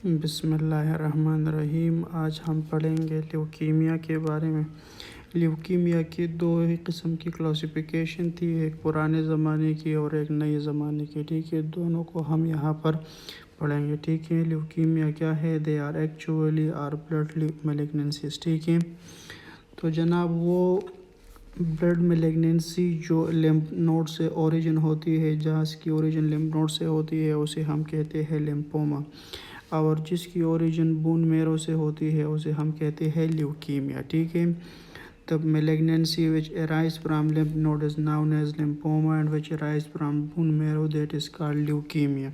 बिस्मिल्लाहिर्रहमानिर्रहीम। आज हम पढ़ेंगे ल्यूकीमिया के बारे में। ल्यूकीमिया की दो ही किस्म की क्लासिफिकेशन थी, एक पुराने ज़माने की और एक नए ज़माने की। ठीक है, दोनों को हम यहाँ पर पढ़ेंगे। ठीक है, ल्यूकीमिया क्या है? They are actually are blood malignancies. ठीक है, तो जनाब वो ब्लड मैलिग्नेंसी जो लिम्फ नोड से ओरिजिन होती है, जहाँ की ओरिजिन लिम्फ नोड से होती है, उसे हम कहते हैं लिम्फोमा। और जिसकी ओरिजिन बोन मेरो से होती है उसे हम कहते हैं ल्यूकीमिया। ठीक है, तब malignancy which arise from lymph node is known as lymphoma and which arise from bone marrow that is called leukemia।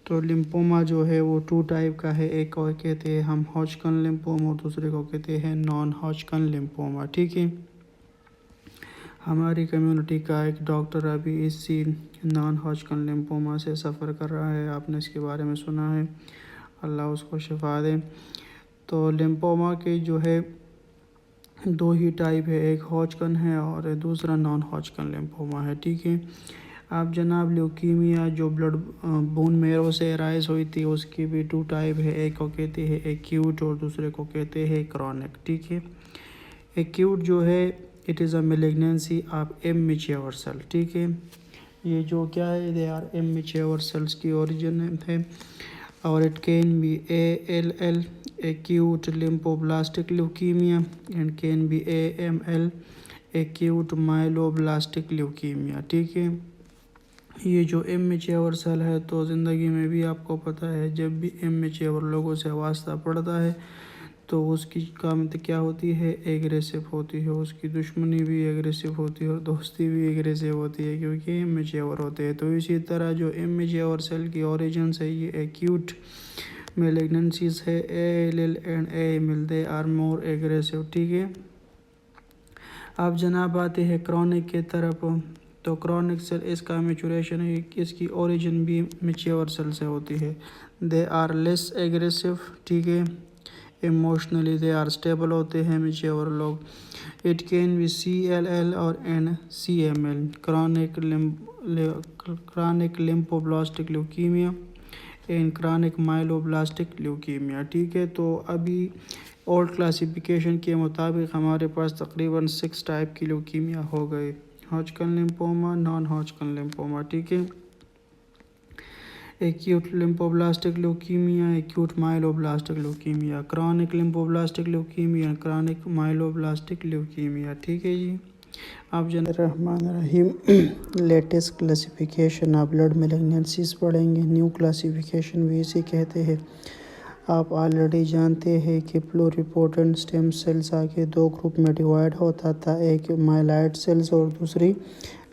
तो लिम्फोमा जो है वो टू टाइप का है, एक को कहते हैं हम हॉजकन लिम्फोमा और दूसरे को कहते हैं नॉन हॉजकन लिम्फोमा। ठीक है, हमारी कम्युनिटी का एक डॉक्टर अभी इसी नॉन हॉजकन लिम्फोमा से सफ़र कर रहा है, आपने इसके बारे में सुना है, अल्लाह उसको शिफा दे। तो लिम्फोमा के जो है दो ही टाइप है, एक हॉजकन है और दूसरा नॉन हॉजकन लिम्फोमा है। ठीक है, आप जनाब ल्यूकीमिया जो ब्लड बोन मेरो से राइज हुई थी उसकी भी टू टाइप है, एक को कहते हैं एक्यूट और दूसरे को कहते हैं क्रॉनिक। ठीक है, एक्यूट जो है it is a malignancy of immature cell. ठीक है, ये जो क्या है, दे आर इमैच्योर सेल्स की ओरिजिन है और it can be ALL acute lymphoblastic leukemia and can be AML acute myeloblastic leukemia। ठीक है, ये जो इमैच्योर सेल है तो ज़िंदगी में भी आपको पता है जब भी इमैच्योर लोगों से वास्ता पड़ता है तो उसकी काम क्या होती है, एग्रेसिव होती है, उसकी दुश्मनी भी एग्रेसिव होती है और दोस्ती भी एग्रेसिव होती है क्योंकि इमैच्योर होते हैं। तो इसी तरह जो इमैच्योर सेल की ओरिजिन है ये एक्यूट मैलिग्नेंसीज है, ALL and AML they are more aggressive. ठीक है, अब जनाब आते हैं क्रॉनिक के तरफ। तो क्रॉनिक सेल इसका मैचुरेशन है, इसकी ओरिजिन भी मैच्योर सेल से होती है। They are less aggressive. ठीक है, इमोशनली दे आर स्टेबल होते हैं मैच्योर लोग। इट कैन बी CLL और NCML chronic lymphoblastic leukaemia and chronic myeloblastic leukaemia. ठीक है, तो अभी ओल्ड क्लासिफिकेशन के मुताबिक हमारे पास तकरीबन 6 टाइप की ल्यूकीमिया हो गए, Hodgkin lymphoma, non Hodgkin lymphoma. ठीक है, acute lymphoblastic leukaemia, acute myeloblastic leukaemia, chronic lymphoblastic leukaemia, chronic myeloblastic leukaemia. ठीक है जी, आप रहमानिर्रहीम latest classification of blood malignancies पढ़ेंगे। न्यू क्लासिफिकेशन भी इसे कहते हैं। आप ऑलरेडी जानते हैं कि प्लूरिपोटेंट स्टेम सेल्स आगे दो ग्रुप में डिवाइड होता था, एक माइलॉइड सेल्स और दूसरी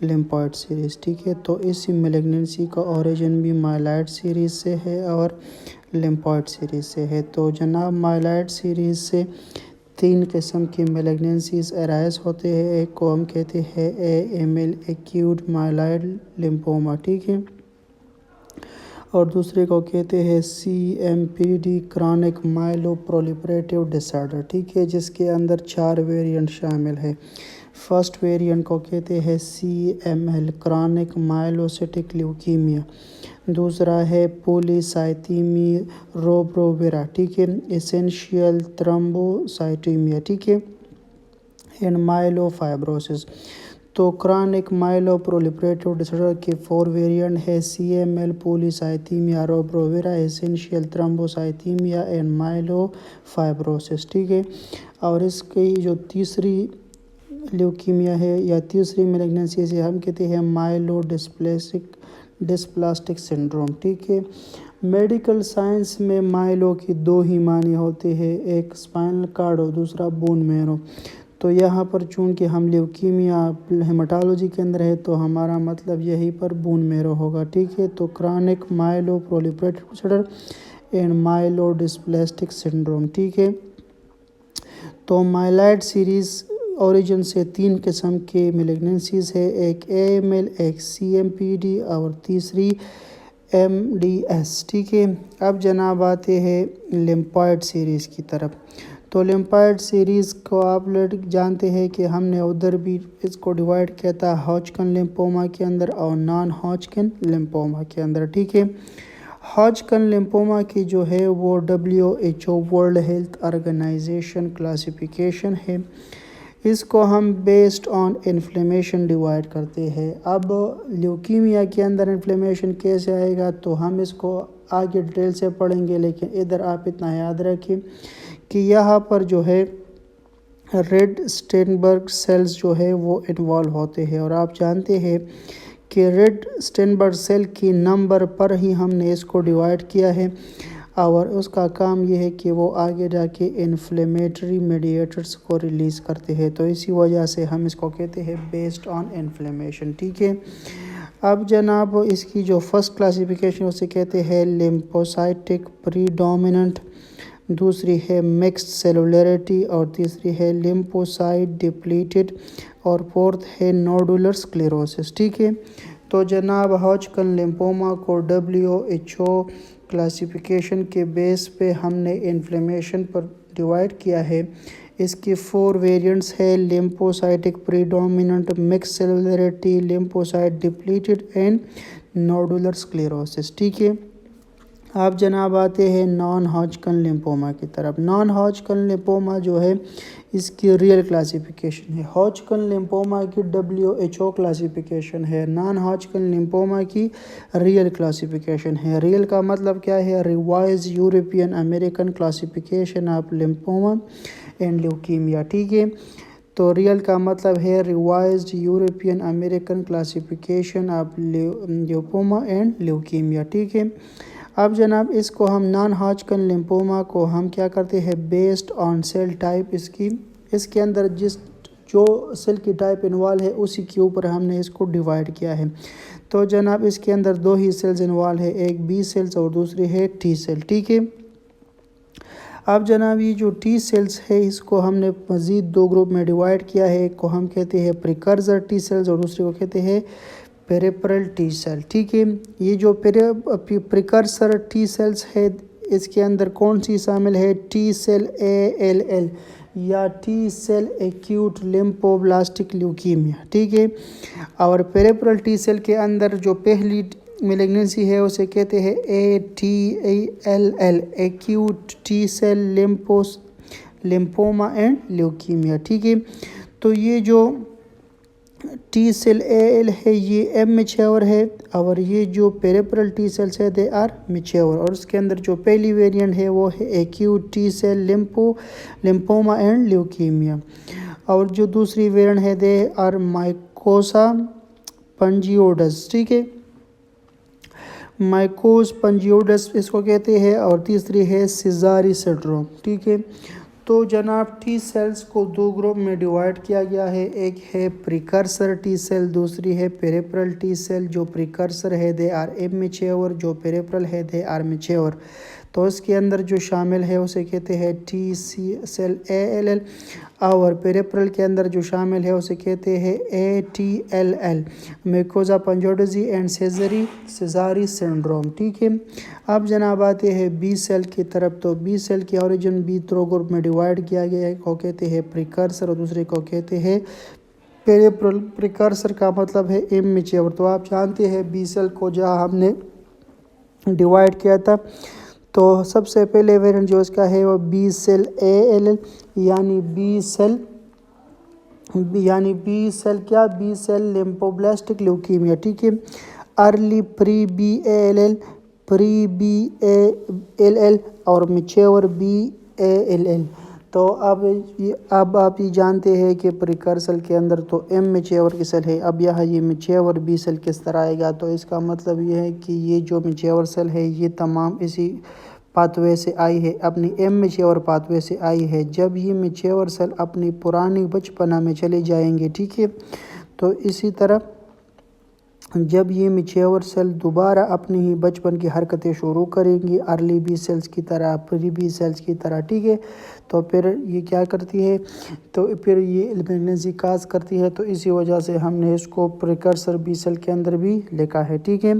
लिम्फॉइड सीरीज़। ठीक है, तो इस मैलिग्नेंसी का ओरिजिन भी माइलॉइड सीरीज़ से है और लिम्फॉइड सीरीज़ से है। तो जनाब माइलॉइड सीरीज़ से 3 किस्म की मैलिग्नेंसीज अराइज होते हैं, एक को हम कहते हैं AML एक्यूट माइलॉइड लिम्फोमा। ठीक है, और दूसरे को कहते हैं CMPD क्रॉनिक माइलोप्रोलिफरेटिव डिसऑर्डर। ठीक है, जिसके अंदर 4 वेरिएंट शामिल है। फर्स्ट वेरिएंट को कहते हैं CML क्रॉनिक माइलोसिटिक ल्यूकीमिया, दूसरा है पॉलीसाइथीमी रोब्रोवेरा। ठीक है, एसेंशियल थ्रोम्बोसाइटोमिया। ठीक है, एंड माइलोफाइब्रोसिस। तो क्रॉनिक माइलोप्रोलिफरेटिव डिसऑर्डर के 4 वेरिएंट है CML polycythaemia rubra vera, essential thrombocythaemia and myelofibrosis. ठीक है, और इसकी जो तीसरी ल्यूकीमिया है या तीसरी मैलिग्नेंसी से हम कहते हैं माइलोडिस्प्लास्टिक सिंड्रोम। ठीक है, मेडिकल साइंस में माइलो की 2 ही मानी होते हैं, एक स्पाइनल कार्ड और दूसरा बोन मेरो। तो यहाँ पर चूँकि हम ल्यूकीमिया हेमाटोलॉजी के अंदर है तो हमारा मतलब यहीं पर बोन मेरो होगा। ठीक है, तो chronic myeloproliferative disorder and myelodysplastic syndrome. ठीक है, तो माइलॉइड सीरीज़ ओरिजिन से 3 किस्म के मैलिग्नेंसीज है, एक AML, एक CMPD और तीसरी MDS। ठीक है, अब जनाब आते हैं लिम्फॉइड सीरीज़ की तरफ। तो लिम्फॉइड सीरीज़ को आप लोग जानते हैं कि हमने उधर भी इसको डिवाइड किया था हॉजकन लिम्फोमा के अंदर और नॉन हॉजकन लिम्फोमा के अंदर। ठीक है, हॉजकन लिम्फोमा की जो है वो WHO world health organisation classification है। इसको हम बेस्ड ऑन इन्फ्लेमेशन डिवाइड करते हैं। अब ल्यूकीमिया के अंदर इन्फ्लेमेशन कैसे आएगा तो हम इसको आगे डिटेल से पढ़ेंगे, लेकिन इधर आप इतना याद रखें कि यहाँ पर जो है रेड स्टेनबर्ग सेल्स जो है वो इन्वॉल्व होते हैं, और आप जानते हैं कि रेड स्टेनबर्ग सेल की नंबर पर ही हमने इसको डिवाइड किया है, और उसका काम ये है कि वो आगे जाके इन्फ्लेमेटरी मीडिएटर्स को रिलीज़ करते हैं। तो इसी वजह से हम इसको कहते हैं बेस्ड ऑन इन्फ्लेमेशन। ठीक है, अब जनाब इसकी जो फर्स्ट क्लासिफिकेशन उसे कहते हैं लिम्फोसाइटिक प्रीडोमिनेंट, दूसरी है मिक्स्ड सेलुलरिटी, और तीसरी है लिम्फोसाइट डिप्लीटेड, और फोर्थ है नोडुलर स्क्लेरोसिस। ठीक है, तो जनाब हॉजकन लिम्फोमा को WHO क्लासिफिकेशन के बेस पे हमने इन्फ्लेमेशन पर डिवाइड किया है। इसकी 4 वेरिएंट्स है lymphocytic predominant, mixed cellularity, lymphocyte depleted and nodular sclerosis. ठीक है, आप जनाब आते हैं नॉन हॉजकन लिम्फोमा की तरफ। नॉन हॉजकन लिम्फोमा जो है इसकी रियल क्लासिफिकेशन है। हॉजकन लिम्फोमा की WHO क्लासिफिकेशन है, नॉन हॉजकन लिम्फोमा की रियल क्लासिफिकेशन है। रियल का मतलब क्या है? Revise European American classification of lymphoma and leukaemia. ठीक है, तो रियल का मतलब है revised European American classification of lymphoma and leukaemia. ठीक है, अब जनाब इसको हम नॉन हॉजकन लिम्फोमा को हम क्या करते हैं बेस्ड ऑन सेल टाइप, इसके अंदर जो सेल की टाइप इन्वॉल्व है उसी के ऊपर हमने इसको डिवाइड किया है। तो जनाब इसके अंदर 2 ही सेल्स इन्वॉल्व है, एक बी सेल्स और दूसरी है टी सेल। ठीक है, अब जनाब ये जो टी सेल्स है इसको हमने मज़ीद 2 ग्रुप में डिवाइड किया है। एक को हम कहते हैं प्रिकर्सर टी सेल्स और दूसरे को कहते हैं पेरिफेरल टी सेल। ठीक है, ये जो प्रिकर्सर टी सेल्स है इसके अंदर कौन सी शामिल है? टी सेल ALL या T cell acute lymphoblastic leukaemia. ठीक है, और पेरिफेरल टी सेल के अंदर जो पहली मेलिग्नेंसी है उसे कहते हैं ATLL acute T cell lymphoma and leukaemia. ठीक है, तो ये जो टी सेल AL है ये एम मैच्योर है, और ये जो पेरिफेरल टी सेल्स है दे आर मैच्योर, और उसके अंदर जो पहली वेरिएंट है वो है acute T cell lymphoma and leukaemia, और जो दूसरी वेरिएंट है दे आर माइकोसा पंजियोडस। ठीक है, माइकोस पंजियोडस इसको कहते हैं, और तीसरी है सीज़ारी सिंड्रोम। ठीक है, तो जनाब टी सेल्स को 2 ग्रुप में डिवाइड किया गया है, एक है प्रिकर्सर टी सेल, दूसरी है पेरिफेरल टी सेल। जो प्रिकर्सर है दे आर इमैच्योर, जो पेरिफेरल है दे आर मैच्योर। तो इसके अंदर जो शामिल है उसे कहते हैं टी सेल ALL, और पेरिफेरल के अंदर जो शामिल है उसे कहते हैं ATLL मैकोसा पंजियोडस एंड सीज़ारी सिंड्रोम। ठीक है, अब जनाब आते हैं बी सेल की तरफ। तो बी सेल की ओरिजिन बी 2 ग्रुप में डिवाइड किया गया है, को कहते हैं प्रिकर्सर और दूसरे को कहते हैं पेरिफेरल। प्रिकर्सर का मतलब है इमैच्योर। तो आप जानते हैं बी सेल को जहाँ हमने डिवाइड किया था, तो सबसे पहले वेरिएंट जो इसका है वो बी सेल ALL यानी बी सेल क्या? B cell lymphoblastic leukaemia. ठीक है, early pre BALL, pre BALL और मैच्योर BALL। तो अब आप ये जानते हैं कि प्रिकर्सर के अंदर तो एम मैच्योर की सेल है। अब यहाँ ये मैच्योर बी सेल किस तरह आएगा? तो इसका मतलब ये है कि ये जो मैच्योर सेल है ये तमाम इसी पाथवे से आई है, अपनी एम मैच्योर पाथवे से आई है। जब ये मैच्योर सेल अपनी पुरानी बचपना में चले जाएंगे, ठीक है, तो इसी तरह जब ये मैच्योर सेल दोबारा अपनी ही बचपन की हरकतें शुरू करेंगी अर्ली बी सेल्स की तरह, प्री बी सेल्स की तरह, ठीक है, तो फिर ये क्या करती है, तो फिर ये प्रेगनेंसी काज करती है। तो इसी वजह से हमने इसको प्रिकर्सर बी सेल के अंदर भी लिखा है, ठीक है।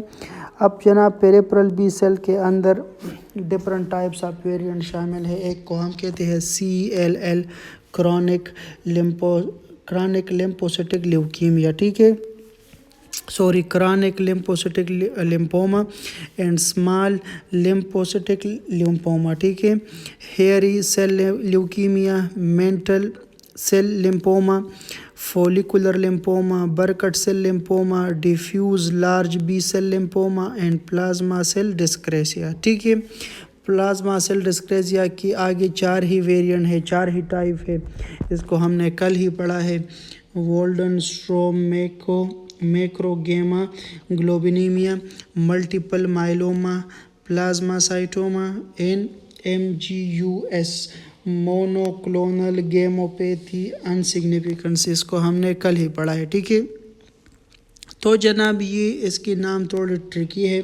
अब जनाब पेरिफेरल बी सेल के अंदर डिफरेंट टाइप्स ऑफ वेरिएंट शामिल है। एक को हम कहते हैं CLL क्रॉनिक लिम्फोसिटिक ल्यूकीमिया, ठीक है। chronic lymphocytic lymphoma and small lymphocytic lymphoma, ठीक है। hairy cell leukemia, mantle cell lymphoma, follicular lymphoma, Burkitt cell lymphoma, diffuse large B cell lymphoma and plasma cell dyscrasia, ठीक है। Plasma cell dyscrasia की आगे 4 ही variant है, 4 ही type है, इसको हमने कल ही पढ़ा है। वोल्डनस्ट्रोम मैक्रोगेमा ग्लोबिनीमिया, मल्टीपल माइलोमा, प्लाज्मासाइटोमा, NMGUS, मोनोक्लोनल गैमोपैथी अनसिग्निफिकेंस, इसको हमने कल ही पढ़ा है, ठीक है। तो जनाब ये इसके नाम थोड़े ट्रिकी है,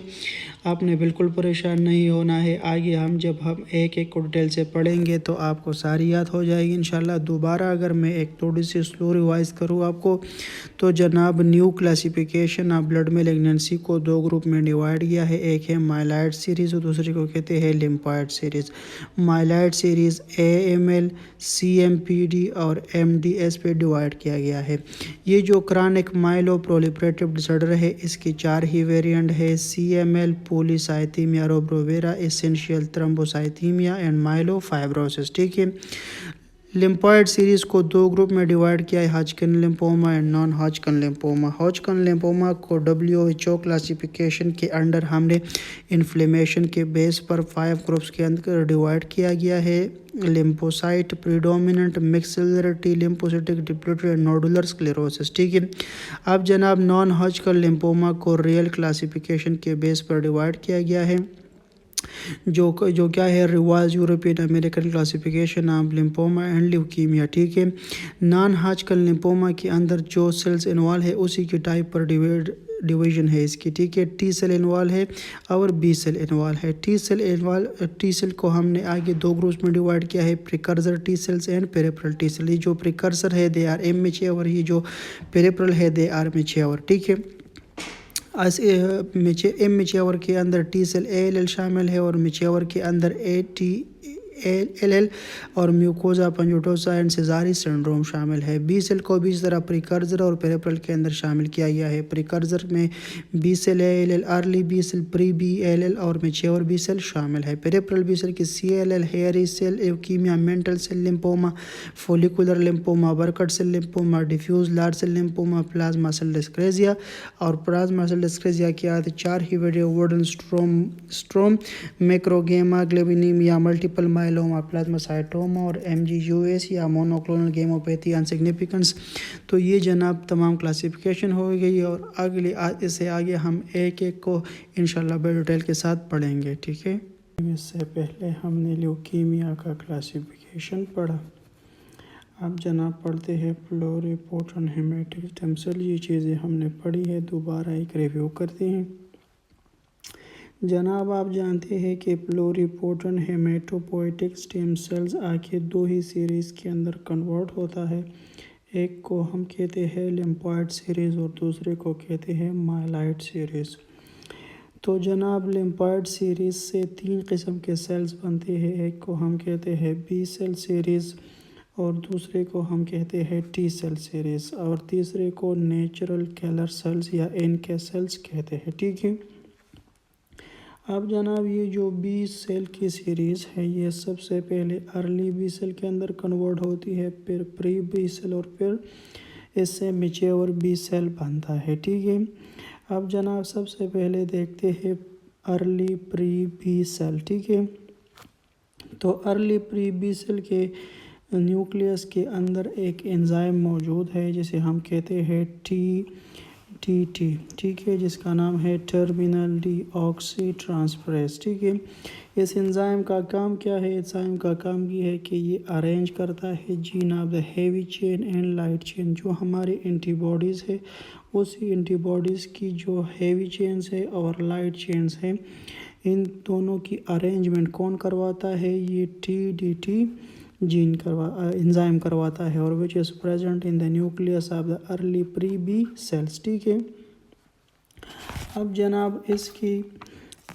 आपने बिल्कुल परेशान नहीं होना है। आगे जब हम एक एक को डिटेल से पढ़ेंगे तो आपको सारी याद हो जाएगी इंशाल्लाह। दोबारा अगर मैं एक थोड़ी सी स्लो रिवाइज करूँ आपको, तो जनाब new classification of blood malignancy को 2 ग्रुप में डिवाइड किया है। एक है माइलॉइड सीरीज़ और दूसरे को कहते हैं lymphoid series. Myeloid series AML, CMPD और MDS पे डिवाइड किया गया है। ये जो क्रॉनिक माइलोप्रोलिफरेटिव डिसऑर्डर है, इसकी 4 ही वेरिएंट है। CML, polycythaemia rubra vera, essential thrombocythaemia and myelofibrosis, ठीक है। लिम्फॉइड सीरीज़ को 2 ग्रुप में डिवाइड किया है, Hodgkin lymphoma and non Hodgkin lymphoma. Hodgkin lymphoma को WHO क्लासिफिकेशन के अंडर हमने इन्फ्लेमेशन के बेस पर 5 ग्रुप्स के अंदर डिवाइड किया गया है। Lymphocyte predominant, mixed cellularity lymphocytic depleted, nodular sclerosis, ठीक है। अब जनाब नॉन हॉजकिन लिम्फोमा को रियल क्लासिफिकेशन के बेस पर डिवाइड किया गया है, जो क्या है, revise European American classification of lymphoma and leukaemia, ठीक है। नॉन हॉजकिन लिम्फोमा के अंदर जो सेल्स इन्वॉल्व है उसी के टाइप पर डिवीजन है इसकी, ठीक है। T सेल इन्वॉल्व है और B सेल इन्वॉल्व है। टी सेल को हमने आगे 2 ग्रुप्स में डिवाइड किया है, precursor T cells and peripheral T cell. ये जो प्रिकर्सर है दे आर इमैच्योर, ये जो पेरिफेरल है दे आर मैच्योर, ठीक है। इमैच्योर के अंदर T सेल ALL शामिल है और मैच्योर के अंदर ATLL और म्यूकोजा पंजोटोसा एंड सेजारी सिंड्रोम शामिल है। बी सेल को भी इस तरह प्रिकर्सर और पेरिफेरल के अंदर शामिल किया गया है। प्रिकर्सर में B cell ALL, early B cell, pre BLL और मैच्योर बी सेल शामिल है। पेरिफेरल बी सेल की CLL, hairy cell leukaemia, mantle cell lymphoma, follicular lymphoma, Burkitt cell lymphoma, diffuse large cell lymphoma, plasma cell dyscrasia और plasma cell dyscrasia की आदि 4 ही वीडियो Waldenstrom macroglobulinaemia, multiple myeloma, plasmacytoma और MGUS या monoclonal गैमोपैथी अनसिग्निफिकेंस। तो ये जनाब तमाम क्लासिफिकेशन हो गई और इससे आगे हम एक एक को इंशाल्लाह बड़े डिटेल के साथ पढ़ेंगे, ठीक है। इससे पहले हमने ल्यूकीमिया का क्लासिफिकेशन पढ़ा, अब जनाब पढ़ते हैं प्लुरिपोटेंट हेमेटिक स्टेम सेल। ये चीज़ें हमने पढ़ी है, दोबारा एक रिव्यू करते हैं। जनाब आप जानते हैं कि प्लुरिपोटेंट हेमेटोपोइटिक स्टेम सेल्स आखिर 2 ही सीरीज़ के अंदर कन्वर्ट होता है। एक को हम कहते हैं लिम्फॉइड सीरीज़ और दूसरे को कहते हैं माइलॉइड सीरीज़। तो जनाब लिम्फॉइड सीरीज़ से 3 किस्म के सेल्स बनते हैं, एक को हम कहते हैं B सेल सीरीज़ और दूसरे को हम कहते हैं T सेल सीरीज़ और तीसरे को नेचुरल किलर सेल्स या NK सेल्स कहते हैं, ठीक है। अब जनाब ये जो B सेल की सीरीज़ है ये सबसे पहले अर्ली B सेल के अंदर कन्वर्ट होती है, फिर प्री B सेल और फिर इससे मैच्योर B सेल बनता है, ठीक है। अब जनाब सबसे पहले देखते हैं अर्ली प्री B सेल, ठीक है। तो अर्ली प्री B सेल के न्यूक्लियस के अंदर एक एंजाइम मौजूद है जिसे हम कहते हैं TT, ठीक है, जिसका नाम है टर्मिनल डीऑक्सी ट्रांसफरेज, ठीक है। इस एंजाइम का काम क्या है? एंजाइम का काम ये है कि ये अरेंज करता है gene of the heavy chain and light chain. जो हमारी एंटीबॉडीज़ है उसी एंटीबॉडीज़ की जो हेवी चेन्स है और लाइट चेन्स है, इन दोनों की अरेंजमेंट कौन करवाता है? ये TDT जीन एंजाइम करवाता है और which is present in the nucleus of the early pre B cells, ठीक है। अब जनाब इसकी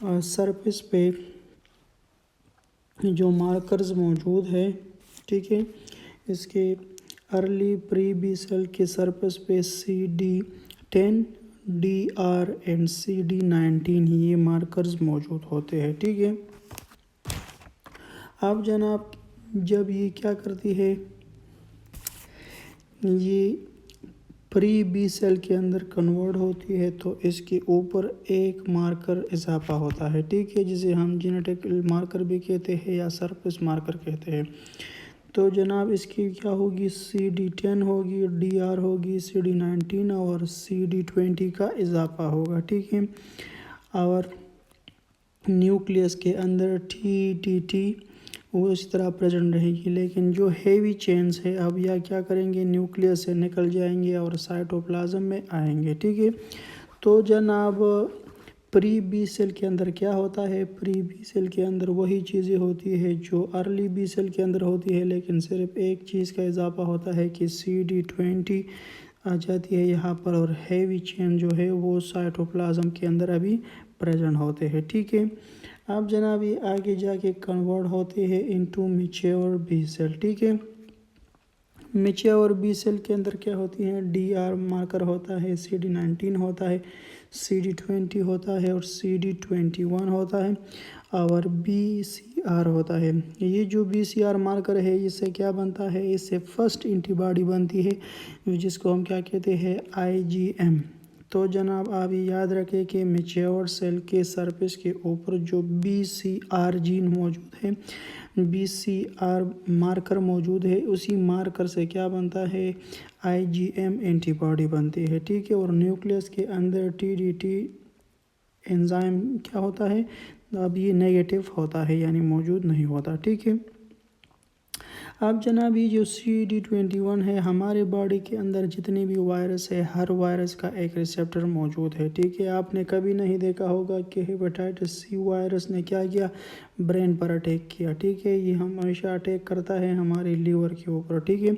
सरफेस पे जो मार्कर्स मौजूद है, ठीक है, इसके अर्ली प्री B सेल के सरफेस पे CD10 DR एंड CD19 ये मार्कर्स मौजूद होते हैं। ठीक है, अब जनाब जब ये क्या करती है, ये प्री बी सेल के अंदर कन्वर्ट होती है तो इसके ऊपर एक मार्कर इजाफा होता है। ठीक है, जिसे हम जेनेटिक मार्कर भी कहते हैं या सरफेस मार्कर कहते हैं। तो जनाब इसकी क्या होगी, CD10 होगी, DR होगी, CD19 और CD20 का इजाफा होगा। ठीक है, और न्यूक्लियस के अंदर TTT वो इस तरह प्रेजेंट रहेगी, लेकिन जो हेवी चेन्स है अब यह क्या करेंगे, न्यूक्लियस से निकल जाएंगे और साइटोप्लाज्म में आएंगे। ठीक है, तो जनाब प्री बी सेल के अंदर क्या होता है, प्री बी सेल के अंदर वही चीज़ें होती है जो अर्ली बी सेल के अंदर होती है, लेकिन सिर्फ एक चीज़ का इजाफा होता है कि CD20 आ जाती है यहाँ पर और हेवी चेन जो है वो साइटोप्लाज्म के अंदर अभी प्रेजेंट होते हैं। ठीक है, अब जनाब ये आगे जाके कन्वर्ट होते हैं इनटू मैच्योर बी सेल। ठीक है, मैच्योर बी सेल के अंदर क्या होती है, DR मार्कर होता है, CD19 होता है, CD20 होता है और CD21 होता है और BCR होता है। ये जो BCR मार्कर है इससे क्या बनता है, इससे फर्स्ट एंटीबॉडी बनती है जिसको हम क्या कहते हैं, IgM। तो जनाब आप ये याद रखें कि मैच्योर सेल के सरफेस के ऊपर जो BCR जीन मौजूद है, BCR मार्कर मौजूद है, उसी मार्कर से क्या बनता है, IgM एंटीबॉडी बनती है। ठीक है, और न्यूक्लियस के अंदर TDT एंजाइम क्या होता है, अब ये नेगेटिव होता है यानी मौजूद नहीं होता। ठीक है, अब जनाब ये जो CD21 है, हमारे बॉडी के अंदर जितने भी वायरस है हर वायरस का एक रिसेप्टर मौजूद है। ठीक है, आपने कभी नहीं देखा होगा कि हेपेटाइटिस C वायरस ने क्या किया, ब्रेन पर अटैक किया। ठीक है, ये हमेशा अटैक करता है हमारे लीवर के ऊपर। ठीक है,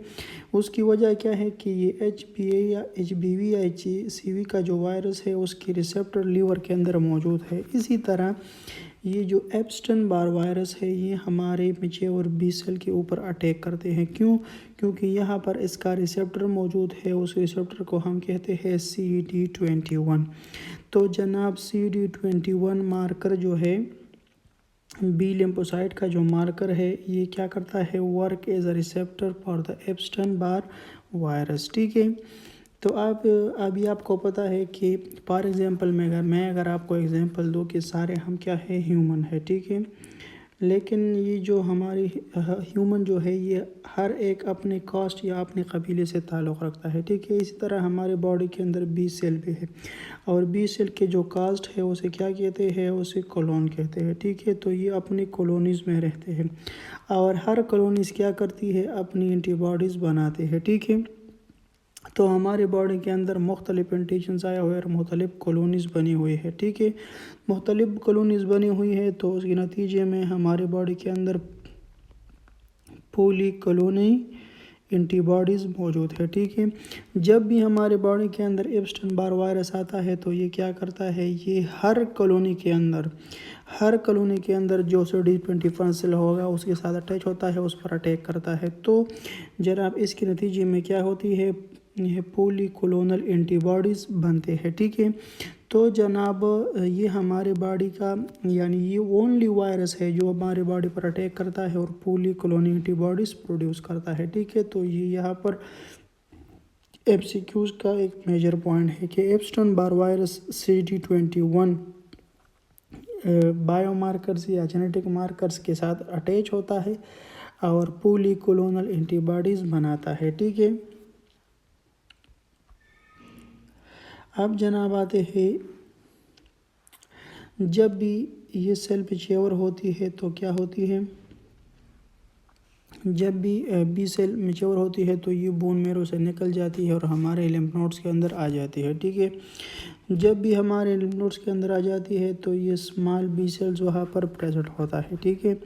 उसकी वजह क्या है कि ये HPA या HBV या HCV का जो वायरस है उसकी रिसेप्टर लीवर के अंदर मौजूद है। इसी तरह ये जो एप्स्टन बार वायरस है ये हमारे मैच्योर बी सेल के ऊपर अटैक करते हैं। क्यों, क्योंकि यहाँ पर इसका रिसेप्टर मौजूद है, उस रिसेप्टर को हम कहते हैं CD21। तो जनाब CD21 मार्कर जो है बी लिम्फोसाइट का जो मार्कर है ये क्या करता है, work as a receptor for the Epstein Barr virus. ठीक है, तो आप अभी आपको पता है कि फॉर एग्जांपल मैं अगर आपको एग्जांपल दूँ कि सारे हम क्या है, ह्यूमन है। ठीक है, लेकिन ये जो हमारी ह्यूमन जो है ये हर एक अपने कास्ट या अपने कबीले से ताल्लुक़ रखता है। ठीक है, इसी तरह हमारे बॉडी के अंदर बी सेल भी है और बी सेल के जो कास्ट है उसे क्या कहते हैं, उसे कॉलोन कहते हैं। ठीक है, तो ये अपनी कॉलोनीज़ में रहते हैं और हर कॉलोनीज़ क्या करती है, अपनी एंटीबॉडीज़ बनाते हैं। ठीक है, तो हमारे बॉडी के अंदर मुख्तलिफ एंटीजन्स आए हुए और मुख्तलिफ कॉलोनीज़ बनी हुई है। ठीक है, मुख्तलिफ कॉलोनीज़ बनी हुई है तो उसके नतीजे में हमारे बॉडी के अंदर पॉली कॉलोनी एंटीबॉडीज़ मौजूद है। ठीक है, जब भी हमारे बॉडी के अंदर एप्स्टन बार वायरस आता है तो ये क्या करता है, ये हर कॉलोनी के अंदर जो CD21 सेल होगा उसके साथ अटैच होता है, उस पर अटैक करता है। तो जनाब इसके नतीजे में क्या होती है, यह पॉलीक्लोनल एंटीबॉडीज़ बनते हैं। ठीक है, तो जनाब ये हमारे बॉडी का यानी ये ओनली वायरस है जो हमारे बॉडी पर अटैक करता है और पॉलीक्लोनल एंटीबॉडीज़ प्रोड्यूस करता है। ठीक है, तो ये यहाँ पर MCQs का एक मेजर पॉइंट है कि एप्स्टन बार वायरस CD21 बायोमार्कर्स या जेनेटिक मार्कर्स के साथ अटैच होता है और पॉलीक्लोनल एंटीबॉडीज़ बनाता है। ठीक है, अब जनाब आते हैं, जब भी ये सेल मैच्योर होती है तो क्या होती है, जब भी बी सेल मैच्योर होती है तो ये बोन मैरो से निकल जाती है और हमारे लिम्फ नोड्स के अंदर आ जाती है। ठीक है, जब भी हमारे लिम्फ नोड्स के अंदर आ जाती है तो ये स्मॉल बी सेल्स वहाँ पर प्रेजेंट होता है। ठीक है,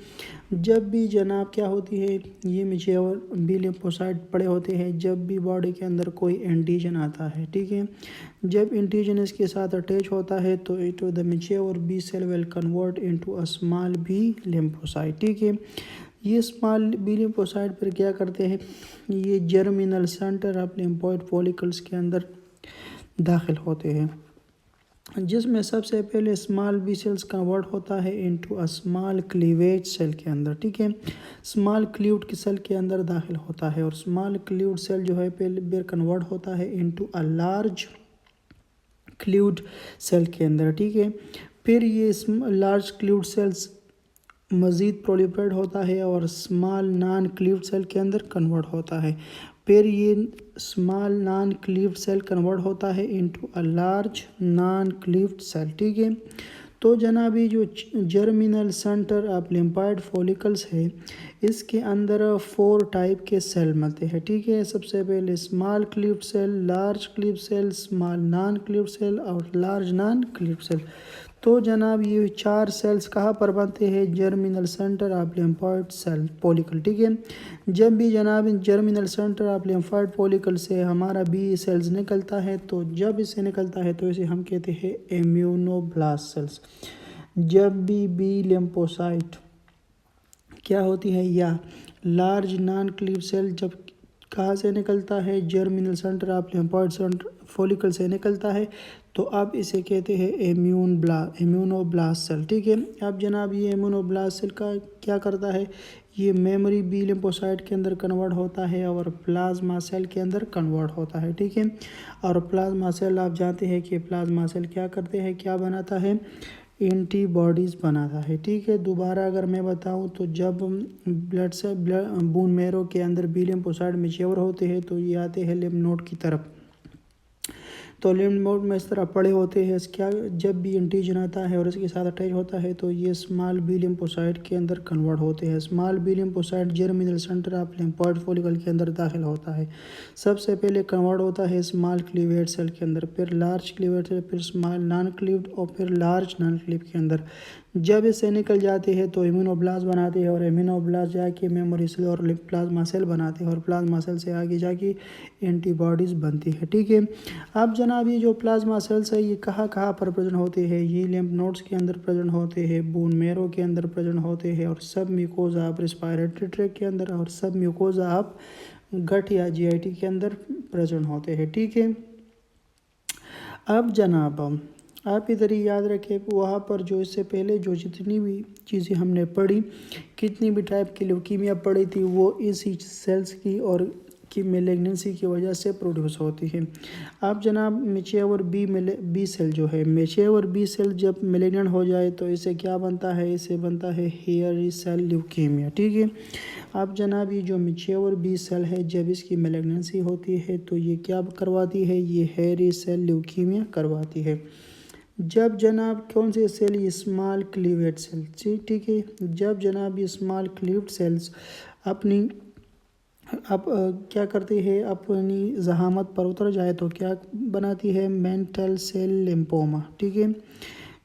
जब भी जनाब क्या होती है, ये मैच्योर बी लिम्फोसाइट पड़े होते हैं जब भी बॉडी के अंदर कोई एंटीजन आता है। ठीक है, जब एंटीजन इसके साथ अटैच होता है तो it the mature B cell will convert into a small B lymphocyte. ठीक है, ये स्मॉल बी लिम्फोसाइट पर क्या करते हैं, ये germinal centre of lymphoid follicles के अंदर दाखिल होते हैं जिसमें सबसे पहले स्मॉल बी सेल्स कन्वर्ट होता है into a small cleavage cell के अंदर, ठीक है। स्मॉल क्लीव्ड की सेल के अंदर दाखिल होता है और स्मॉल क्लीव्ड सेल जो है पहले फिर कन्वर्ट होता है into a large cleaved cell के अंदर, ठीक है। फिर ये लार्ज क्लीव्ड सेल्स मज़ीद प्रोलिफरेट होता है और स्मॉल नॉन क्लीव्ड सेल के अंदर कन्वर्ट होता है। फिर ये small non cleaved cell convert होता है into a large non cleaved cell, ठीक है। तो जनाब ये जो germinal centre of lymphoid follicles है, इसके अंदर 4 टाइप के सेल मिलते हैं, ठीक है। सबसे पहले small cleaved cell, large cleaved cell, small non cleaved cell और लार्ज नॉन क्लीव्ड सेल। तो जनाब ये 4 सेल्स कहाँ पर बनते हैं? Germinal centre of lymphoid cell follicle, ठीक है। जब भी जनाब germinal centre of lymphoid follicle से हमारा बी सेल्स निकलता है, तो जब इससे निकलता है तो इसे हम कहते हैं इम्यूनोब्लास्ट सेल्स। जब भी बी लिम्फोसाइट क्या होती है या लार्ज नॉन क्लीव सेल जब कहाँ से निकलता है? Germinal centre of lymphoid centre follicle से निकलता है, तो अब इसे कहते हैं इम्यूनोब्लास्ट सेल, ठीक है। अब जनाब ये इम्यूनोब्लास्ट सेल का क्या करता है? ये मेमोरी बी लिम्फोसाइट के अंदर कन्वर्ट होता है और प्लाज्मा सेल के अंदर कन्वर्ट होता है, ठीक है। और प्लाज्मा सेल आप जानते हैं कि प्लाज्मा सेल क्या करते हैं, क्या बनाता है? एंटीबॉडीज़ बनाता है, ठीक है। दोबारा अगर मैं बताऊं तो जब बोन मैरो के अंदर बी लिम्फोसाइट मैच्योर होते हैं तो ये आते हैं लिम्फ नोड की तरफ। तो लिम्फ नोड में इस तरह पड़े होते हैं, क्या जब भी एंटीजन आता है और इसके साथ अटैच होता है तो ये स्मॉल बी लिम्फोसाइट के अंदर कन्वर्ट होते हैं। Small B lymphocyte germinal centre of lymphoid follicle के अंदर दाखिल होता है। सबसे पहले कन्वर्ट होता है स्मॉल क्लीवेज सेल के अंदर, फिर लार्ज क्लीवेज सेल, फिर स्मॉल नॉन क्लीव्ड और फिर लार्ज नॉन क्लीव के अंदर। जब इससे निकल जाते हैं तो इम्यूनोब्लास्ट बनाते हैं और इम्यूनोब्लास्ट जाके मेमोरी सेल और प्लाज्मा सेल बनाते हैं और प्लाज्मा सेल से आगे जाके एंटीबॉडीज़ बनती है, ठीक है। अब जनाब ये जो प्लाज्मा सेल्स है ये कहाँ कहाँ पर प्रेजेंट होते हैं? ये लिम्फ नोड्स के अंदर प्रेजेंट होते हैं, बोन मैरो के अंदर प्रेजेंट होते हैं और सब म्यूकोजा ऑफ रेस्पिरेटरी ट्रैक्ट के अंदर और सब म्यूकोजा ऑफ गट या जीआईटी के अंदर प्रेजेंट होते हैं, ठीक है। अब जनाब आप इधर ही याद रखें वहाँ पर जो इससे पहले जो जितनी भी चीज़ें हमने पढ़ी, कितनी भी टाइप की ल्यूकीमिया पढ़ी थी, वो इसी सेल्स की और की मेलेग्नेंसी की वजह से प्रोड्यूस होती है। अब जनाब मैच्योर बी सेल जो है, मैच्योर बी सेल जब मेलेग्नेंट हो जाए तो इसे क्या बनता है? इसे बनता है हेयरी सेल ल्यूकीमिया, ठीक है। अब जनाब ये जो मैच्योर बी सेल है जब इसकी मेलेग्नेंसी होती है तो ये क्या करवाती है? ये हेयरी सेल ल्यूकीमिया करवाती है। जब जनाब कौन से सेल? ये स्मॉल क्लीवेज सेल, ठीक है। जब जनाब ये स्मॉल क्लीव्ड सेल्स अपनी अब क्या करती है? अपनी जहामत पर उतर जाए तो क्या बनाती है? मेंटल सेल लिम्फोमा, ठीक है।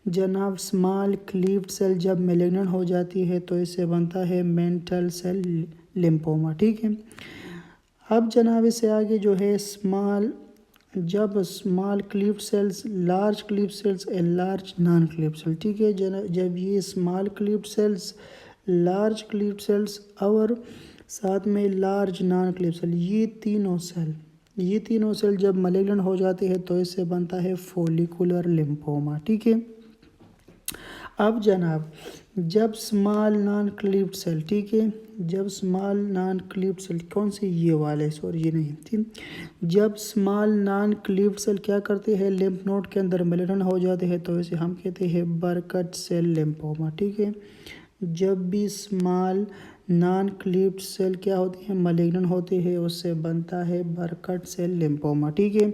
जनाब स्मॉल क्लीव्ड सेल जब मेलिग्नेंट हो जाती है तो इससे बनता है मेंटल सेल लिम्फोमा, ठीक है। अब जनाब इससे आगे जो है जब small cleaved cells, large cleaved cells and large non cleaved cell, ठीक है। जब ये small cleaved cells, large cleaved cells और साथ में लार्ज नॉन क्लीव्ड सेल, ये तीनों सेल जब मलिग्नेंट हो जाते हैं तो इससे बनता है फॉलिकुलर लिम्फोमा, ठीक है। अब जनाब जब स्मॉल नॉन क्लीव्ड सेल, ठीक है, जब स्मॉल नॉन क्लीव्ड सेल कौन सी? ये वाले, सॉरी ये नहीं, ठीक। जब स्मॉल नॉन क्लीव्ड सेल क्या करते हैं? लिम्फ नोड के अंदर मेलिग्नेंट हो जाते हैं तो इसे हम कहते हैं बरकट सेल लिम्फोमा, ठीक है। जब भी स्मॉल नॉन क्लीव्ड सेल क्या होती है? मलिग्नेंट होती है, उससे बनता है बरकट सेल लिम्फोमा, ठीक है।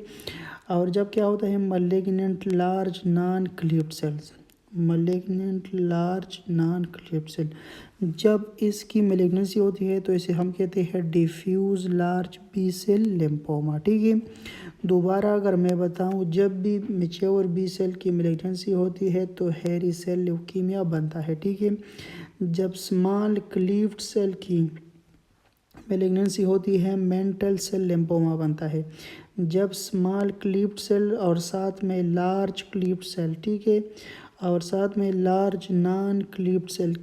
और जब क्या होता है? Malignant large non cleaved cells, malignant large non cleaved cell जब इसकी मेलिग्नेंसी होती है तो इसे हम कहते हैं diffuse large B cell lymphoma, ठीक है। दोबारा अगर मैं बताऊं, जब भी मैच्योर बी सेल की मेलिग्नेंसी होती है तो हेरी सेल ल्यूकीमिया बनता है, ठीक है। जब स्मॉल क्लीव्ड सेल की मेलिग्नेंसी होती है मेंटल सेल लिम्फोमा बनता है। जब स्मॉल क्लीव्ड सेल और साथ में लार्ज क्लीव्ड सेल, ठीक है, और साथ में large non cleaved cell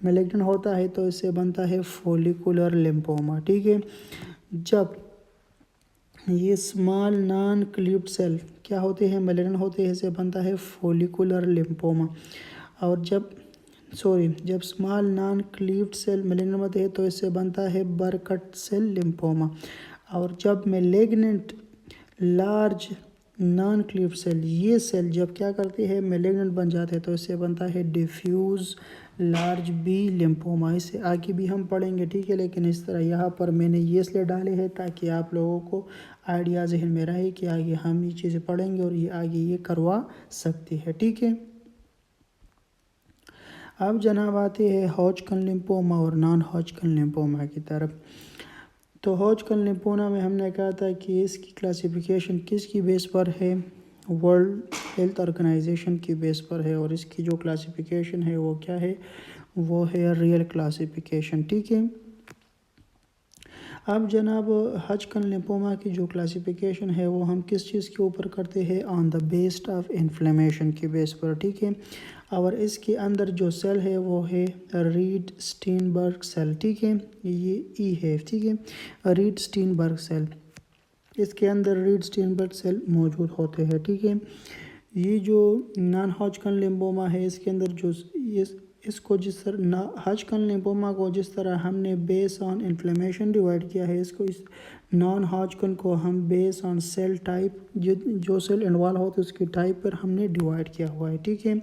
malignant होता है तो इससे बनता है फॉलिकुलर लिम्फोमा, ठीक है। जब ये स्मॉल नॉन क्लीव्ड सेल क्या क्या होते हैं, मेलिग्नेंट होते हैं, इससे बनता है फोलिकुलर लिम्फोमा। और जब small non cleaved cell malignant होते हैं तो इससे बनता है बरकट सेल लिम्फोमा। और जब malignant large non cleaved cell, ये सेल जब क्या करते हैं, मेलिग्नेंट बन जाते हैं तो इससे बनता है डिफ्यूज लार्ज बी लिम्फोमा। इससे आगे भी हम पढ़ेंगे, ठीक है, लेकिन इस तरह यहाँ पर मैंने ये इसलिए डाले हैं ताकि आप लोगों को आइडिया जहन में रहे कि आगे हम ये चीज़ें पढ़ेंगे और ये आगे ये करवा सकती है, ठीक है। अब जनाब आते हैं हॉजकिन लिम्फोमा और नॉन हॉजकिन लिम्फोमा की तरफ। तो हॉजकिन लिम्फोमा में हमने कहा था कि इसकी क्लासिफिकेशन किसकी बेस पर है, वर्ल्ड हेल्थ ऑर्गेनाइजेशन की बेस पर है, और इसकी जो क्लासिफिकेशन है वो क्या है, वो है रियल क्लासिफिकेशन, ठीक है। अब जनाब हॉजकिन लिम्फोमा की जो क्लासिफिकेशन है वो हम किस चीज़ के ऊपर करते हैं, on the based of inflammation की बेस पर, ठीक है। और इसके अंदर जो सेल है वो है रीड स्टीनबर्ग सेल, ठीक है, ये ई है, ठीक है, रीड स्टीनबर्ग सेल, इसके अंदर रीड स्टीनबर्ग सेल मौजूद होते हैं, ठीक है। ये जो नॉन हॉजकिन लिम्फोमा है इसके अंदर जो इसको जिस तरह हॉजकिन लिम्फोमा को जिस तरह हमने बेस ऑन इन्फ्लेमेशन डिवाइड किया है, इसको इस नॉन हॉजकिन को हम बेस ऑन सेल टाइप, जो सेल इन्वॉल्व होते हैं उसकी टाइप पर हमने डिवाइड किया हुआ है, ठीक है।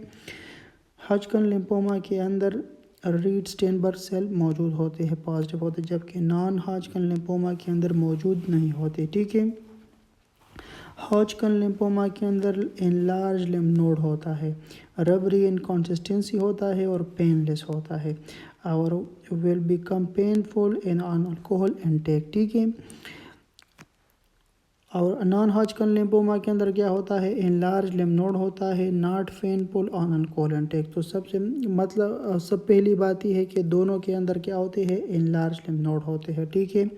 हॉजकिन लिम्फोमा के अंदर रीड स्टीनबर्ग सेल मौजूद होते हैं, पॉजिटिव होते हैं, जबकि नॉन हॉजकिन लिम्फोमा के अंदर मौजूद नहीं होते, ठीक है। हॉजकिन लिम्फोमा के अंदर एनलार्ज लिम्फ नोड होता है, रबरी इन कंसिस्टेंसी होता है और पेनलेस होता है, और will become painful in on alcohol intake, ठीक है। और नॉन हॉजकिन लिम्फोमा के अंदर क्या होता है, एनलार्ज लिम्फ नोड होता है, not painful on alcohol intake. तो सब पहली बात यह है कि दोनों के अंदर क्या होते हैं, एनलार्ज लिम्फ नोड होते हैं, ठीक है।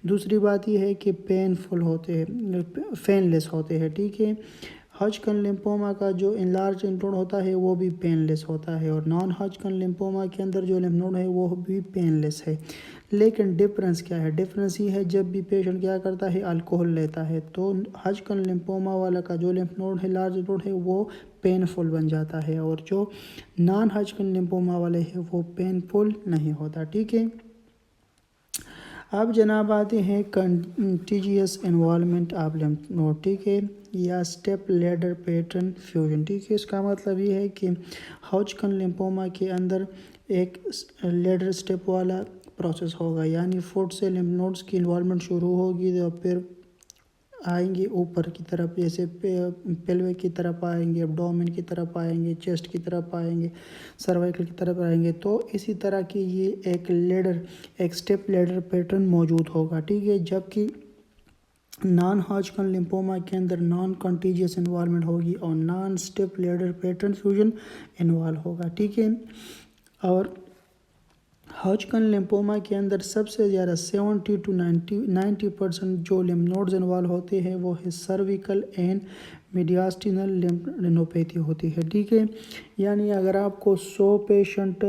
दूसरी बात यह है कि पेनफुल होते हैं, पेनलेस होते हैं, ठीक है। हॉजकिन लिम्फोमा का जो एनलार्ज लिम्फ नोड होता है वो भी पेनलेस होता है, और नॉन हॉजकिन लिम्फोमा के अंदर जो लिम्फ नोड है वो भी पेनलेस है। लेकिन डिफरेंस क्या है, डिफरेंस ये है जब भी पेशेंट क्या करता है, अल्कोहल लेता है, तो हॉजकिन लिम्फोमा वाला का जो लिम्फ नोड है, लार्ज लिम्फ नोड है, वो पेनफुल बन जाता है, और जो नॉन हॉजकिन लिम्फोमा वाले है वो पेनफुल नहीं होता, ठीक है। अब जनाब आते हैं contiguous involvement of lymph node, ठीक है, या स्टेप लेडर पैटर्न फ्यूजन, ठीक है। इसका मतलब ये है कि हॉजकिन लिम्फोमा के अंदर एक लेडर स्टेप वाला प्रोसेस होगा, यानी फुट से लिम्फ नोड्स की इन्वॉल्वमेंट शुरू होगी, तो फिर आएंगे ऊपर की तरफ, जैसे पेल्विक की तरफ आएंगे, एब्डोमेन की तरफ आएंगे, चेस्ट की तरफ आएंगे, सर्वाइकल की तरफ आएंगे। तो इसी तरह की ये एक स्टेप लेडर पैटर्न मौजूद होगा, ठीक है। जबकि नॉन हॉजकिन लिम्फोमा के अंदर नॉन कंटीजियस इन्वॉल्वमेंट होगी और non step ladder pattern fusion involve होगा, ठीक है। और हॉजकिन लिम्फोमा के अंदर सबसे ज़्यादा 70 to 90% जो लिम्फ नोड्स इन्वॉल्व होते हैं वो है सर्विकल एंड मीडियास्टिनल लिम्फोपैथी होती है, ठीक है। यानी अगर आपको 100 पेशेंट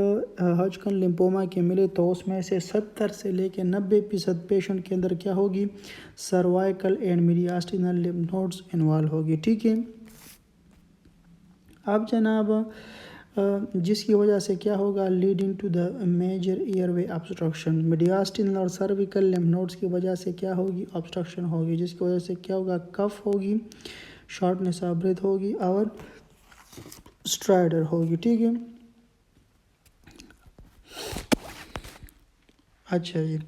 हॉजकिन लिम्फोमा के मिले तो उसमें से 70 से लेकर 90% पेशेंट के अंदर क्या होगी, cervical and mediastinal lymph nodes involve होगी, ठीक है। अब जनाब जिसकी वजह से क्या होगा, leading to the major airway obstruction, mediastinal और सर्विकल लिम्फ नोड्स की वजह से क्या होगी, ऑब्स्ट्रक्शन होगी, जिसकी वजह से क्या होगा, कफ होगी, शॉर्टनेस ऑफ ब्रेथ होगी और स्ट्राइडर होगी, ठीक है। अच्छा जी,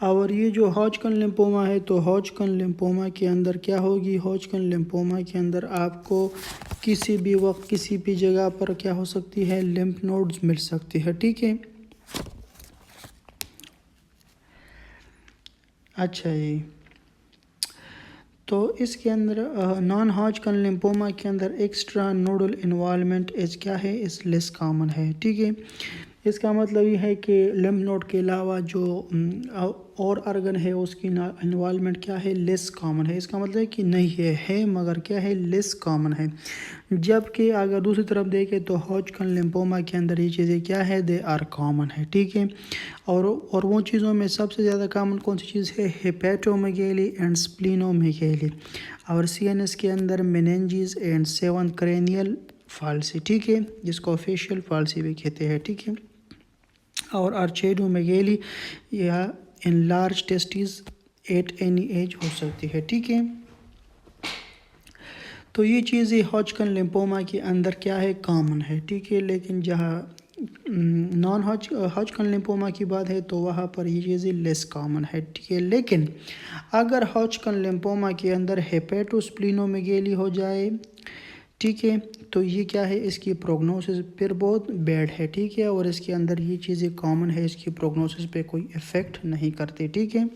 और ये जो हॉजकिन लिम्फोमा है तो हॉजकिन लिम्फोमा के अंदर क्या होगी, हॉजकिन लिम्फोमा के अंदर आपको किसी भी वक्त किसी भी जगह पर क्या हो सकती है, लिम्फ नोड्स मिल सकती है, ठीक है। अच्छा जी, तो इसके अंदर नॉन हॉजकिन लिम्फोमा के अंदर एक्स्ट्रा नोडल इन्वॉल्वमेंट इस क्या है, इस लेस कॉमन है, ठीक है। इसका मतलब ये है कि लिम्फ नोड के अलावा जो और ऑर्गन है उसकी इन्वॉल्वमेंट क्या है, लेस कॉमन है। इसका मतलब है कि नहीं है मगर क्या है, लेस कॉमन है। जबकि अगर दूसरी तरफ देखें तो हॉजकिन लिम्फोमा के अंदर ये चीज़ें क्या है, दे आर कॉमन है, ठीक है। और वो चीज़ों में सबसे ज़्यादा कॉमन कौन सी चीज़ है, हेपेटोमेगेली एंड स्प्लीनोमेगेली। और सीएनएस के अंदर मेनिंजेस एंड 7 क्रेनियल फाल्सी, ठीक है, जिसको फेशियल फाल्सी भी कहते हैं, ठीक है। और आर्चेडोमेगेली या enlarge testis at any as हो सकती है, ठीक है। तो ये चीज़ें हॉजकिन लिम्फोमा के अंदर क्या है, कॉमन है, ठीक है। लेकिन जहाँ नॉन हॉजकिन लिम्फोमा की बात है तो वहाँ पर ये चीज़ें लेस कॉमन है, ठीक है। लेकिन अगर हॉजकिन लिम्फोमा के अंदर हेपेटोस्प्लीनोमेगेली हो जाए, ठीक है, तो ये क्या है, इसकी प्रोग्नोसिस फिर बहुत बैड है, ठीक है। और इसके अंदर ये चीज़ें कॉमन है, इसकी प्रोग्नोसिस पे कोई इफ़ेक्ट नहीं करती, ठीक है।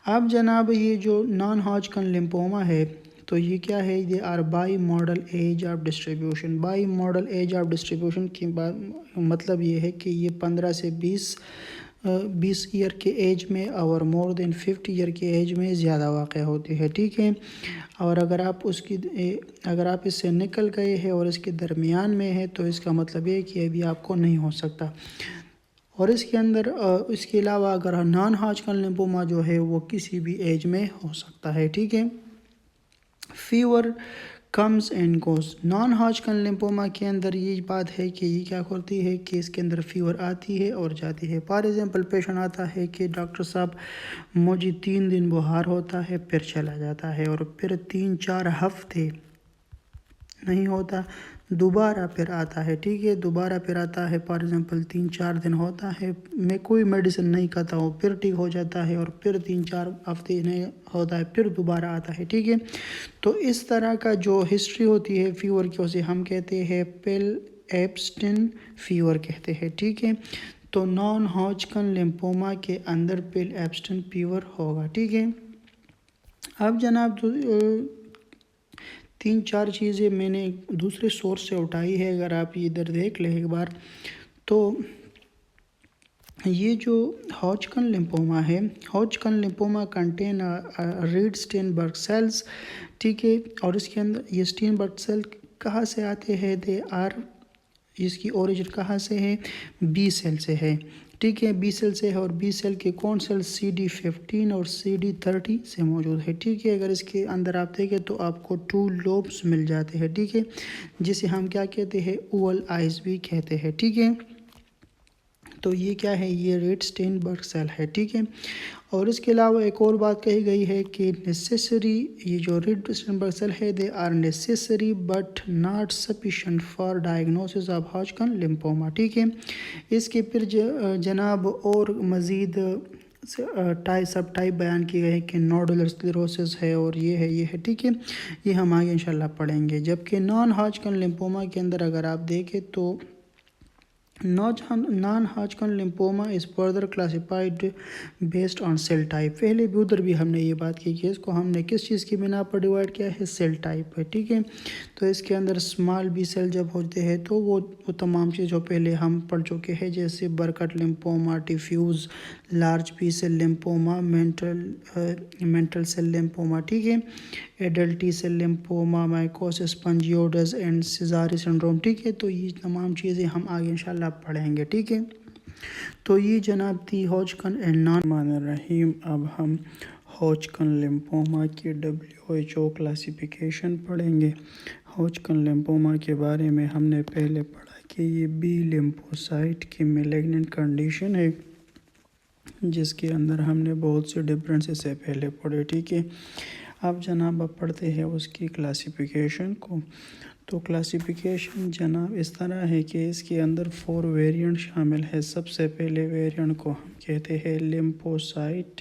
अब जनाब ये जो नॉन हॉजकिन लिम्फोमा है तो ये क्या है, ये are bimodal age of distribution. Bimodal age of distribution की बात मतलब ये है कि ये 15 से 20 ईयर के एज में और मोर देन 50 ईयर के एज में ज़्यादा वाक़ होती है, ठीक है। और अगर आप इससे निकल गए हैं और इसके दरमियान में है तो इसका मतलब ये है कि अभी आपको नहीं हो सकता। और इसके अंदर इसके अलावा अगर नॉन हॉजकिन लिम्फोमा जो है वो किसी भी एज में हो सकता है, ठीक है। Fever comes and goes. Non Hodgkin lymphoma के अंदर ये बात है कि ये क्या करती है कि इसके अंदर फीवर आती है और जाती है। फॉर एग्जांपल पेशेंट आता है कि डॉक्टर साहब मुझे 3 दिन बुखार होता है, फिर चला जाता है, और फिर 3-4 हफ्ते नहीं होता, दोबारा फिर आता है, ठीक है, दोबारा फिर आता है। फॉर एग्जांपल 3-4 दिन होता है, मैं कोई मेडिसिन नहीं खाता हूँ, फिर ठीक हो जाता है, और फिर 3-4 हफ्ते नहीं होता है, फिर दोबारा आता है, ठीक है। तो इस तरह का जो हिस्ट्री होती है फीवर की, उसे हम कहते हैं पिल एब्स्टिन फीवर कहते हैं, ठीक है। तो नॉन हॉजकिन लिम्फोमा के अंदर पिल एब्स्टिन फीवर होगा, ठीक है। अब जनाब 3-4 चीज़ें मैंने दूसरे सोर्स से उठाई है, अगर आप इधर देख लें एक बार तो ये जो हॉजकिन लिम्फोमा है, Hodgkin lymphoma contain Reed Sternberg cells, ठीक है। और इसके अंदर ये स्टेनबर्ग सेल कहाँ से आते हैं, दे आर, इसकी ओरिजिन कहाँ से है, बी सेल से है, ठीक है, बी सेल से है। और बी सेल के कौन सेल, CD15 और CD30 से मौजूद है, ठीक है। अगर इसके अंदर आप देखें तो आपको 2 लोब्स मिल जाते हैं, ठीक है, जिसे हम क्या कहते हैं, ओवल आइज भी कहते हैं, ठीक है। तो ये क्या है, ये रेड स्टेनबर्ग सेल है, ठीक है। और इसके अलावा एक और बात कही गई है कि नेसेसरी, ये जो रेड स्टेनबर्ग सेल है, they are necessary but not sufficient for diagnosis of Hodgkin lymphoma, ठीक है। इसके फिर जनाब और मज़ीद सब टाइप बयान किए गए हैं कि नोडुलर स्क्लेरोसिस है और ये है, ठीक है। ये हम आगे इंशाल्लाह पढ़ेंगे। जबकि नॉन हॉजकिन लिम्फोमा के अंदर अगर आप देखें तो non-Hodgkin lymphoma is further classified based on sale type. पहले भी उधर भी हमने ये बात की कि इसको हमने किस चीज़ की बिना पर डिवाइड किया है, सेल टाइप है, ठीक है। तो इसके अंदर स्मॉल बी सेल जब होते हैं तो वो तमाम चीज़ जो पहले हम पढ़ चुके हैं, जैसे Burkitt lymphoma, diffuse large B cell lymphoma, mantle cell lymphoma, ठीक है, adult T cell lymphoma, mycosis fungoides and Sezary syndrome, ठीक है। तो ये तमाम चीज़ें हम आगे इंशाल्लाह पढ़ेंगे, ठीक है। तो ये जनाब थी हॉजकिन एंड नॉन रहीम। अब हम हॉजकिन लिम्फोमा की WHO क्लासिफिकेशन पढ़ेंगे। हॉजकिन लिम्फोमा के बारे में हमने पहले पढ़ा कि ये बी लिम्फोसाइट की मैलिग्नेंट कंडीशन है, जिसके अंदर हमने बहुत से डिफरेंसेस से पहले पढ़े, ठीक है। अब जनाब अब पढ़ते हैं उसकी क्लासिफिकेशन को। तो क्लासिफिकेशन जनाब इस तरह है कि इसके अंदर 4 वेरिएंट शामिल है। सबसे पहले वेरिएंट को हम कहते हैं लिम्फोसाइट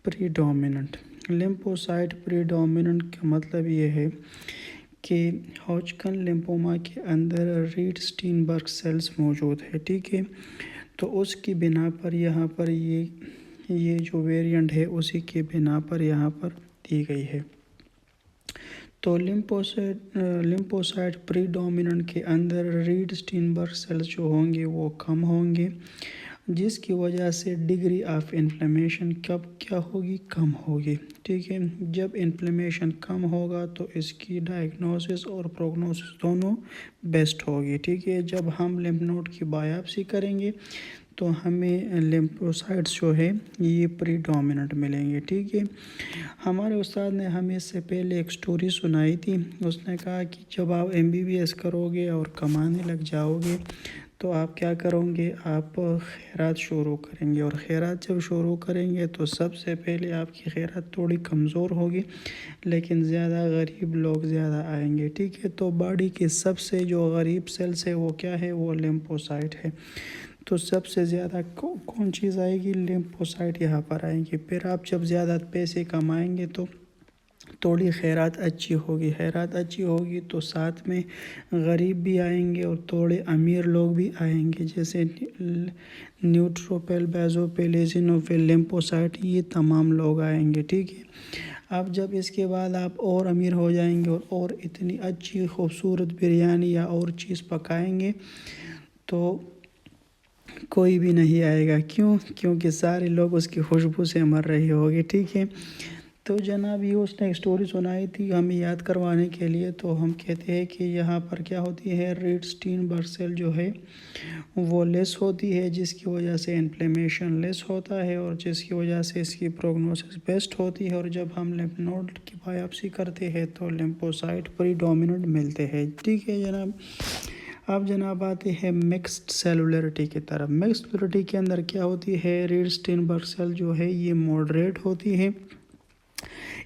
प्रीडोमिनेंट। लिम्फोसाइट प्रीडोमिनेंट का मतलब ये है कि हॉजकिन लिम्फोमा के अंदर रीड स्टेनबर्ग सेल्स मौजूद है, ठीक है। तो उसकी बिना पर यहाँ पर ये जो वेरिएंट है उसी के बिना पर यहाँ पर दी गई है। तो लिम्फोसाइट प्रीडोमिनेंट के अंदर रीड स्टीनबर्ग सेल्स जो होंगे वो कम होंगे, जिसकी वजह से डिग्री ऑफ इन्फ्लेमेशन कब क्या होगी, कम होगी। ठीक है, जब इन्फ्लेमेशन कम होगा तो इसकी डायग्नोसिस और प्रोग्नोसिस दोनों बेस्ट होगी। ठीक है, जब हम लिम्फ नोड की बायोप्सी करेंगे तो हमें लिम्फोसाइट्स जो है ये प्रीडोमिनेंट मिलेंगे। ठीक है, हमारे उस्ताद ने हमें इससे पहले एक स्टोरी सुनाई थी। उसने कहा कि जब आप MBBS करोगे और कमाने लग जाओगे तो आप क्या करोगे, आप खैरात शुरू करेंगे, और खैरात जब शुरू करेंगे तो सबसे पहले आपकी खैरात थोड़ी कमज़ोर होगी, लेकिन ज़्यादा गरीब लोग ज़्यादा आएंगे। ठीक है, तो बॉडी की सबसे जो गरीब सेल्स है वो क्या है, वो लिम्फोसाइट है। तो सबसे ज़्यादा कौन चीज़ आएगी, लिम्फोसाइट यहाँ पर आएंगी। फिर आप जब ज़्यादा पैसे कमाएंगे तो थोड़ी खैरात अच्छी होगी, खैरात अच्छी होगी तो साथ में गरीब भी आएंगे और थोड़े अमीर लोग भी आएंगे, जैसे न्यूट्रोफिल, बेसोफिल, एसिनोफिल, लिम्फोसाइट, ये तमाम लोग आएंगे। ठीक है, अब जब इसके बाद आप और अमीर हो जाएंगे और इतनी अच्छी खूबसूरत बिरयानी या और चीज़ पकाएंगे तो कोई भी नहीं आएगा। क्यों? क्योंकि सारे लोग उसकी खुशबू से मर रहे होंगे। ठीक है, तो जनाब ये उसने एक स्टोरी सुनाई थी हमें याद करवाने के लिए। तो हम कहते हैं कि यहाँ पर क्या होती है, रीड स्टीनबर्ग सेल जो है वो लेस होती है, जिसकी वजह से इन्फ्लेमेशन लेस होता है और जिसकी वजह से इसकी प्रोग्नोसिस बेस्ट होती है। और जब हम लिम्फ नोड की बायोप्सी करते हैं तो लिम्फोसाइट प्रीडोमिनेंट मिलते हैं। ठीक है जनाब, अब जनाब आते हैं मिक्स्ड सेलुलरिटी की तरफ। मिक्स्ड सेलुलरिटी के अंदर क्या होती है, रीड स्टीनबर्ग सेल जो है ये मॉडरेट होती है,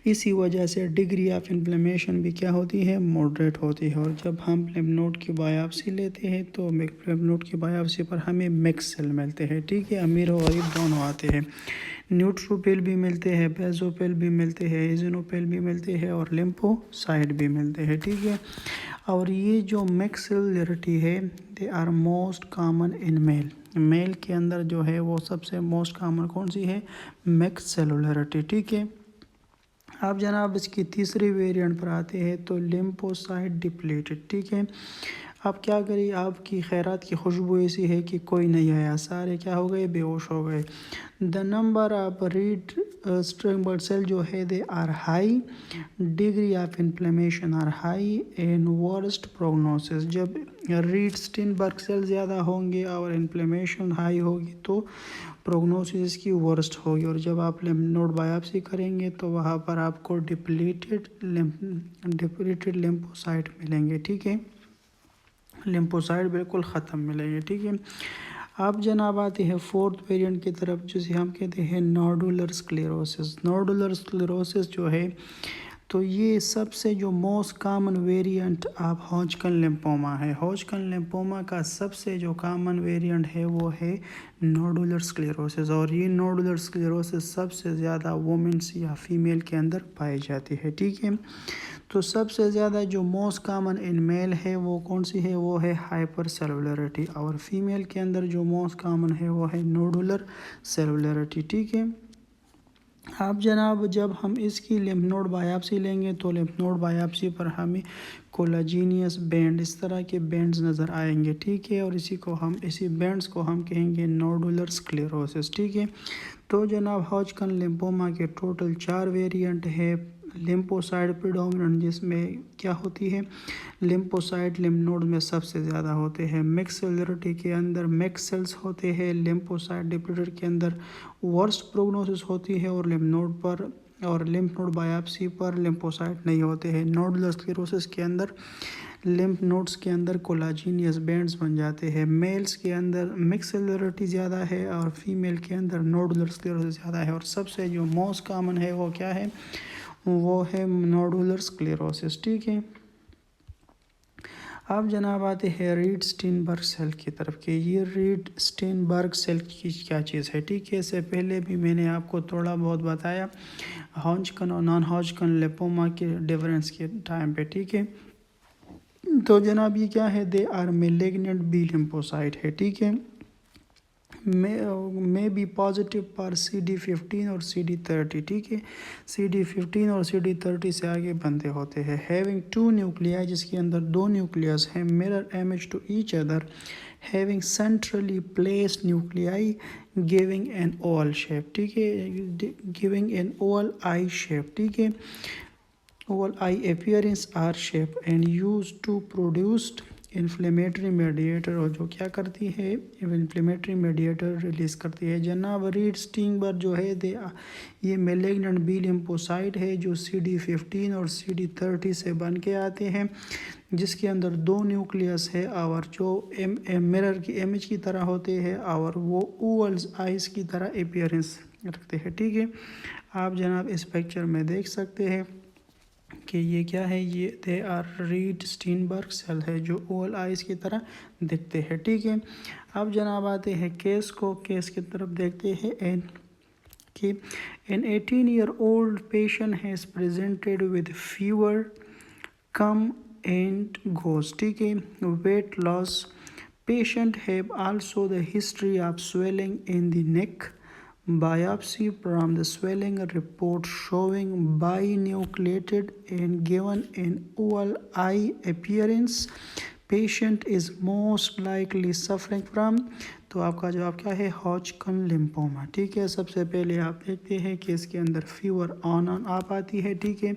इसी वजह से डिग्री ऑफ इन्फ्लेमेशन भी क्या होती है, मॉडरेट होती है। और जब हम लिम्फ नोड की बायोप्सी लेते हैं तो लिम्फ नोड की बायोप्सी पर हमें मिक्स सेल मिलते हैं। ठीक है, अमीर और गरीब दोनों आते हैं, न्यूट्रोफिल भी मिलते हैं, बेसोफिल भी मिलते हैं, एसिनोफिल भी मिलते हैं और लिम्फोसाइट भी मिलते हैं। ठीक है, और ये जो मिक्स सेलुलरिटी है they are most common in male. Male के अंदर जो है वो सबसे मोस्ट कॉमन कौन सी है, मिक्स सेलुलरिटी। ठीक है, अब जनाब इसकी तीसरी वेरिएंट पर आते हैं तो लिम्फोसाइट डिप्लीटेड। ठीक है, अब क्या करिए, आपकी खैरात की खुशबू ऐसी है कि कोई नहीं आया, सारे क्या हो गए, बेहोश हो गए। The number of Reed Sternberg cell जो है they are high, degree of inflammation are high and worst prognosis. जब रीड स्टीनबर्ग सेल ज़्यादा होंगे और इन्फ्लेमेशन हाई होगी तो प्रोग्नोसिस की वर्स्ट होगी। और जब आप लिम्फ नोड बायोप्सी करेंगे तो वहाँ पर आपको डिप्लीटेड लिम्फोसाइट मिलेंगे। ठीक है, लिम्फोसाइट बिल्कुल ख़त्म मिलेंगे। ठीक है, अब जनाब आते हैं फोर्थ वेरिएंट की तरफ, जिसे हम कहते हैं नोडुलर स्क्लेरोसिस। नोडुलर स्क्लेरोसिस जो है तो ये सबसे जो most common variant of Hodgkin lymphoma है। हॉजकिन लिम्फोमा का सबसे जो कॉमन वेरिएंट है वो है नोडुलर स्क्लेरोसिस, और ये नोडुलर स्क्लेरोसिस सबसे ज़्यादा वुमेन्स या फीमेल के अंदर पाई जाती है। ठीक है, तो सबसे ज़्यादा जो मोस्ट कॉमन इन मेल है वो कौन सी है, वो है हाइपर सेलुलरिटी, और फीमेल के अंदर जो मोस्ट कॉमन है वो है नोडुलर सेलुलरिटी। ठीक है, अब जनाब जब हम इसकी लिम्फ नोड बायोप्सी लेंगे तो लिम्फ नोड बायोप्सी पर हमें कोलाजीनियस बैंड, इस तरह के बैंड्स नज़र आएंगे। ठीक है, और इसी बैंड्स को हम कहेंगे नोडुलर स्क्लेरोसिस। ठीक है, तो जनाब हॉजकिन लिम्फोमा के टोटल 4 वेरिएंट है। लिम्फोसाइट प्रीडोमिनेंट, जिसमें क्या होती है, लिम्फोसाइट लिम्फ नोड में सबसे ज़्यादा होते हैं। मिक्स सेलुलरिटी के अंदर मिक्स सेल्स होते हैं, लिम्फोसाइट डिप्लीटेड के अंदर वर्स्ट प्रोग्नोसिस होती है, और लिम्फ नोड बायोप्सी पर लिम्फोसाइट नहीं होते हैं। नोडुलर स्क्लेरोसिस के अंदर लिम्फ नोड्स के अंदर कोलाजीनियस बैंड्स बन जाते हैं। मेल्स के अंदर मिक्स सेलुलरिटी ज़्यादा है और फीमेल के अंदर नोडुलर स्क्लेरोसिस ज़्यादा है। और सबसे जो मोस्ट कॉमन है वो क्या है, वो है नोडुलर स्क्लेरोसिस। ठीक है, अब जनाब आते हैं रीड स्टीनबर्ग सेल की तरफ के। ये रीड स्टीनबर्ग सेल की क्या चीज़ है। ठीक है, इससे पहले भी मैंने आपको थोड़ा बहुत बताया हॉजकिन और नॉन हॉजकिन लिम्फोमा के डिफरेंस के टाइम पे। ठीक है, तो जनाब ये क्या है, they are malignant B lymphocyte है। ठीक है, में बी पॉजिटिव पर CD15 और CD30, ठीक है। CD15 और CD30 से आगे बंधे होते हैं। हैविंग टू न्यूक्लियाई, जिसके अंदर दो न्यूक्लियस हैं, mirror image to each other, having centrally placed nuclei, giving an oval shape, ठीक है, giving an oval eye shape, ठीक है, oval eye appearance or shape and use to produced inflammatory mediator, और जो क्या करती है, इन्फ्लेमेटरी मेडिएटर रिलीज़ करती है। जनाब रीड स्टिंगबर्ग जो है ये मेलिग्नेंट बी लिम्फोसाइट है जो CD15 और CD30 से बन के आते हैं, जिसके अंदर दो न्यूक्लियस है और जो मिरर की इमेज की तरह होते हैं और वो ओवल्स आइज की तरह अपीयरेंस रखते हैं, ठीक है। आप जनाब इस पिक्चर में देख सकते हैं कि ये क्या है, ये they are Reed Sternberg cell है जो ओवल आइज की तरह दिखते हैं, ठीक है। अब जनाब आते हैं केस को, केस की तरफ देखते हैं। An 18-year-old patient has presented with fever come and goes, ठीक है, weight loss, patient have also the history of swelling in the neck, biopsy from the swelling report showing binucleated and given an oval eye appearance, patient is most likely suffering from, तो आपका जवाब क्या है, हॉजकन lymphoma, ठीक है। सबसे पहले आप देखते हैं कि इसके अंदर फीवर ऑन आप आती है, ठीक है,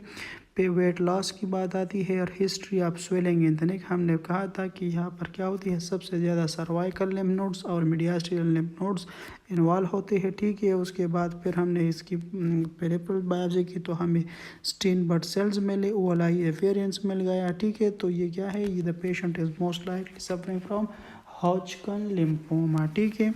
पे वेट लॉस की बात आती है और history of swelling in the neck. हमने कहा था कि यहाँ पर क्या होती है, सबसे ज़्यादा सर्वाइकल लिम्फ नोड्स और मीडियास्टियल लिम्फ नोड्स इन्वॉल्व होते हैं, ठीक है। उसके बाद फिर हमने इसकी पेरिफेरल बायोप्सी की तो हमें स्टीनबर्ग सेल्स मिले, ओवल आई एफियरेंस मिल गया, ठीक है। तो ये क्या है, ये the patient is most likely suffering from Hodgkin lymphoma, ठीक है।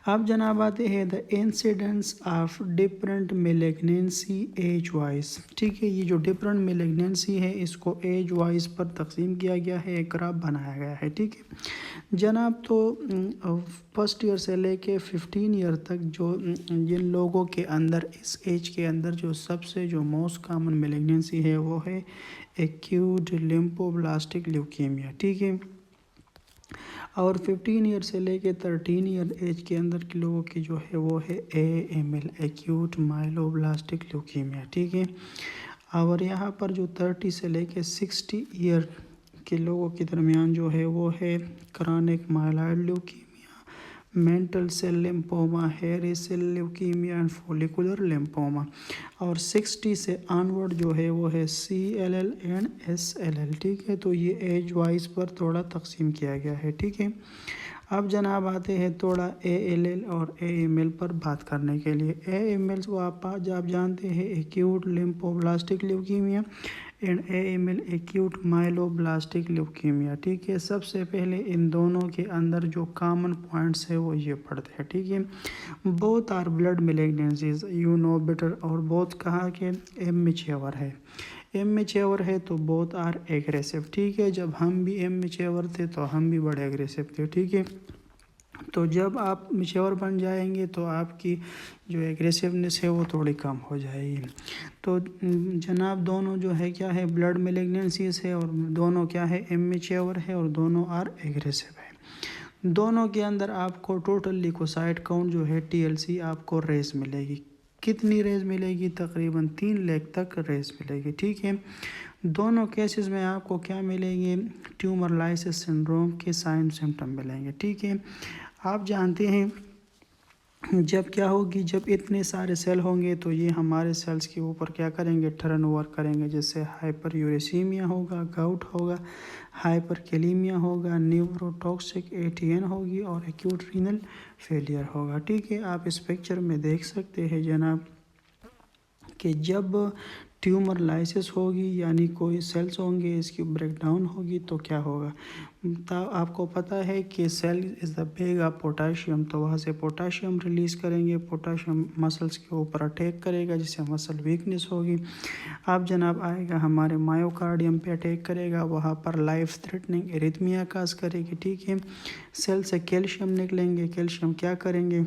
अब जनाब आते हैं the incidence of different malignancy age wise, ठीक है। ये जो डिफरेंट मेलेग्नेंसी है इसको एज वाइज पर तकसीम किया गया है, एक ग्राफ बनाया गया है, ठीक है जनाब। तो फर्स्ट ईयर से लेके 15 ईयर तक जो जिन लोगों के अंदर इस एज के अंदर जो सबसे जो मोस्ट कॉमन मेलेग्नेंसी है वो है एक्यूट लिम्फोब्लास्टिक ल्यूकेमिया, ठीक है। और 15 ईयर से लेके 13 ईयर एज के अंदर के लोगों की जो है वो है AML, एक्यूट माइलोब्लास्टिक ल्यूकीमिया, ठीक है। और यहाँ पर जो 30 से लेके 60 ईयर के लोगों के दरमियान जो है वो है chronic myeloid leukaemia, mantle cell lymphoma, hairy cell leukaemia and follicular lymphoma. और 60 से ऑनवर्ड जो है वो है CLL एंड SLL, ठीक है। तो ये एज वाइज पर थोड़ा तकसीम किया गया है, ठीक है। अब जनाब आते हैं थोड़ा ALL और AML पर बात करने के लिए। AML को आप जानते हैं acute lymphoblastic leukaemia and AML acute myeloblastic leukaemia, ठीक है। सबसे पहले इन दोनों के अंदर जो कॉमन पॉइंट्स है वो ये पढ़ते हैं, ठीक है। Both are blood malignancies, you know better, और बोथ कहा कि इमेच्योर है, इमेच्योर है तो बोथ आर एग्रेसिव, ठीक है। जब हम भी इमेच्योर थे तो हम भी बड़े एग्रेसिव थे, ठीक है। तो जब आप मेच्योर बन जाएंगे तो आपकी जो एग्रेसिवनेस है वो थोड़ी कम हो जाएगी। तो जनाब दोनों जो है क्या है, ब्लड मेलेग्नेंसीज है और दोनों क्या है, इमेच्योर है और दोनों आर एग्रेसिव है। दोनों के अंदर आपको टोटल ल्यूकोसाइट काउंट जो है TLC आपको रेस मिलेगी। कितनी रेस मिलेगी, तकरीबन 3 लाख तक रेस मिलेगी, ठीक है। दोनों केसेस में आपको क्या मिलेंगे, ट्यूमर लाइसिस सिंड्रोम के साइन सिम्टम मिलेंगे, ठीक है। आप जानते हैं जब क्या होगी, जब इतने सारे सेल होंगे तो ये हमारे सेल्स के ऊपर क्या करेंगे, टर्नओवर करेंगे, जैसे हाइपर यूरेसीमिया होगा, गाउट होगा, हाइपर कैलीमिया होगा, न्यूरोटॉक्सिक ATN होगी और एक्यूट रीनल फेलियर होगा, ठीक है। आप इस पिक्चर में देख सकते हैं जनाब कि जब ट्यूमर लाइसिस होगी यानी कोई सेल्स होंगे इसकी ब्रेकडाउन होगी तो क्या होगा, तो आपको पता है कि cell is the bag of potassium, तो वहाँ से पोटाशियम रिलीज़ करेंगे, पोटाशियम मसल्स के ऊपर अटैक करेगा जिससे मसल वीकनेस होगी। अब जनाब आएगा हमारे मायोकार्डियम पे अटैक करेगा, वहाँ पर लाइफ थ्रेटनिंग एरिथमिया काज करेगी, ठीक है। सेल से कैल्शियम निकलेंगे, कैल्शियम क्या करेंगे,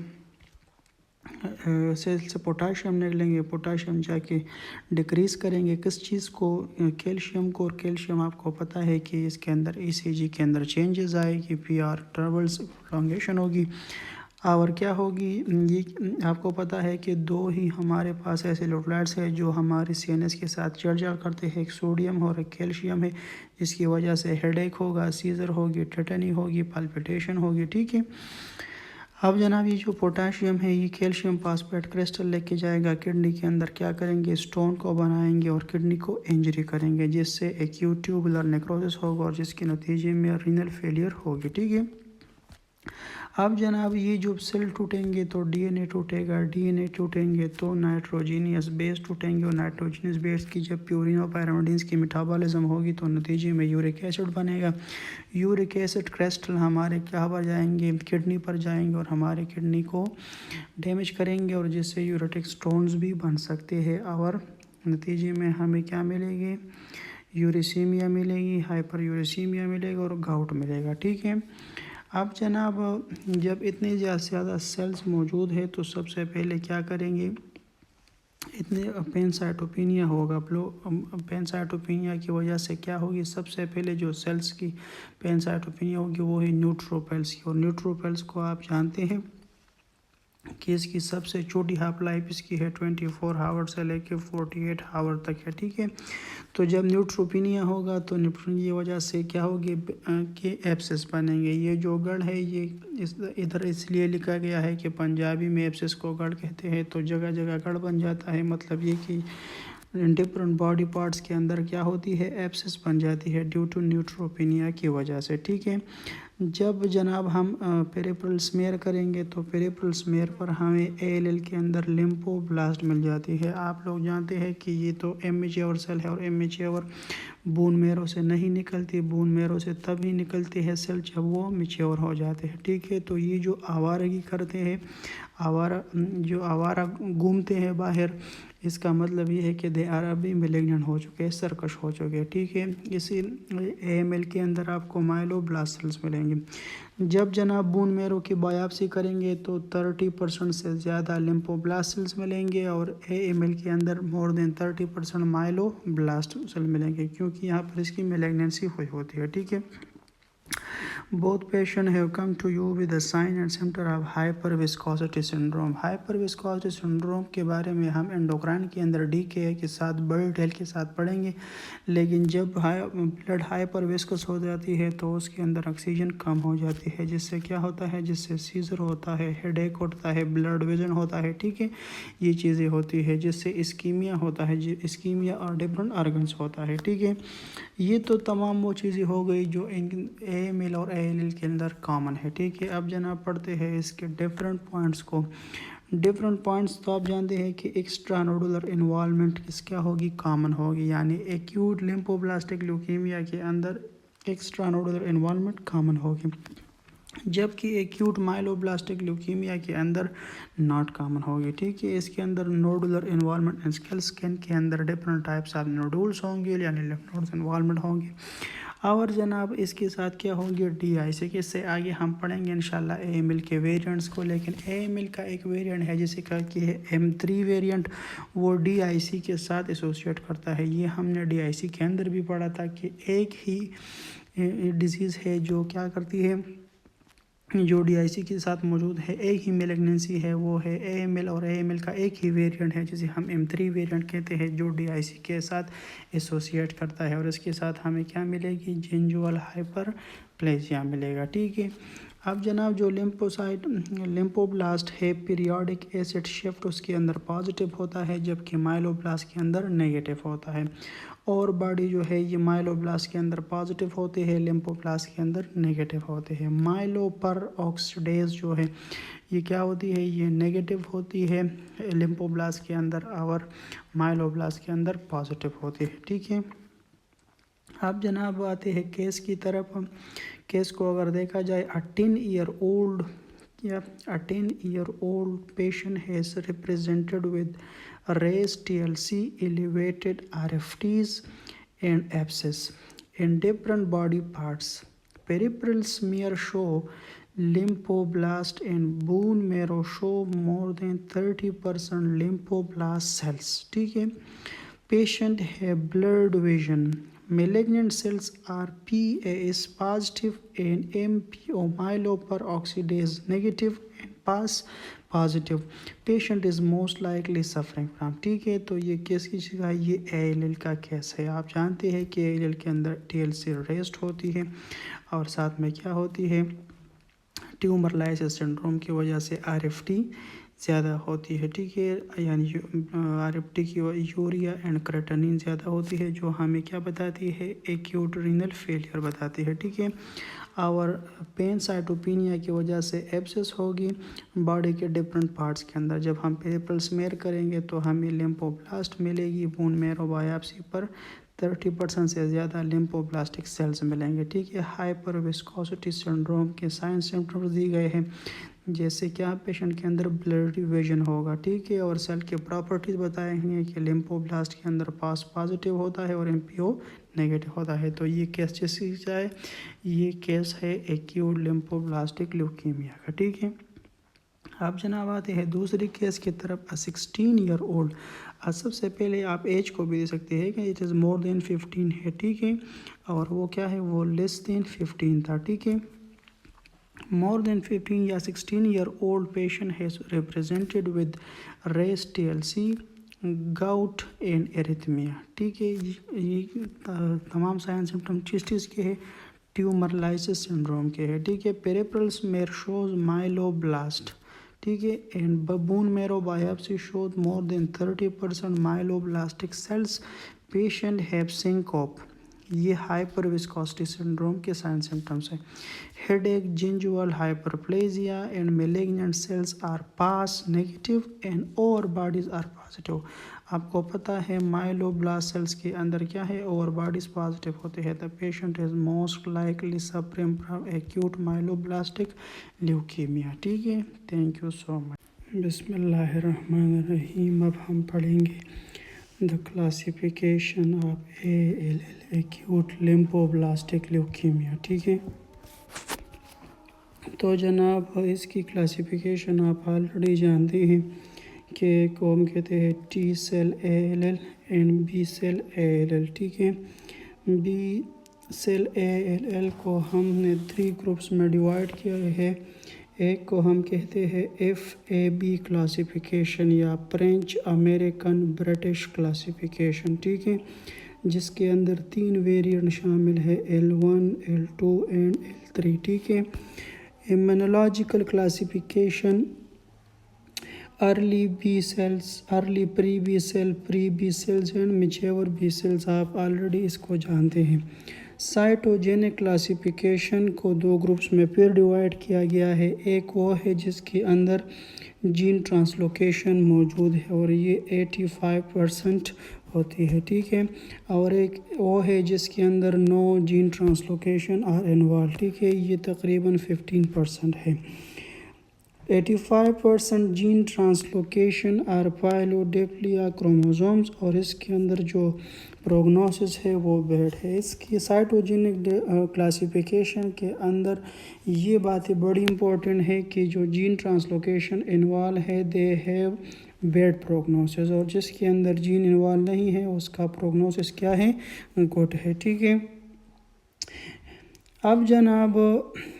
सेल से पोटाशियम निकलेंगे, पोटाशियम जाके डिक्रीज़ करेंगे किस चीज़ को, कैल्शियम को। और कैल्शियम आपको पता है कि इसके अंदर ईसीजी के अंदर चेंजेस आएगी, पीआर ट्रबल्स प्रोलॉन्गेशन होगी। और क्या होगी, ये आपको पता है कि दो ही हमारे पास ऐसे इलेक्ट्रोलाइट्स है जो हमारे सीएनएस के साथ छेड़छाड़ करते हैं, एक सोडियम और एक कैल्शियम है, जिसकी वजह से हेडेक होगा, सीजर होगी, टेटनी होगी, पाल्पिटेशन होगी। ठीक है। अब जनाब ये जो पोटाशियम है ये कैल्शियम फास्फेट क्रिस्टल लेके जाएगा किडनी के अंदर, क्या करेंगे, स्टोन को बनाएंगे और किडनी को इंजरी करेंगे, जिससे एक्यूट ट्यूबुलर नेक्रोसिस होगा और जिसके नतीजे में रीनल फेलियर होगी। ठीक है। अब जनाब ये जो सेल टूटेंगे तो डीएनए टूटेगा, डीएनए टूटेंगे तो नाइट्रोजीनियस बेस टूटेंगे, और नाइट्रोजीनियस बेस की जब प्यूरिन और पैरामिडीन्स की मेटाबॉलिज्म होगी तो नतीजे में यूरिक एसिड बनेगा। यूरिक एसिड क्रिस्टल हमारे क्या पर जाएंगे, किडनी पर जाएंगे और हमारे किडनी को डैमेज करेंगे, और जिससे यूरेटिक स्टोन्स भी बन सकते हैं, और नतीजे में हमें क्या मिलेगी, यूरिसीमिया मिलेगी, हाइपर यूरिसीमिया मिलेगा और गाउट मिलेगा। ठीक है। अब जनाब जब इतने ज़्यादा सेल्स मौजूद है तो सबसे पहले क्या करेंगे, इतने पेनसाइटोपिनिया होगा। पेनसाइटोपिनिया की वजह से क्या होगी, सबसे पहले जो सेल्स की पेनसाइटोपिनिया होगी वो है न्यूट्रोफिल्स की, और न्यूट्रोफिल्स को आप जानते हैं कि इसकी सबसे छोटी हाफ लाइफ इसकी है 24 आवर से लेके 48 आवर तक है। ठीक है। तो जब न्यूट्रोपिनिया होगा तो न्यूट्रोपिनिया की वजह से क्या होगी कि एब्सेस बनेंगे। ये जो गढ़ है ये इधर इसलिए लिखा गया है कि पंजाबी में एब्सेस को गढ़ कहते हैं, तो जगह जगह गढ़ बन जाता है, मतलब ये कि डिफरेंट बॉडी पार्ट्स के अंदर क्या होती है, एब्सेस बन जाती है ड्यू टू न्यूट्रोपिनिया की वजह से। ठीक है। जब जनाब हम पेरिफेरल स्मेयर करेंगे तो पेरिफेरल स्मेयर पर हमें एएलएल के अंदर लिम्फोब्लास्ट मिल जाती है। आप लोग जानते हैं कि ये तो इमेच्योर सेल है, और इमेच्योर बोन मैरो से नहीं निकलती, बोन मैरो से तभी निकलती है सेल जब वो मैच्योर हो जाते हैं। ठीक है। तो ये जो आवारगी करते हैं, आवारा घूमते हैं बाहर, इसका मतलब ये है कि दे आर अभी मेलिग्नेंट हो चुके हैं, सरकश हो चुके हैं। ठीक है। इसी एएमएल के अंदर आपको माइलोब्लास्ट सेल्स मिलेंगे। जब जनाब बोन मैरो की बायोप्सी करेंगे तो 30% से ज़्यादा लिम्फोब्लास्ट सेल्स मिलेंगे, और एएमएल के अंदर मोर देन 30% माइलोब्लास्ट सेल मिलेंगे, क्योंकि यहाँ पर इसकी मेलिग्नेंसी हुई होती है। ठीक है। Both patients have come to you with a sign and symptom of hyperviscosity syndrome. Hyperviscosity syndrome के बारे में हम एंडोक्राइन के अंदर DKA के साथ बड़ी डिटेल के साथ पढ़ेंगे, लेकिन जब ब्लड हाइपरविस्कस हो जाती है तो उसके अंदर ऑक्सीजन कम हो जाती है, जिससे क्या होता है, जिससे सीजर होता है, हेडेक होता है, ब्लड विजन होता है। ठीक है। ये चीज़ें होती है, जिससे इस्कीमिया होता है, इस्कीमिया और डिफरेंट ऑर्गन्स होता है। ठीक है। ये तो तमाम वो चीज़ें हो गई जो एएमएल और एएलएल के अंदर कॉमन है। ठीक है। अब जनाब पढ़ते हैं इसके डिफरेंट पॉइंट्स को। डिफरेंट पॉइंट्स तो आप जानते हैं कि एक्स्ट्रा नोडुलर इन्वॉल्वमेंट किस क्या होगी, कॉमन होगी, यानी एक्यूट लिम्फोब्लास्टिक ल्यूकीमिया के अंदर एक्स्ट्रा नोडुलर इन्वॉल्वमेंट कॉमन होगी, जबकि एक्यूट माइलोब्लास्टिक ल्यूकीमिया के अंदर नॉट कॉमन होगी। ठीक है। इसके अंदर नोडुलर इन्वॉल्वमेंट एंड स्किन के अंदर डिफरेंट टाइप्स ऑफ नोडुल्स होंगे, यानी लिम्फ नोड्स इन्वॉल्वमेंट होंगे। और जनाब इसके साथ क्या होंगे, डीआईसी के इससे आगे हम पढ़ेंगे इंशाल्लाह एएमएल के वेरिएंट्स को, लेकिन एएमएल का एक वेरिएंट है जिसे कहा कि है M3 वेरिएंट, वो डीआईसी के साथ एसोसिएट करता है। ये हमने डीआईसी के अंदर भी पढ़ा था कि एक ही डिजीज़ है जो क्या करती है, जो डीआईसी के साथ मौजूद है, एक ही मेलिग्नेंसी है, वो है एएमएल, और एएमएल का एक ही वेरिएंट है जिसे हम M3 वेरिएंट कहते हैं, जो डीआईसी के साथ एसोसिएट करता है, और इसके साथ हमें क्या मिलेगी, जिंजुअल हाइपरप्लेजिया मिलेगा। ठीक है। अब जनाब जो लिम्फोब्लास्ट है पीरियोडिक एसिड शिफ्ट उसके अंदर पॉजिटिव होता है, जबकि माइलोब्लास्ट के अंदर नेगेटिव होता है। और बॉडी जो है ये माइलोब्लास्ट के अंदर पॉजिटिव होते हैं, लिम्फोब्लास्ट के अंदर नेगेटिव होते हैं। माइलो पर ऑक्सीडेज जो है ये क्या होती है, ये नेगेटिव होती है लिम्फोब्लास्ट के अंदर, और माइलोब्लास्ट के अंदर पॉजिटिव होती है। ठीक है। अब जनाब आते हैं केस की तरफ। केस को अगर देखा जाए, a 10-year-old patient has represented with raised TLC, elevated RFTs and abscess in different body parts. Peripheral smear show lymphoblast in bone marrow show more than 30% lymphoblast cells. ठीक है, patient have blurred vision. Malignant cells are PAS positive and MPO myeloperoxidase negative and PAS positive. Patient is most likely suffering from. ठीक है, तो ये case किसी का, ये ALL का केस है. आप जानते हैं कि ALL के अंदर TLC रेस्ट होती है और साथ में क्या होती है, ट्यूमर लाइसिस सिंड्रोम की वजह से RFT ज़्यादा होती है. ठीक है, यानी RFT की यूरिया एंड क्रेटिनिन ज़्यादा होती है, जो हमें क्या बताती है, एक्यूट रीनल फेलियर बताती है. ठीक है, और पैनसाइटोपिनिया की वजह से एब्सेस होगी बॉडी के डिफरेंट पार्ट्स के अंदर. जब हम पेरिफेरल स्मेयर करेंगे तो हमें लिम्फोब्लास्ट मिलेगी. बोन मैरो बायोप्सी पर 30% से ज़्यादा लिम्फोब्लास्टिक सेल्स मिलेंगे. ठीक है, हाइपर विस्कोसिटी सिंड्रोम के साइन सिम्टम्स दिए गए हैं, जैसे क्या पेशेंट के अंदर ब्लडी विजन होगा. ठीक है, और सेल के प्रॉपर्टीज़ बताए हैं कि लिम्फोब्लास्ट के अंदर पास पॉजिटिव होता है और MPO नेगेटिव होता है. तो ये केस जैसे चाहे, ये केस है एक्यूट लिम्फोब्लास्टिक ल्यूकीमिया का. ठीक है, आप जनाब आते हैं दूसरी केस की तरफ. 16 ईयर ओल्ड. सबसे पहले आप एज को भी दे सकते हैं कि इट इज़ मोर देन 15 है. ठीक है, और वो क्या है, वो लेस देन 15 था. ठीक है, more than 15 या 16 year old patient has represented with raised TLC, gout and arrhythmia. ठीक है, ये तमाम साइन सिम्टम किस चीज़ के हैं, ट्यूमर लाइसिस सिंड्रोम के हैं. ठीक है, पेरिफेरल स्मेयर शोज माइलोब्लास्ट. ठीक है, and bone marrow biopsy shows more than 30% myeloblastic cells. Patient have syncope. ये हाइपर विस्कोसिटी सिंड्रोम के साइन सिम्टम्स हैं. Headache, gingival hyperplasia and malignant cells are PAS negative and Auer bodies are positive. आपको पता है myeloblast sales के अंदर क्या है, ओवर बॉडीज पॉजिटिव होते हैं. The patient is most likely suffering from acute myeloblastic leukaemia. ठीक है, थैंक यू सो मच. बिस्मिल्लाहिर्रहमानिर्रहीम. अब हम पढ़ेंगे the classification of ALL, acute lymphoblastic leukaemia. ठीक है, तो जनाब इसकी क्लासिफिकेशन आप ऑलरेडी जानते हैं कि को हम कहते हैं T cell ALL and B cell ALL. ठीक है, B सेल ALL को हमने 3 ग्रुप्स में डिवाइड किया है. एक को हम कहते हैं FAB क्लासिफिकेशन या फ्रेंच अमेरिकन ब्रिटिश क्लासिफिकेशन. ठीक है, जिसके अंदर 3 वेरिएंट शामिल है, L1, L2 एंड L3. ठीक है, immunological classification early B cells, early pre B cell, pre B cells and mature B cells. आप ऑलरेडी इसको जानते हैं. साइटोजेनिक क्लासिफिकेशन को 2 ग्रुप्स में फिर डिवाइड किया गया है. एक वो है जिसके अंदर जीन ट्रांसलोकेशन मौजूद है और ये 85% होती है. ठीक है, और एक वो है जिसके अंदर no gene translocation are involve. ठीक है, ये तकरीबन 15% है. 85% जीन ट्रांसलोकेशन आर पाइलोडिप्लिया क्रोमोसोम्स, और इसके अंदर जो प्रोग्नोसिस है वो बैड है. इसकी साइटोजेनिक क्लासिफिकेशन के अंदर ये बातें बड़ी इंपॉर्टेंट है कि जो जीन ट्रांसलोकेशन इन्वॉल्व है दे हैव बैड प्रोग्नोसिस, और जिसके अंदर जीन इन्वॉल्व नहीं है उसका प्रोग्नोसिस क्या है, गुड है. ठीक है, अब जनाब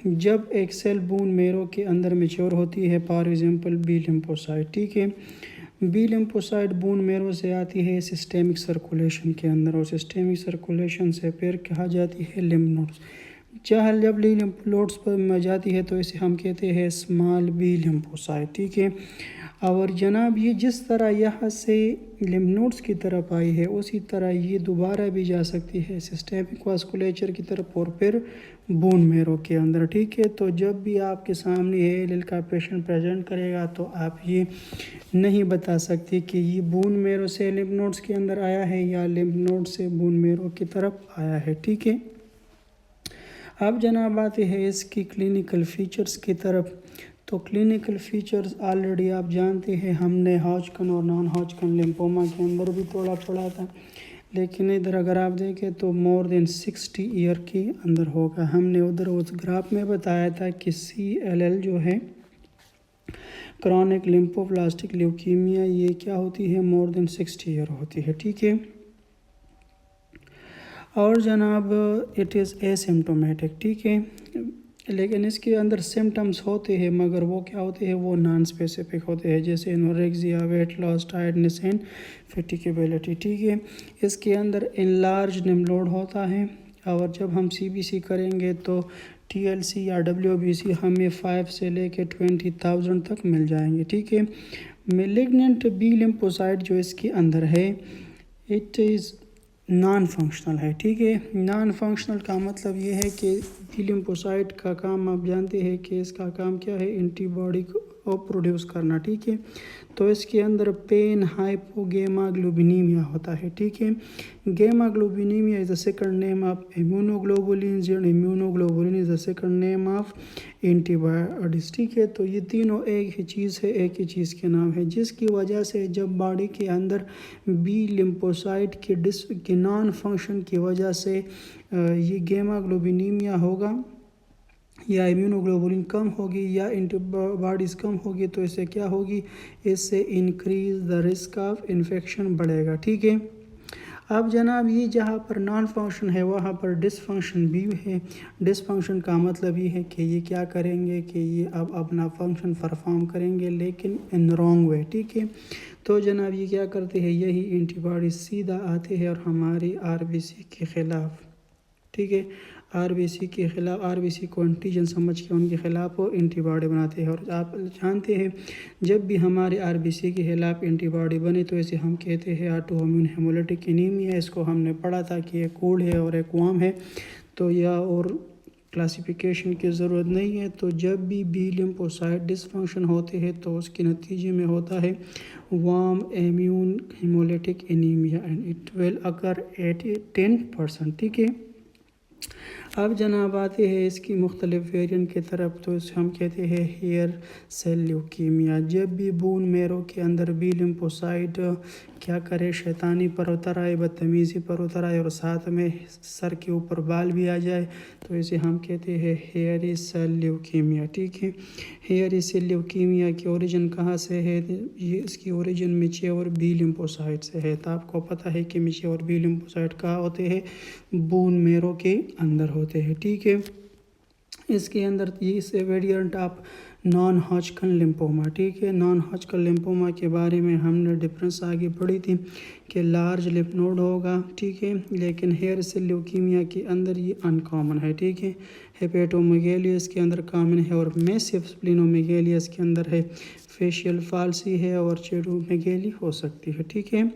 जब एक सेल बोन मैरो के अंदर मैच्योर होती है, फॉर एग्जांपल B लिम्फोसाइट. ठीक है, B लिम्फोसाइट बोन मैरो से आती है सिस्टेमिक सर्कुलेशन के अंदर, और सिस्टेमिक सर्कुलेशन से फिर कहा जाती है लिम्फ नोड्स. चाहे जब लिम्फ नोड्स पर जाती है तो इसे हम कहते हैं स्मॉल B लिम्फोसाइट. ठीक है, और जनाब ये जिस तरह यहाँ से लिम्फ नोड्स की तरफ आई है उसी तरह ये दोबारा भी जा सकती है सिस्टेमिक वास्कुलेचर की तरफ और फिर बोन मैरो के अंदर. ठीक है, तो जब भी आपके सामने ALL का पेशेंट प्रेजेंट करेगा तो आप ये नहीं बता सकते कि ये बोन मैरो से लिम्फ नोड्स के अंदर आया है या लिम्फ नोड से बोन मैरो की तरफ आया है. ठीक है, अब जनाब आते हैं इसकी क्लिनिकल फीचर्स की तरफ. तो क्लिनिकल फीचर्स ऑलरेडी आप जानते हैं, हमने हॉजकिन और नॉन हॉजकिन लिम्फोमा के अंदर भी थोड़ा पढ़ा था. लेकिन इधर अगर आप देखें तो मोर देन 60 ईयर के अंदर होगा। हमने उधर उस ग्राफ में बताया था कि CLL जो है क्रॉनिक लिम्फोब्लास्टिक ल्यूकीमिया, ये क्या होती है, मोर देन 60 ईयर होती है, ठीक है। और जनाब इट इज़ एसिम्टोमेटिक, ठीक है, लेकिन इसके अंदर सिम्टम्स होते हैं मगर वो क्या होते हैं, वो नॉन स्पेसिफिक होते हैं, जैसे anorexia, weight loss, tiredness and fatigability, ठीक है। इसके अंदर इनलार्ज निम्नोड होता है और जब हम CBC करेंगे तो TLC या WBC हमें 5 से लेकर 20,000 तक मिल जाएंगे, ठीक है। मेलिग्नेंट बी लिम्फोसाइट जो इसके अंदर है इट इज़ नॉन फंक्शनल है, ठीक है। नॉन फंक्शनल का मतलब ये है कि बी लिम्फोसाइट का काम आप जानते हैं कि इसका काम क्या है, एंटीबॉडी को प्रोड्यूस करना, ठीक है। तो इसके अंदर पेन हाइपोगेमाग्लोबिनीमिया होता है, ठीक है। Gammaglobulinaemia is the second name of immunoglobulins and immunoglobulin is the second name of antibodies, ठीक है। तो ये तीनों एक ही चीज़ है, एक ही चीज़ के नाम है, जिसकी वजह से जब बॉडी के अंदर बी लिम्फोसाइट के नॉन फंक्शन की वजह से ये गेमाग्लोबिनीमिया होगा या इम्यूनोग्लोबुलिन कम होगी या एंटीबॉडीज़ कम होगी, तो इससे क्या होगी, इससे increase the risk of infection बढ़ेगा, ठीक है। अब जनाब ये जहाँ पर नॉन फंक्शन है वहाँ पर डिसफंक्शन भी है। डिसफंक्शन का मतलब ये है कि ये क्या करेंगे कि ये अब अपना फंक्शन परफॉर्म करेंगे लेकिन इन रॉन्ग वे, ठीक है। तो जनाब ये क्या करते हैं, यही एंटीबॉडी सीधा आते हैं और हमारी RBC के ख़िलाफ़, ठीक है, RBC के ख़िलाफ़, RBC को एंटीजन समझ के उनके ख़िलाफ़ वो एंटीबॉडी बनाते हैं। और आप जानते हैं जब भी हमारे RBC के ख़िलाफ़ एंटीबॉडी बने तो इसे हम कहते हैं ऑटोइम्यून हेमोलिटिक एनीमिया। इसको हमने पढ़ा था कि एक कोड है और एक वार्म है, तो यह और क्लासिफिकेशन की ज़रूरत नहीं है। तो जब भी बी लिम्फोसाइट डिसफंक्शन होते हैं तो उसके नतीजे में होता है warm immune haemolytic anaemia and it will occur at 10%, ठीक है। अब जनाब आते हैं इसकी मुख्तलिफ वेरिएंट की तरफ, तो इसे हम कहते हैं हेयर सेल ल्यूकीमिया। जब भी बोन मेरो के अंदर बी लिम्फोसाइट क्या करे, शैतानी पर उतर आए, बदतमीज़ी पर उतर आए और साथ में सर के ऊपर बाल भी आ जाए, तो इसे हम कहते हैं हेयरी सेल ल्यूकीमिया, ठीक है। हेयरी सेल ल्यूकीमिया की ओरिजिन कहाँ से है, ये इसकी ओरिजिन मेच्योर बी लिम्फोसाइट से है। तो आपको पता है कि मेच्योर बी लिम्फोसाइट कहाँ होते हैं, बोन मेरो के अंदर होते हैं, ठीक है। इसके अंदर ये इस variant of non Hodgkin lymphoma, ठीक है। नॉन हॉजकन लिम्फोमा के बारे में हमने डिफरेंस आगे पढ़ी थी कि लार्ज लिम्फ नोड होगा, ठीक है, लेकिन हेयर सेल ल्यूकीमिया के अंदर ये अनकॉमन है, ठीक है। हेपेटोमेगेलियस के अंदर कॉमन है और मैसिव स्प्लिनोमेगेलियस के अंदर है, फेशियल फाल्सी है और चेडोमेगेली हो सकती है, ठीक है।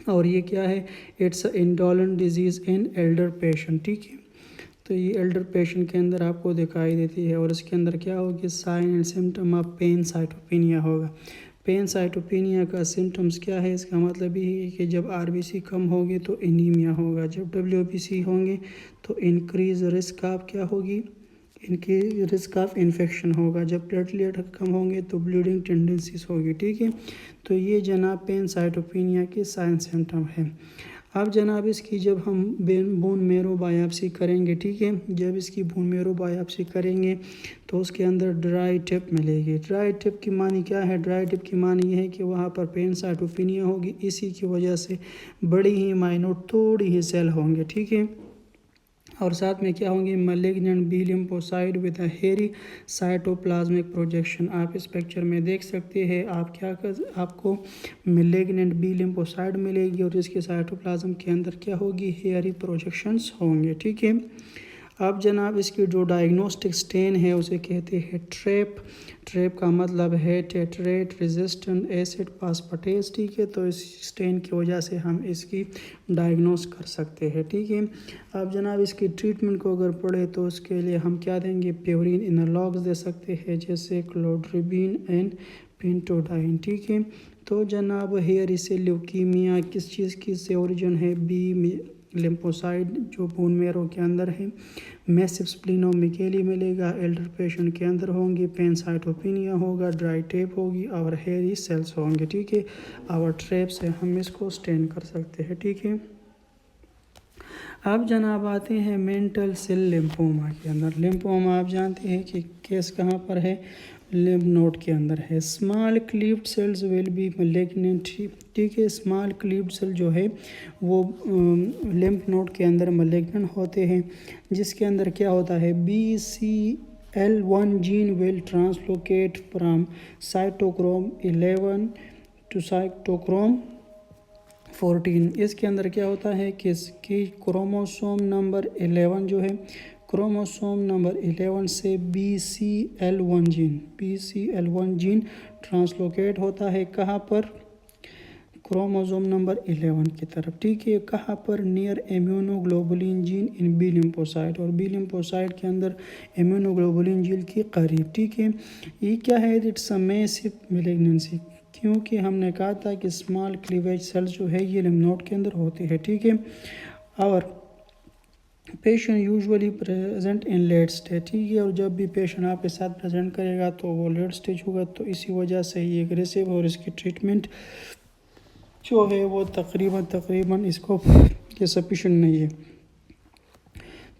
और ये क्या है, it's indolent disease in Elder patient, ठीक है। तो ये एल्डर पेशेंट के अंदर आपको दिखाई देती है और इसके अंदर क्या होगी, sign and symptom of pancytopenia होगा। पेन साइटोपेनिया का सिम्टम्स क्या है, इसका मतलब ये है कि जब RBC कम होगी तो एनीमिया होगा, जब WBC होंगे तो इंक्रीज रिस्क ऑफ क्या होगी, इनके रिस्क ऑफ इन्फेक्शन होगा, जब प्लेटलेट कम होंगे तो ब्लीडिंग टेंडेंसीज होगी, ठीक है। तो ये जनाब पेन साइटोपेनिया के साइन सिम्टम है। अब जनाब इसकी जब हम बोन मेरो बायोप्सी करेंगे, ठीक है, जब इसकी बोन मेरो बायोप्सी करेंगे तो उसके अंदर ड्राई टिप मिलेगी। ड्राई टिप की मानी क्या है, ड्राई टिप की मानी ये है कि वहाँ पर पेन साइटोपेनिया होगी, इसी की वजह से बड़ी ही माइनोट थोड़ी ही सेल होंगे, ठीक है। और साथ में क्या होंगे, malignant B lymphocyte with a hairy cytoplasmic projection. आप इस पिक्चर में देख सकते हैं, आप क्या कर, आपको मैलिग्नेंट बी लिम्फोसाइट मिलेगी और इसके साइटोप्लाज्म के अंदर क्या होगी, हेयरी प्रोजेक्शंस होंगे, ठीक है। अब जनाब इसकी जो डायग्नोस्टिक स्टेन है उसे कहते हैं ट्रैप। ट्रैप का मतलब है टेट्रेट रेजिस्टेंट एसिड फास्फेटेज, ठीक है। तो इस स्टेन की वजह से हम इसकी डायग्नोस कर सकते हैं, ठीक है। अब जनाब इसकी ट्रीटमेंट को अगर पढ़े तो उसके लिए हम क्या देंगे, प्योरिन एनालॉग्स दे सकते हैं जैसे क्लोड्रिबीन एंड पेंटोडाइन, ठीक है। तो जनाब हेयर सेल ल्यूकीमिया किस चीज़ की से ओरिजिन है, बी लिम्फोसाइट जो बोन मैरो के अंदर है। मैसिव स्प्लीनोमेगाली मिलेगा, एल्डर पेशेंट के अंदर होंगे। पैनसाइटोपिनिया होगा, ड्राई टेप होगी और हेयरी सेल्स होंगे। ठीक है, और ट्रैप से हम इसको स्टेन कर सकते हैं। ठीक है, अब जनाब आते हैं मेंटल सेल लिम्फोमा के अंदर। लिम्फोमा आप जानते हैं कि केस कहाँ पर है, लिम्फ नोड के अंदर है। Small cleaved cells will be malignant. ठीक है, स्मॉल क्लीव्ड सेल जो है वो लिम्फ नोड के अंदर मैलिग्नेंट होते हैं, जिसके अंदर क्या होता है, BCL1 gene will translocate from cytochrome 11 to cytochrome 14। इसके अंदर क्या होता है कि क्रोमोसोम नंबर 11 जो है, क्रोमोसोम नंबर 11 से BCL1 जीन ट्रांसलोकेट होता है। कहाँ पर, क्रोमोसोम नंबर 11 की तरफ। ठीक है, कहाँ पर, near immunoglobulin gene in B lymphocyte, और बी लिम्फोसाइट के अंदर इम्यूनोग्लोबुलिन जीन के करीब। ठीक है, ये क्या है, इट्स अ मैसिव मैलिग्नेंसी, क्योंकि हमने कहा था कि स्मॉल क्लीवेज सेल्स जो है ये लिम्फ नोड के अंदर होते हैं। ठीक है, और patient usually present in late stage. ठीक है, और जब भी पेशेंट आपके साथ प्रेजेंट करेगा तो वो लेट स्टेज होगा, तो इसी वजह से ये एग्रेसिव और इसकी ट्रीटमेंट जो है वो तकरीबन इसको ये सफिशेंट नहीं है।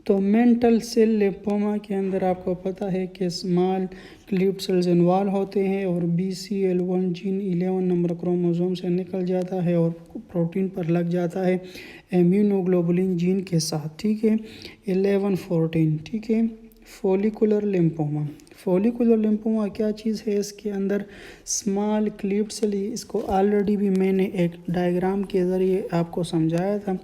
तो मेंटल सेल लिम्फोमा के अंदर आपको पता है कि स्मॉल क्लीव्ड सेल्स इन्वॉल्व होते हैं और BCL1 जीन 11 नंबर क्रोमोसोम से निकल जाता है और प्रोटीन पर लग जाता है इम्यूनोग्लोबुलिन जीन के साथ। ठीक है, 11-14। ठीक है, फोलिकुलर लिम्फोमा। फोलिकुलर लिम्फोमा क्या चीज़ है, इसके अंदर स्मॉल क्लीव्ड सेल, इसको ऑलरेडी भी मैंने एक डायग्राम के ज़रिए आपको समझाया था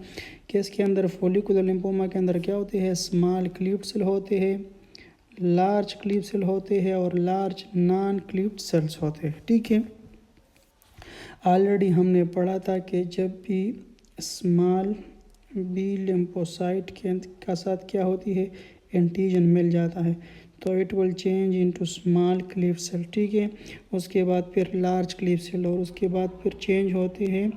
कि इसके अंदर फोलिकुलर लिम्फोमा के अंदर क्या होते हैं, स्मॉल क्लीव्ड सेल होते हैं, लार्ज क्लीव्ड सेल होते हैं और लार्ज नॉन क्लीव्ड सेल्स होते हैं। ठीक है, ऑलरेडी हमने पढ़ा था कि जब भी स्मॉल बी लिम्फोसाइट के साथ क्या होती है, एंटीजन मिल जाता है, तो it will change into small cleaved cell. ठीक है, उसके बाद फिर लार्ज क्लीव्ड सेल और उसके बाद फिर चेंज होते हैं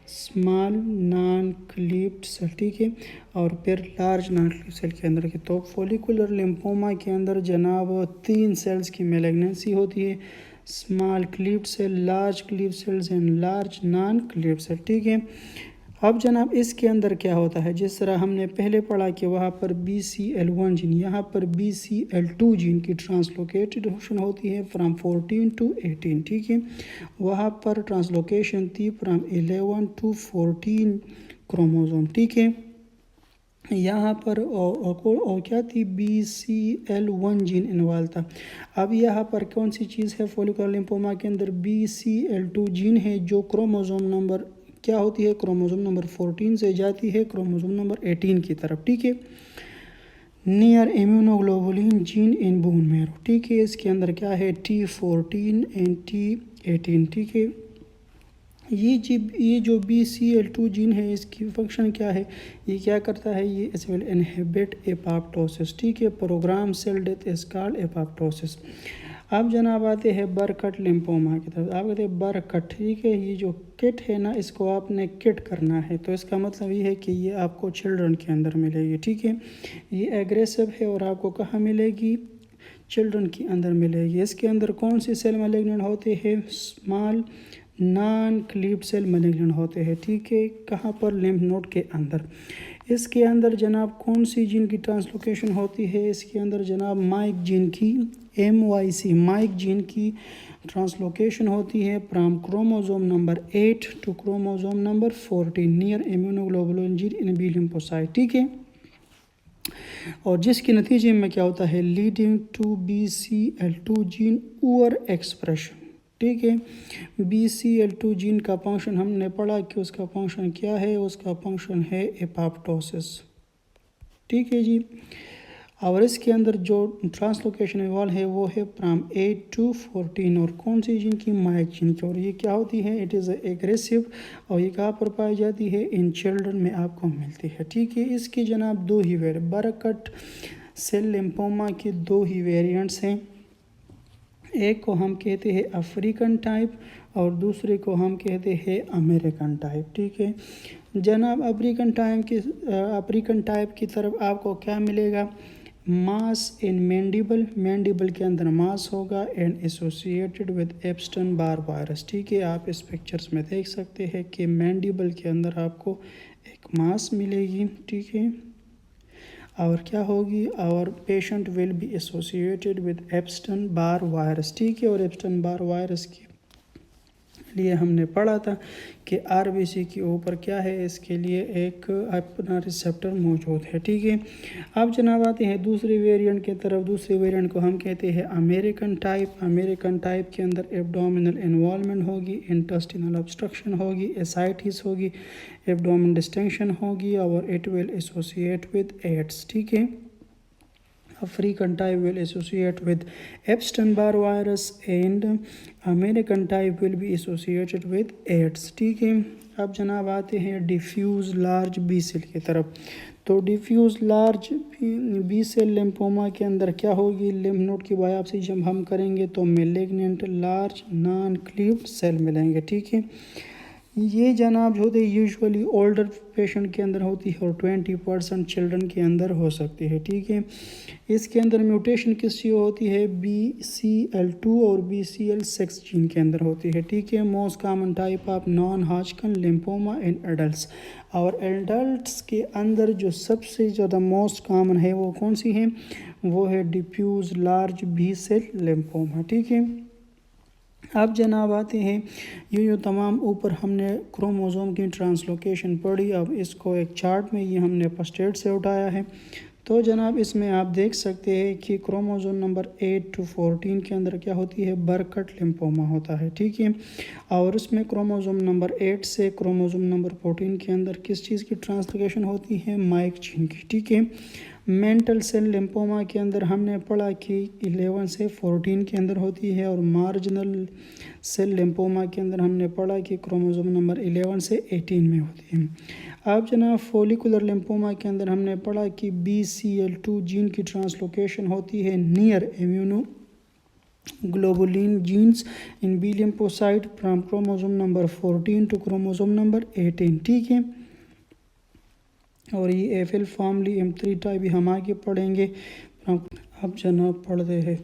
स्मॉल नॉन क्लीव्ड सेल। ठीक है, और फिर लार्ज नॉन क्लीव्ड सेल के अंदर के। तो फोलिकुलर लिम्फोमा के अंदर जनाब 3 सेल्स की मैलिग्नेंसी होती है, small cleaved cell, large cleaved cells and large non cleaved cell. ठीक है, अब जनाब इसके अंदर क्या होता है, जिस तरह हमने पहले पढ़ा कि वहाँ पर BCL1 जीन, यहाँ पर BCL2 जीन की ट्रांसलोकेशन होती है फ्राम 14 टू 18। ठीक है, वहाँ पर ट्रांसलोकेशन थी फ्राम 11 टू 14 क्रोमोसोम। ठीक है, यहाँ पर और क्या थी, BCL1 जीन इन्वॉल्व था। अब यहाँ पर कौन सी चीज़ है फोलिकुलर लिम्फोमा के अंदर, BCL2 जीन है जो क्रोमोसोम नंबर क्या होती है, क्रोमोसोम नंबर 14 से जाती है क्रोमोसोम नंबर 18 की तरफ। ठीक है, near immunoglobulin gene in bone marrow. ठीक है, इसके अंदर क्या है, T14 एंड T18। ठीक है, ये जो BCL2 जीन है इसकी फंक्शन क्या है, ये क्या करता है, ये इस विल इनहिबिट एपोप्टोसिस। ठीक है, programme cell death is called apoptosis. अब जनाब आते हैं बरकट लिम्फोमा की तरफ। आप कहते हैं बरकट। ठीक है, ये जो किट है ना, इसको आपने किट करना है, तो इसका मतलब ये है कि ये आपको चिल्ड्रन के अंदर मिलेगी। ठीक है, ये एग्रेसिव है और आपको कहाँ मिलेगी, चिल्ड्रन के अंदर मिलेगी। इसके अंदर कौन सी सेल मैलिग्नेंट होते हैं, small non cleaved cell malignant होते हैं। ठीक है, कहाँ पर, लिम्फ नोड के अंदर। इसके अंदर जनाब कौन सी जीन की ट्रांसलोकेशन होती है, इसके अंदर जनाब माइक जीन की, MYC माइक जीन की ट्रांसलोकेशन होती है from chromosome number 8 to chromosome number 14 near immunoglobulin gene in B lymphocyte. ठीक है, और जिसके नतीजे में क्या होता है, leading to BCL2 gene over expression. ठीक है, BCL2 जीन का फंक्शन हमने पढ़ा कि उसका फंक्शन क्या है, उसका फंक्शन है एपोप्टोसिस। ठीक है जी, और इसके अंदर जो ट्रांसलोकेशन इन्वॉल्व है वो है फ्राम 8 टू 14 और कौन सी जीन की, माइक जीन की। और ये क्या होती है, इट इज़ एग्रेसिव और ये कहाँ पर पाई जाती है, इन चिल्ड्रन में आपको मिलती है। ठीक है, इसकी जनाब 2 ही बरकट सेल लिम्फोमा की 2 ही वेरिएंट्स हैं। एक को हम कहते हैं अफ्रीकन टाइप और दूसरे को हम कहते हैं अमेरिकन टाइप। ठीक है जनाब, अफ्रीकन टाइप की तरफ आपको क्या मिलेगा, मास इन मैंडिबल, मैंडिबल के अंदर मास होगा and associated with Epstein Barr virus. ठीक है, आप इस पिक्चर्स में देख सकते हैं कि मैंडिबल के अंदर आपको एक मास मिलेगी। ठीक है, और क्या होगी, और patient will be associated with Epstein Barr virus. ठीक है, और एप्स्टन बार वायरस के लिए हमने पढ़ा था कि आरबीसी के ऊपर क्या है, इसके लिए एक अपना रिसेप्टर मौजूद है। ठीक है, अब जनाब आते हैं दूसरे वेरिएंट की तरफ। दूसरे वेरिएंट को हम कहते हैं अमेरिकन टाइप। अमेरिकन टाइप के अंदर एब्डोमिनल इन्वॉल्वमेंट होगी, इंटेस्टिनल ऑब्स्ट्रक्शन होगी, एसाइटिस होगी, एब्डोमिनल डिस्टेंशन होगी और it will associate with AIDS. ठीक है, African type will associate with Epstein-Barr virus and American type will be associated with AIDS। ठीक है, अब जनाब आते हैं डिफ्यूज़ लार्ज बी सेल की तरफ। तो diffuse large B cell lymphoma के अंदर क्या होगी, लिम्फ नोड की बायोप्सी जब हम करेंगे तो malignant large non cleaved cell मिलेंगे। ठीक है, ये जनाब जो होते यूजुअली ओल्डर पेशेंट के अंदर होती है और 20% चिल्ड्रन के अंदर हो सकती है। ठीक है, इसके अंदर म्यूटेशन किसकी होती है, BCL2 और BCL6 जीन के अंदर होती है। ठीक है, most common type of non Hodgkin lymphoma in adults, और एडल्ट्स के अंदर जो सबसे ज़्यादा मोस्ट कॉमन है वो कौन सी है, वो है diffuse large B cell lymphoma. ठीक है, अब जनाब आते हैं ये तमाम ऊपर हमने क्रोमोसोम की ट्रांसलोकेशन पढ़ी। अब इसको एक चार्ट में ये हमने फर्स्ट से उठाया है। तो जनाब इसमें आप देख सकते हैं कि क्रोमोसोम नंबर 8 to 14 के अंदर क्या होती है, बरकट लिम्फोमा होता है। ठीक है, और उसमें क्रोमोसोम नंबर 8 से क्रोमोसोम नंबर 14 के अंदर किस चीज़ की ट्रांसलोकेशन होती है, माइक जीन की। ठीक है, मेंटल सेल लिम्फोमा के अंदर हमने पढ़ा कि 11 से 14 के अंदर होती है, और मार्जिनल सेल लिम्फोमा के अंदर हमने पढ़ा कि क्रोमोसोम नंबर 11 से 18 में होती है। अब जनाब फोलिकुलर लिम्फोमा के अंदर हमने पढ़ा कि BCL2 जीन की ट्रांसलोकेशन होती है near immunoglobulin genes in B lymphocyte from chromosome number 14 to chromosome number 18। ठीक है, और ये एफिल फैमिली M3 टाइप भी हम आगे पढ़ेंगे। अब जनाब पढ़ते हैं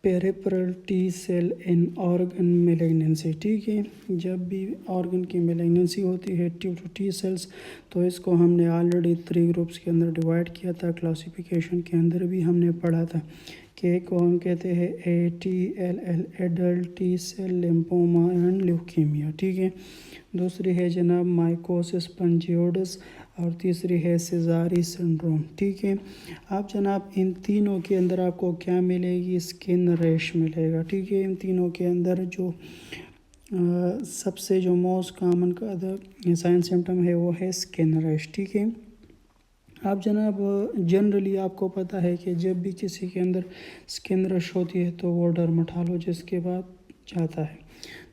पेरिफेरल टी सेल इन ऑर्गन मेलिग्नेंसी। ठीक है, जब भी ऑर्गन की मेलिग्नेंसी होती है ड्यू टू टी सेल्स, तो इसको हमने ऑलरेडी 3 ग्रुप्स के अंदर डिवाइड किया था। क्लासिफिकेशन के अंदर भी हमने पढ़ा था कि एक को हम कहते हैं ATLL adult T cell lymphoma and leukaemia. ठीक है, दूसरी है जनाब माइकोसिस पंजियोडस और तीसरी है सेजारी सिंड्रोम। ठीक है, आप जनाब इन तीनों के अंदर आपको क्या मिलेगी, स्किन रैश मिलेगा। ठीक है, इन तीनों के अंदर जो सबसे जो मोस्ट कॉमन का साइन सिम्टम है वो है स्किन रैश। ठीक है, आप जनाब जनरली आपको पता है कि जब भी किसी के अंदर स्किन रश होती है तो वो डर्मेटोलॉजिस्ट के बाद जाता है।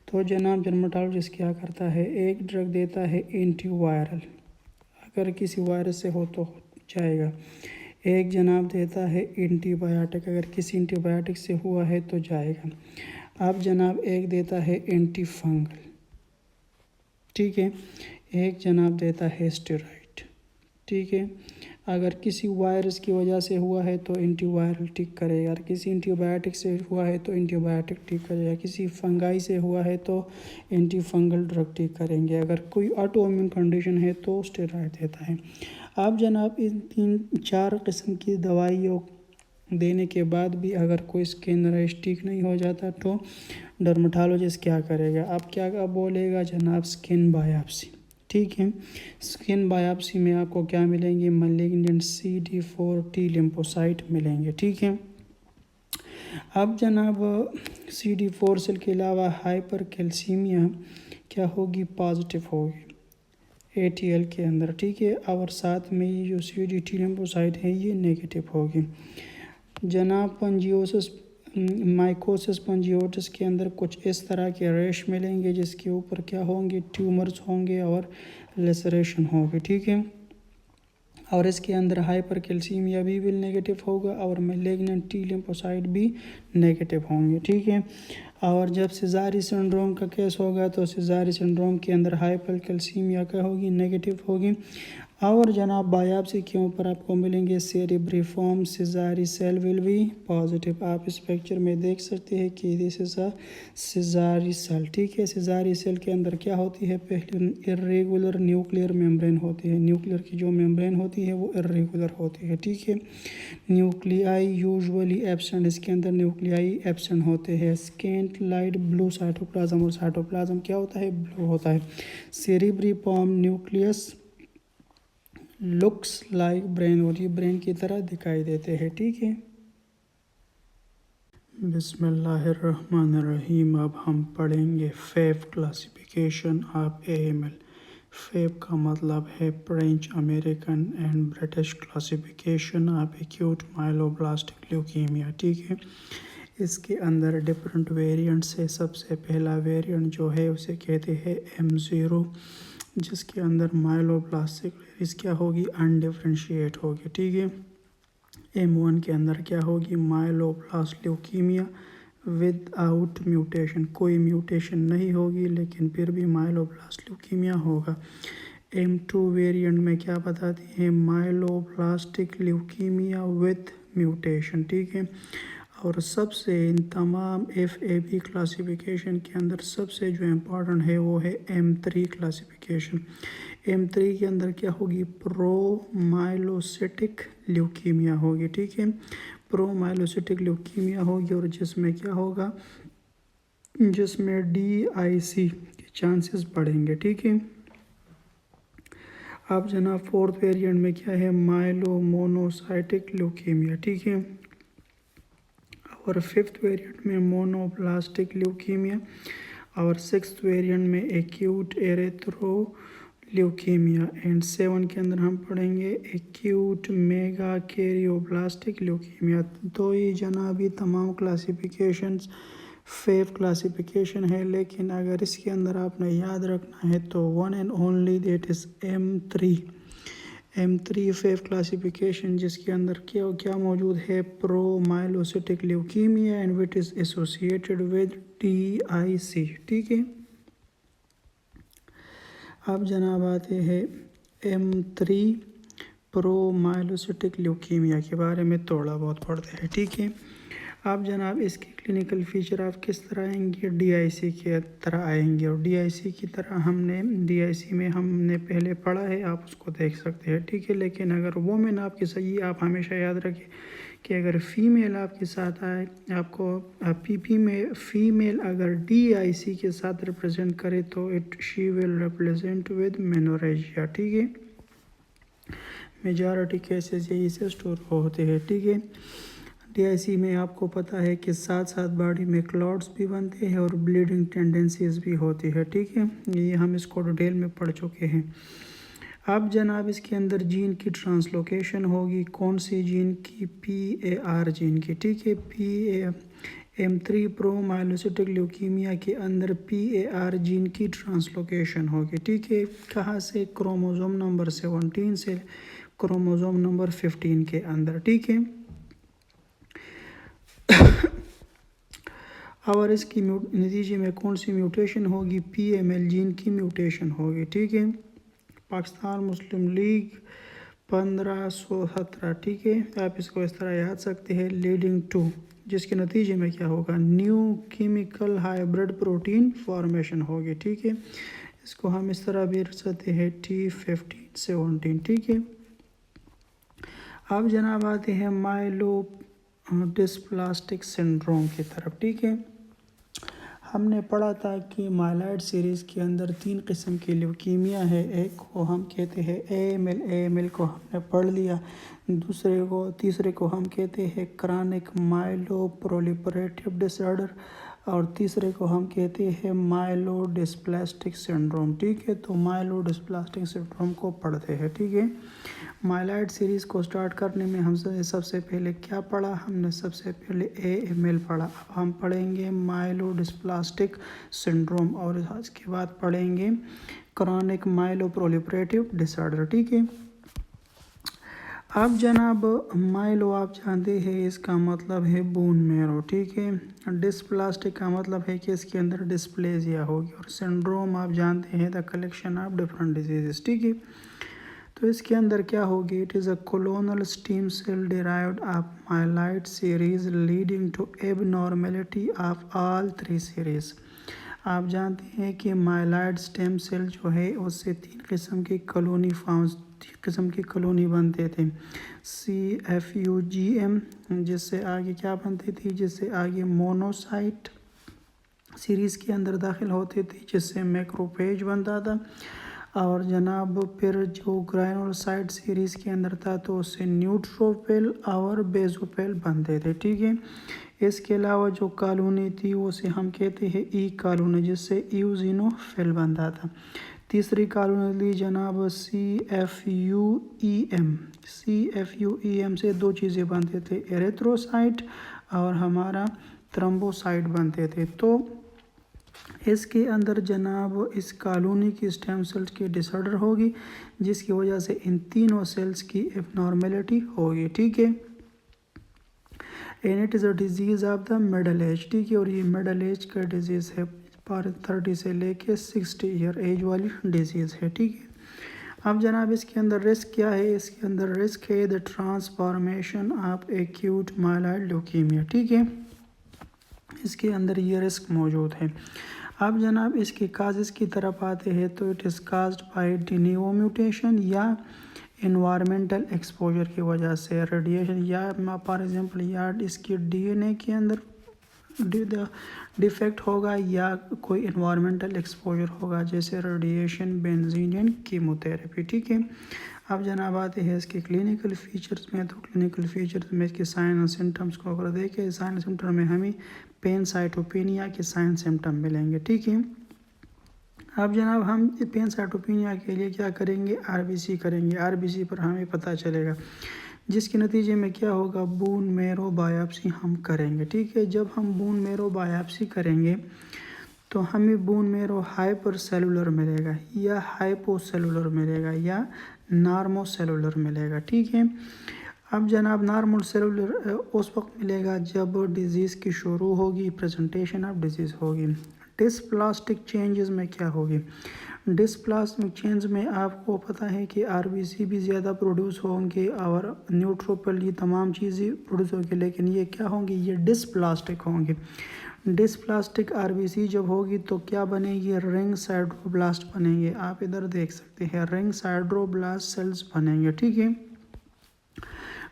तो जनाब डर्मेटोलॉजिस्ट क्या करता है, एक ड्रग देता है एंटीवायरल, अगर किसी वायरस से हो तो जाएगा। एक जनाब देता है एंटीबायोटिक, अगर किसी एंटीबायोटिक से हुआ है तो जाएगा। अब जनाब एक देता है एंटी फंगल। ठीक है, एक जनाब देता है स्टेरॉइड। ठीक है, अगर किसी वायरस की वजह से हुआ है तो एंटीवायरल ठीक करेगा, अगर किसी एंटीबायोटिक से हुआ है तो एंटीबायोटिक ठीक करेगा, किसी फंगाई से हुआ है तो एंटी फंगल ड्रग ठीक करेंगे, अगर कोई ऑटो इम्यून कंडीशन है तो स्टेरॉइड देता है। आप जनाब इन 3-4 किस्म की दवाइयों देने के बाद भी अगर कोई स्किन रैश ठीक नहीं हो जाता तो डर्मेटोलॉजिस्ट क्या करेगा, अब क्या बोलेगा जनाब, स्किन बायोप्सी। ठीक है, स्किन बायोप्सी में आपको क्या मिलेंगे, मैलिग्नेंट CD4 T लिम्फोसाइट मिलेंगे। ठीक है, अब जनाब CD4 सेल के अलावा हाइपर कैल्सीमिया क्या होगी, पॉजिटिव होगी ATL के अंदर। ठीक है, और साथ में ये जो CD T लिम्फोसाइट है ये नेगेटिव होगी। जनाब पंजियोसिस माइकोसिस पंजियोटिस के अंदर कुछ इस तरह के रैश मिलेंगे जिसके ऊपर क्या होंगे, ट्यूमर्स होंगे और लेसरेशन होगी। ठीक है, और इसके अंदर हाइपर कैल्सीमिया भी नेगेटिव होगा और मैलिग्नेंट टी लिम्फोसाइट भी नेगेटिव होंगे, ठीक है। और जब सीज़ारी सिंड्रोम का केस होगा तो सीज़ारी सिंड्रोम के अंदर हाइपर कैल्सीमिया क्या होगी, नेगेटिव होगी। और जनाब बायोप्सी के ऊपर आपको मिलेंगे सेरेब्रिफॉर्म सीज़ारी सेल विल बी पॉजिटिव। आप इस पिक्चर में देख सकते हैं कि दिस इज अ सीज़ारी सेल, ठीक है। सीज़ारी सेल के अंदर क्या होती है, पहले इर्रेगुलर न्यूक्लियर मेम्ब्रेन होती है। न्यूक्लियर की जो मेम्ब्रेन होती है वो इर्रेगुलर होती है, ठीक है। न्यूक्लियाई यूजुअली एब्सेंट, इसके अंदर न्यूक्लियाई एब्सेंट होते हैं। स्केंट लाइट ब्लू साइटोप्लाज्म, और साइटोप्लाज्म क्या होता है, ब्लू होता है। सेरेब्रिफॉर्म न्यूक्लियस लुक्स लाइक ब्रेन, और ये ब्रेन की तरह दिखाई देते हैं, ठीक है। बिस्मिल्लाहिर्रहमानिर्रहीम। अब हम पढ़ेंगे FAB classification of AML. FAB का मतलब है French American and British classification of acute myeloblastic leukaemia, ठीक है। इसके अंदर डिफरेंट वेरिएंट्स है। सबसे पहला वेरिएंट जो है उसे कहते हैं M0, जिसके अंदर माइलोब्लास्टिक क्या होगी, अनडिफ्रेंशिएट होगी, ठीक है। M1 के अंदर क्या होगी, माइलोब्लास्ट ल्यूकीमिया विदाउट म्यूटेशन, कोई म्यूटेशन नहीं होगी लेकिन फिर भी माइलोब्लास्ट ल्यूकीमिया होगा। M2 वेरिएंट में क्या बताती है, माइलोब्लास्टिक ल्यूकीमिया विद म्यूटेशन, ठीक है। और सबसे इन तमाम FAB क्लासिफिकेशन के अंदर सबसे जो इम्पोर्टेंट है वो है M3 क्लासिफिकेशन। M3 के अंदर क्या होगी, प्रोमाइलोसिटिक ल्यूकीमिया होगी, ठीक है। प्रोमाइलोसिटिक ल्यूकीमिया होगी और जिसमें क्या होगा, जिसमें DIC के चांसेस बढ़ेंगे, ठीक है। अब जनाब फोर्थ वेरिएंट में क्या है, माइलोमोनोसाइटिक ल्यूकीमिया, ठीक है। और फिफ्थ वेरिएंट में मोनोब्लास्टिक ल्यूकीमिया, और सिक्स्थ वेरिएंट में एक्यूट एरेथ्रो ल्यूकीमिया, एंड 7 के अंदर हम पढ़ेंगे एक्यूट मेगा कैरियोब्लास्टिक ल्यूकीमिया। तो ये जनाबी तमाम क्लासिफिकेशंस फेव क्लासिफिकेशन है, लेकिन अगर इसके अंदर आपने याद रखना है तो one and only that is M3 FAB classification, जिसके अंदर क्या क्या मौजूद है, promyelocytic leukaemia and it is associated with DIC, ठीक है। अब जनाब आते हैं M3 प्रोमाइलोसिटिक ल्यूकीमिया के बारे में थोड़ा बहुत पढ़ते हैं, ठीक है। अब जनाब इसके क्लिनिकल फीचर आप किस तरह आएंगे, DIC के तरह आएंगे। और DIC की तरह DIC में हमने पहले पढ़ा है, आप उसको देख सकते हैं, ठीक है। लेकिन अगर वोमेन आपकी सही, आप हमेशा याद रखें कि अगर फीमेल आपके साथ आए, आपको PP में फीमेल अगर DIC के साथ रिप्रेजेंट करे तो she will represent with menorrhagia, ठीक है। मेजॉरिटी केसेस यही से स्टोर होते हैं, ठीक है। DIC में आपको पता है कि साथ साथ बॉडी में क्लॉट्स भी बनते हैं और ब्लीडिंग टेंडेंसीज भी होती है, ठीक है। ये हम इसको डिटेल में पढ़ चुके हैं। अब जनाब इसके अंदर जीन की ट्रांसलोकेशन होगी, कौन सी जीन की, PAR जीन की, ठीक है। M3 प्रोमाइलोसिटिक ल्यूकीमिया के अंदर PAR जीन की ट्रांसलोकेशन होगी, ठीक है। कहाँ से, क्रोमोसोम नंबर 17 से क्रोमोसोम नंबर 15 के अंदर, ठीक है। और इसकी नतीजे में कौन सी म्यूटेशन होगी, PML जीन की म्यूटेशन होगी, ठीक है। पाकिस्तान मुस्लिम लीग 1517, ठीक है। आप इसको इस तरह याद सकते हैं, लीडिंग टू, जिसके नतीजे में क्या होगा, new chemical hybrid protein formation होगी, ठीक है। इसको हम इस तरह भी रख सकते हैं T1517, ठीक है। अब जनाब आते हैं माइलो डिस्प्लास्टिक सिंड्रोम की तरफ, ठीक है। हमने पढ़ा था कि माइलॉइड सीरीज़ के अंदर 3 किस्म की ल्यूकीमिया है। एक को हम कहते हैं AML को हमने पढ़ लिया। तीसरे को हम कहते हैं क्रॉनिक माइलोप्रोलिफरेटिव डिसऑर्डर, और तीसरे को हम कहते हैं माइलोडिस्प्लास्टिक सिंड्रोम, ठीक है। तो माइलोडिस्प्लास्टिक सिंड्रोम को पढ़ते हैं, ठीक है। माइलॉइड सीरीज़ को स्टार्ट करने में हमसे सबसे पहले क्या पढ़ा, हमने सबसे पहले AML पढ़ा। अब हम पढ़ेंगे माइलोडिस्प्लास्टिक सिंड्रोम, और इसके बाद पढ़ेंगे क्रॉनिक माइलोप्रोलिफरेटिव डिसऑर्डर, ठीक है। अब जनाब माइलो आप जानते हैं इसका मतलब है बोन मैरो, ठीक है। डिस्प्लास्टिक का मतलब है कि इसके अंदर डिस्प्लेजिया होगी, और सिंड्रोम आप जानते हैं the collection of different diseases, ठीक है। तो इसके अंदर क्या होगी, it is a clonal stem cell derived of myeloid series leading to abnormality of all three series. आप जानते हैं कि माइलाइट स्टेम सेल जो है उससे तीन किस्म की कॉलोनी फॉर्म्स, तीन किस्म की कॉलोनी बनते थे। CFUGM, जिससे आगे क्या बनती थी, जिससे आगे मोनोसाइट सीरीज़ के अंदर दाखिल होते थे, जिससे मैक्रोफेज बनता था। और जनाब फिर जो ग्राइनोसाइट सीरीज़ के अंदर था तो उससे न्यूट्रोफिल और बेजोफिल बनते थे, ठीक है। इसके अलावा जो कॉलोनी थी उसे हम कहते हैं ई कॉलोनी, जिससे यूजिनोफिल बनता था। तीसरी कॉलोनी ली जनाब CFUEM। CFUEM से दो चीज़ें बनते थे, एरिथ्रोसाइट और हमारा थ्रोम्बोसाइट बनते थे। तो इसके अंदर जनाब इस कॉलोनी की स्टेम सेल्स की डिसऑर्डर होगी, जिसकी वजह से इन तीनों सेल्स की एबनॉर्मेलिटी होगी, ठीक है। And it is a disease of the middle age, ठीक है। और ये मिडल एज का डिजीज़ है, पर 30 से लेके 60 ईयर एज वाली डिजीज़ है, ठीक है। अब जनाब इसके अंदर रिस्क क्या है, इसके अंदर रिस्क है the transformation of acute myeloid leukaemia, ठीक है। इसके अंदर ये रिस्क मौजूद है। अब जनाब इसके काजेज़ की तरफ आते हैं तो it is caused by de novo mutation या इन्वायरमेंटल एक्सपोजर की वजह से, रेडिएशन या फॉर एग्जांपल या इसकी DNA के अंदर डिफेक्ट होगा या कोई इन्वायरमेंटल एक्सपोजर होगा, जैसे रेडिएशन, बेंजीन एंड कीमोथेरेपी, ठीक है। अब जनाब आते हैं इसके क्लिनिकल फीचर्स में। तो क्लिनिकल फीचर्स में इसके साइन और सिम्टम्स को अगर देखें, साइन सिम्टम में हमें पैनसाइटोपेनिया के साइन सिम्टम मिलेंगे, ठीक है। अब जनाब हम पैनसाइटोपेनिया के लिए क्या करेंगे, RBC करेंगे। RBC पर हमें पता चलेगा, जिसके नतीजे में क्या होगा, बोन मैरो बायोप्सी हम करेंगे, ठीक है। जब हम बोन मैरो बायोप्सी करेंगे तो हमें बोन मैरो हाइपर सेलुलर मिलेगा या हाइपोसेलुलर मिलेगा या नॉर्मोसेलुलर मिलेगा, ठीक है। अब जनाब नॉर्मल सेलुलर उस वक्त मिलेगा जब डिज़ीज़ की शुरू होगी, प्रेजेंटेशन ऑफ डिजीज़ होगी। डिस्प्लास्टिक चेंजेस में क्या होगी, डिस्प्लास्टिक चेंज में आपको पता है कि RBC भी ज़्यादा प्रोड्यूस होंगे और न्यूट्रोफिल, ये तमाम चीज़ें प्रोड्यूस होंगी, लेकिन ये क्या होंगी, ये डिस्प्लास्टिक होंगी। डिस्प्लास्टिक RBC जब होगी तो क्या बनेगी, रिंग साइड्रोब्लास्ट बनेंगे। आप इधर देख सकते हैं रिंग साइड्रोब्लास्ट सेल्स बनेंगे, ठीक है।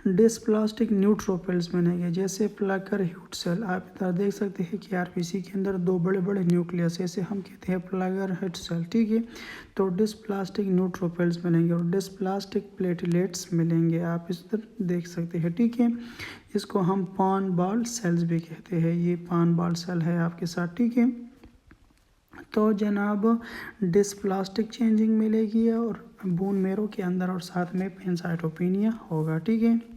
डिस्प्लास्टिक न्यूट्रोफिल्स बनेंगे, जैसे प्लाकर ह्यूट सेल। आप इधर देख सकते हैं कि RBC के अंदर दो बड़े बड़े न्यूक्लियस, ऐसे हम कहते हैं प्लाकर ह्यूट सेल, ठीक है। तो डिस्प्लास्टिक न्यूट्रोफिल्स मिलेंगे और डिस्प्लास्टिक प्लेटलेट्स मिलेंगे, आप इस तरह देख सकते हैं, ठीक है। इसको हम पान बॉल सेल्स भी कहते हैं, ये पान बॉल सेल है आपके साथ, ठीक है। तो जनाब डिस्प्लास्टिक चेंजिंग मिलेगी और बोन मैरो के अंदर, और साथ में पैनसाइटोपेनिया होगा, ठीक है।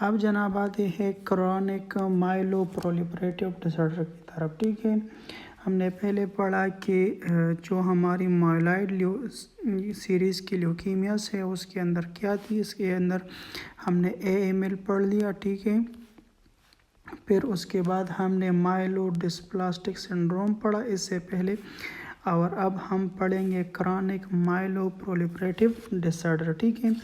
अब जनाब आते हैं क्रॉनिक माइलोप्रोलिफरेटिव डिसऑर्डर की तरफ, ठीक है। हमने पहले पढ़ा कि जो हमारी माइलॉइड सीरीज़ की ल्यूकीमियास है उसके अंदर क्या थी, इसके अंदर हमने AML पढ़ लिया, ठीक है। फिर उसके बाद हमने माइलोडिस्प्लास्टिक सिंड्रोम पढ़ा इससे पहले, और अब हम पढ़ेंगे क्रॉनिक माइलोप्रोलिफरेटिव डिसऑर्डर, ठीक है।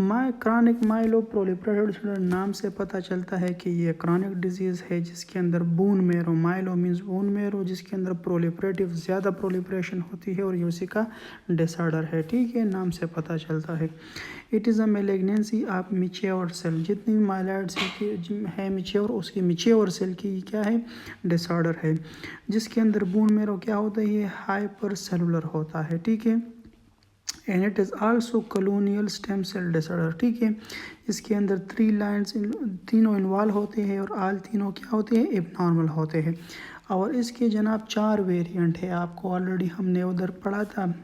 क्रॉनिक माइलोप्रोलिफरेटिव डिसऑर्डर नाम से पता चलता है कि ये क्रॉनिक डिजीज़ है जिसके अंदर bone marrow, myelo means bone marrow, जिसके अंदर प्रोलिफरेटिव ज़्यादा प्रोलिफरेशन होती है और ये उसी का डिसऑर्डर है, ठीक है, नाम से पता चलता है। It is a malignancy of mature cell, जितनी माइलॉइड सेल की है मैच्योर, उसकी मैच्योर सेल की क्या है, डिसऑर्डर है, जिसके अंदर बोन मैरो क्या होता है, ये हाइपर सेलुलर होता है, ठीक है। And it is also colonial stem cell disorder, ठीक है। इसके अंदर 3 लाइन्स तीनों इन्वॉल्व होते हैं और आल तीनों क्या होते हैं, एबनॉर्मल होते हैं। और इसके जनाब 4 वेरिएंट है, आपको ऑलरेडी हमने उधर पढ़ा था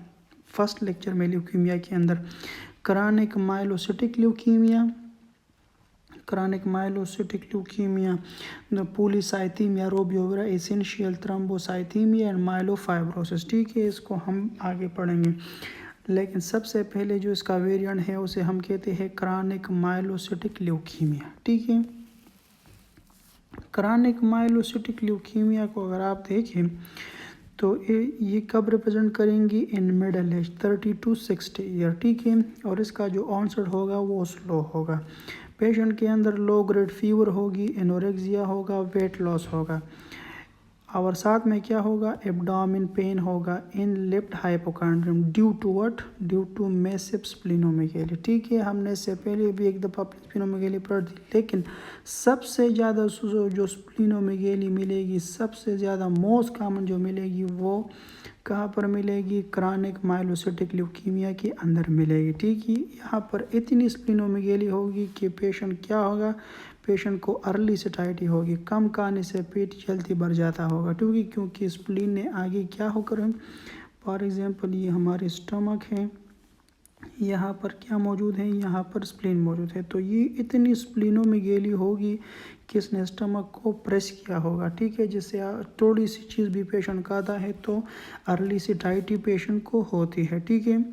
फर्स्ट लेक्चर में ल्यूकीमिया के अंदर। Chronic myelocytic leukaemia, chronic myelocytic leukaemia, polycythaemia, rubra vera essential, thrombocythaemia and myelofibrosis, ठीक है। इसको हम आगे पढ़ेंगे। लेकिन सबसे पहले जो इसका वेरिएंट है उसे हम कहते हैं क्रॉनिक माइलोसिटिक ल्यूकीमिया। ठीक है, क्रॉनिक माइलोसिटिक ल्यूकीमिया को अगर आप देखें तो ये कब रिप्रेजेंट करेंगी, in middle age 30 to 60 year. ठीक है, और इसका जो ऑनसेट होगा वो स्लो होगा। पेशेंट के अंदर लो ग्रेड फीवर होगी, एनोरेक्सिया होगा, वेट लॉस होगा, और साथ में क्या होगा, एब्डोमेन पेन होगा in left hypochondrium due to what, due to massive splenomegaly. ठीक है, हमने इससे पहले भी एक दफ़ा स्प्लीनोमेगाली पढ़ दी, लेकिन सबसे ज़्यादा जो स्प्लीनोमेगाली मिलेगी, सबसे ज़्यादा मोस्ट कॉमन जो मिलेगी वो कहाँ पर मिलेगी, क्रॉनिक माइलोसिटिक ल्यूकीमिया के अंदर मिलेगी। ठीक है, यहाँ पर इतनी स्प्लीनोमेगाली होगी कि पेशेंट क्या होगा, पेशेंट को अर्ली सैटिस्फाइड होगी, कम खाने से पेट जल्दी भर जाता होगा। क्योंकि स्प्लीन ने आगे क्या होकर, फॉर एग्जांपल ये हमारे स्टमक है, यहाँ पर क्या मौजूद है, यहाँ पर स्प्लीन मौजूद है, तो ये इतनी स्प्लीनोमेगाली होगी कि इसने स्टमक को प्रेस किया होगा। ठीक है, जिससे थोड़ी सी चीज़ भी पेशेंट खाता है तो अर्ली सैटिस्फाइड पेशेंट को होती है। ठीक है,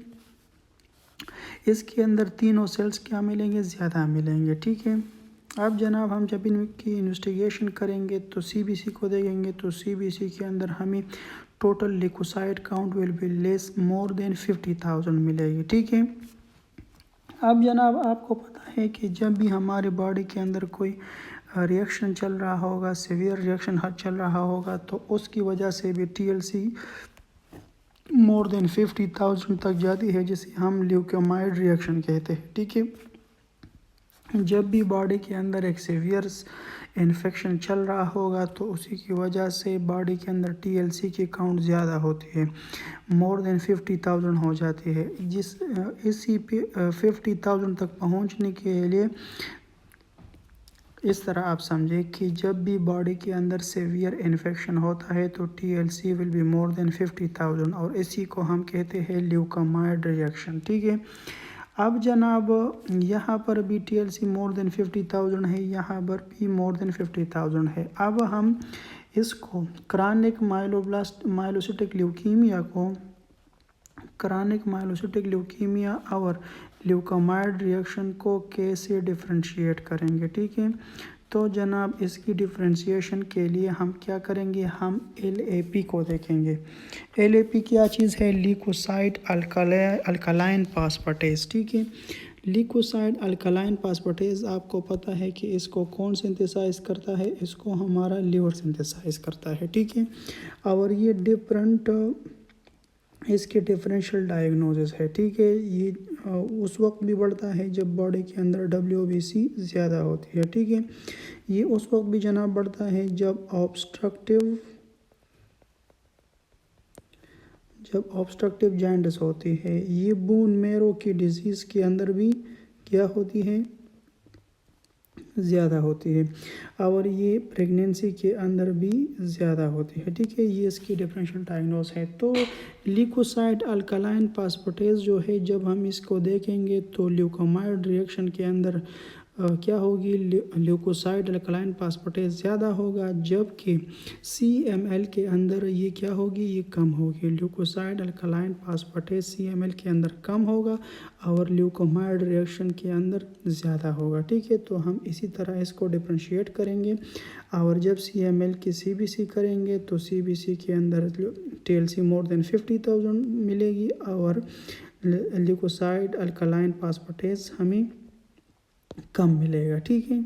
इसके अंदर तीनों सेल्स क्या मिलेंगे, ज़्यादा मिलेंगे। ठीक है, अब जनाब हम जब इनकी इन्वेस्टिगेशन करेंगे तो सीबीसी को देखेंगे, तो सीबीसी के अंदर हमें total leucocyte count will be less more than 50,000 मिलेगी। ठीक है, अब जनाब आपको पता है कि जब भी हमारे बॉडी के अंदर कोई रिएक्शन चल रहा होगा, सीवियर रिएक्शन चल रहा होगा, तो उसकी वजह से भी टीएलसी मोर देन 50,000 तक जाती है, जिसे हम ल्यूकोमाइड रिएक्शन कहते हैं। ठीक है, जब भी बॉडी के अंदर एक सीवियर इन्फेक्शन चल रहा होगा तो उसी की वजह से बॉडी के अंदर टीएलसी की काउंट ज़्यादा होती है, मोर देन 50,000 हो जाती है। इसी पे 50,000 तक पहुंचने के लिए इस तरह आप समझें कि जब भी बॉडी के अंदर सीवियर इन्फेक्शन होता है तो TLC will be more than 50,000, और इसी को हम कहते हैं ल्यूकोमाइड रिएक्शन। ठीक है, अब जनाब यहाँ पर भी टीएलसी मोर देन 50,000 है, यहाँ पर भी मोर देन 50,000 है। अब हम इसको क्रॉनिक माइलोसिटिक ल्यूकीमिया को, क्रॉनिक माइलोसिटिक ल्यूकीमिया और ल्यूकोमाइड रिएक्शन को कैसे डिफरेंशिएट करेंगे। ठीक है, तो जनाब इसकी डिफरेंशिएशन के लिए हम क्या करेंगे, हम LAP को देखेंगे। LAP क्या चीज़ है, ल्यूकोसाइड अल्कलाइन फास्फेटेज। ठीक है, ल्यूकोसाइड अल्कलाइन फास्फेटेज आपको पता है कि इसको कौन सिंथेसाइज करता है, इसको हमारा लीवर सिंथेसाइज करता है। ठीक है, और ये इसके डिफरेंशियल डायग्नोसिस है। ठीक है, ये उस वक्त भी बढ़ता है जब बॉडी के अंदर WBC ज़्यादा होती है। ठीक है, ये उस वक्त भी जनाब बढ़ता है जब ऑब्स्ट्रक्टिव जॉन्डिस होती है। ये बोन मैरो की डिजीज़ के अंदर भी क्या होती है, ज़्यादा होती है, और ये प्रेगनेंसी के अंदर भी ज़्यादा होती है। ठीक है, ये इसकी डिफरेंशियल डायग्नोस है। तो ल्यूकोसाइड अल्कलाइन फास्फेटेज जो है, जब हम इसको देखेंगे तो ल्यूकोमाइड रिएक्शन के अंदर क्या होगी, ल्यूकोसाइड अल्कलाइन फास्फेटेज ज़्यादा होगा, जबकि CML के अंदर ये क्या होगी, ये कम होगी। ल्यूकोसाइड अल्कलाइन फास्फेटेज CML के अंदर कम होगा और ल्यूकोमाइड रिएक्शन के अंदर ज़्यादा होगा। ठीक है, तो हम इसी तरह इसको डिफरेंशिएट करेंगे, और जब CML की CBC करेंगे तो CBC के अंदर TLC मोर देन 50,000 मिलेगी, और ल्यूकोसाइड अल्कलाइन फास्फेटेज हमें कम मिलेगा। ठीक है,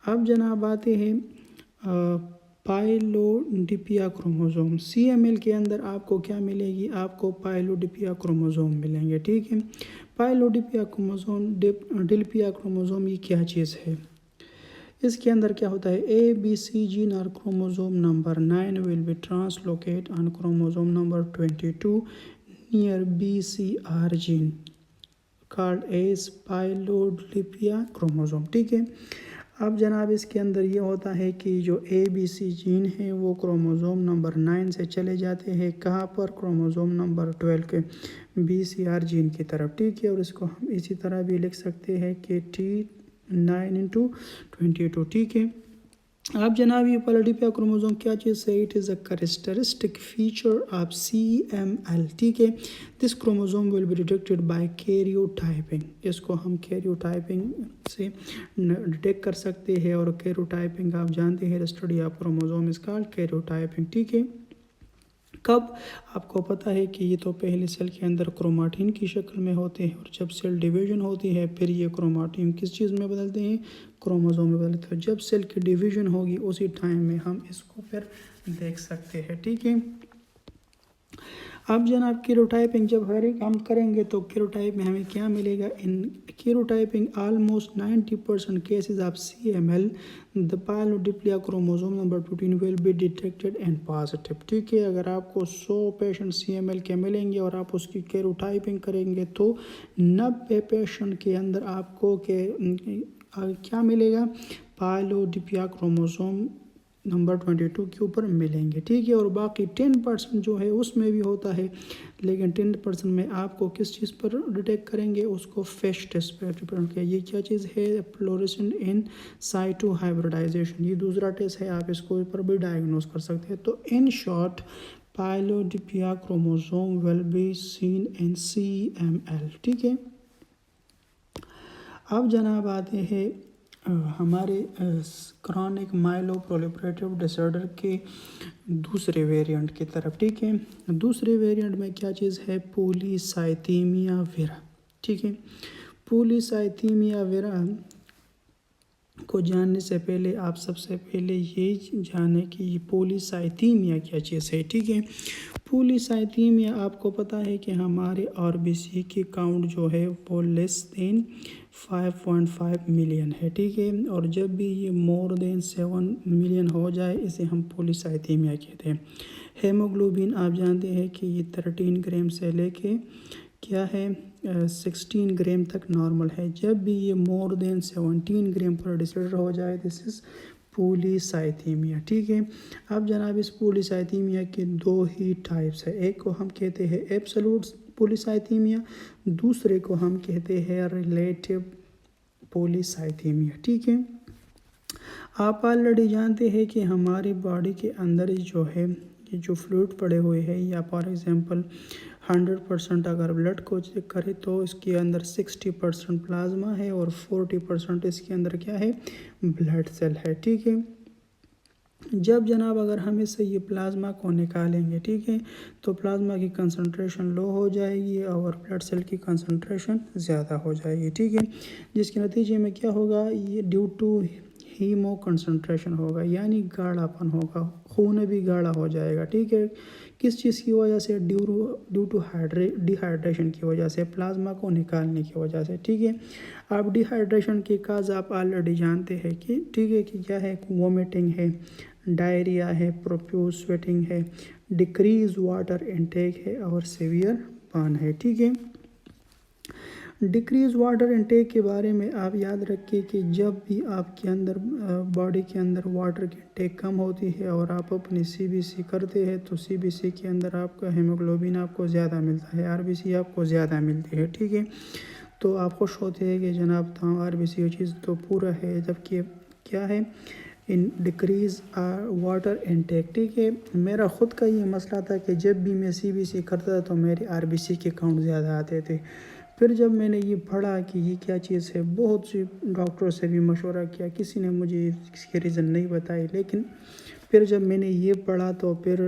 अब जनाब आते हैं पाइलोडिपिया क्रोमोसोम। CML के अंदर आपको क्या मिलेगी, आपको पाइलोडिपिया क्रोमोसोम मिलेंगे। ठीक है, पाइलोडिपिया क्रोमोसोम डिपिया क्रोमोसोम ये क्या चीज़ है, इसके अंदर क्या होता है, ABC जीन और chromosome number 9 will be translocate on chromosome number 22 near BCR gene called as Philadelphia chromosome. ठीक है, अब जनाब इसके अंदर ये होता है कि जो ABC जीन है वो क्रोमोसोम नंबर 9 से चले जाते हैं कहाँ पर, क्रोमोसोम नंबर 12 के BCR जीन की तरफ। ठीक है, और इसको हम इसी तरह भी लिख सकते हैं कि T9 × 22। ठीक है, आप जनाब ये पॉलीडिपिया क्रोमोसोम क्या चीज़ है? It is a characteristic feature of CML, ठीक है। This chromosome will be detected by karyotyping, इसको हम कैरियोटाइपिंग से डिटेक्ट कर सकते हैं। और कैरियोटाइपिंग आप जानते हैं, study of chromosome is called karyotyping, ठीक है। कब? आपको पता है कि ये तो पहले सेल के अंदर क्रोमाटिन की शक्ल में होते हैं, और जब सेल डिवीजन होती है फिर ये क्रोमाटिन किस चीज़ में बदलते हैं? क्रोमोसोम में बदलते हैं। जब सेल की डिवीजन होगी उसी टाइम में हम इसको फिर देख सकते हैं, ठीक है। अब जनाब कैरोटाइपिंग जब हर एक हम करेंगे तो कैरोटाइप में हमें क्या मिलेगा? In karyotyping almost 90% cases of CML the Philadelphia chromosome number 15 will be detected and positive, ठीक है। अगर आपको 100 पेशेंट CML के मिलेंगे और आप उसकी कैरोटाइपिंग करेंगे तो 90 पेशेंट के अंदर आपको क्या मिलेगा? पाइलोडिप्लिया क्रोमोसोम नंबर 22 के ऊपर मिलेंगे, ठीक है। और बाकी 10% जो है उसमें भी होता है, लेकिन 10% में आपको किस चीज़ पर डिटेक्ट करेंगे? उसको फेश टेस्ट पर डिपेंड किया। ये क्या चीज़ है? फ्लोरेसेंट इन साइटो हाइब्रिडाइजेशन, ये दूसरा टेस्ट है, आप इसको ऊपर भी डायग्नोज कर सकते हैं। तो in short Philadelphia chromosome will be seen in CML, ठीक है। अब जनाब आते हैं हमारे क्रॉनिक माइलोप्रोलिफरेटिव डिसऑर्डर के दूसरे वेरिएंट की तरफ, ठीक है। दूसरे वेरिएंट में क्या चीज़ है? पॉलीसाइथेमिया वेरा, ठीक है। पॉलीसाइथेमिया वेरा को जानने से पहले आप सबसे पहले ये जाने कि ये पॉलीसाइथेमिया क्या चीज़ है, ठीक है। पॉलीसाइथेमिया आपको पता है कि हमारे RBC की काउंट जो है वो लेस देन 5.5 मिलियन है, ठीक है। और जब भी ये मोर देन 7 मिलियन हो जाए इसे हम पॉलीसाइथेमिया कहते हैं। हेमोग्लोबिन आप जानते हैं कि ये 13 ग्राम से लेके क्या है 16 ग्राम तक नॉर्मल है। जब भी ये मोर देन 17 ग्राम पर डिसऑर्डर हो जाए दिस इज़ पॉलीसाइथेमिया, ठीक है। अब जनाब इस पॉलीसाइथेमिया के दो ही टाइप्स है, एक को हम कहते हैं एब्सोल्यूट पॉलीसाइथेमिया, दूसरे को हम कहते हैं रिलेटिव पॉलीसाइथेमिया, ठीक है। आप ऑलरेडी जानते हैं कि हमारी बॉडी के अंदर जो है ये जो फ्लूइड पड़े हुए हैं, या फॉर एग्जांपल 100% अगर ब्लड को चेक करें तो इसके अंदर 60% प्लाज्मा है और 40% इसके अंदर क्या है? ब्लड सेल है, ठीक है। जब जनाब अगर हम इससे ये प्लाज्मा को निकालेंगे, ठीक है, तो प्लाज्मा की कंसंट्रेशन लो हो जाएगी और ब्लड सेल की कंसंट्रेशन ज़्यादा हो जाएगी, ठीक है। जिसके नतीजे में क्या होगा? ये ड्यू टू हीमो कंसंट्रेशन होगा, यानी गाढ़ापन होगा, खून भी गाढ़ा हो जाएगा, ठीक है। किस चीज़ की वजह से? ड्यू टू डिहाइड्रेशन की वजह से, प्लाज्मा को निकालने की वजह से, ठीक है। आप डिहाइड्रेशन के काज आप ऑलरेडी जानते हैं कि, ठीक है, कि क्या है? वोमिटिंग है, डायरिया है, प्रोफ्यूज स्वेटिंग है, डिक्रीज वाटर इनटेक है और सीवियर बर्न है, ठीक है। डिक्रीज वाटर इनटेक के बारे में आप याद रखिए कि जब भी आपके अंदर बॉडी के अंदर वाटर की इनटेक कम होती है और आप अपनी CBC करते हैं तो CBC के अंदर आपका हेमोग्लोबिन आपको ज़्यादा मिलता है, RBC आपको ज़्यादा मिलती है, ठीक है। तो आप खुश होते हैं कि जनाब RBC ये चीज़ तो पूरा है, जबकि क्या है? इन डिक्रीज़ वाटर इनटेक, ठीक है। मेरा ख़ुद का ये मसला था कि जब भी मैं CBC करता था तो मेरे RBC के काउंट ज़्यादा आते थे। फिर जब मैंने ये पढ़ा कि ये क्या चीज़ है, बहुत सी डॉक्टरों से भी मशवरा किया, किसी ने मुझे इसके रीज़न नहीं बताए, लेकिन फिर जब मैंने ये पढ़ा तो फिर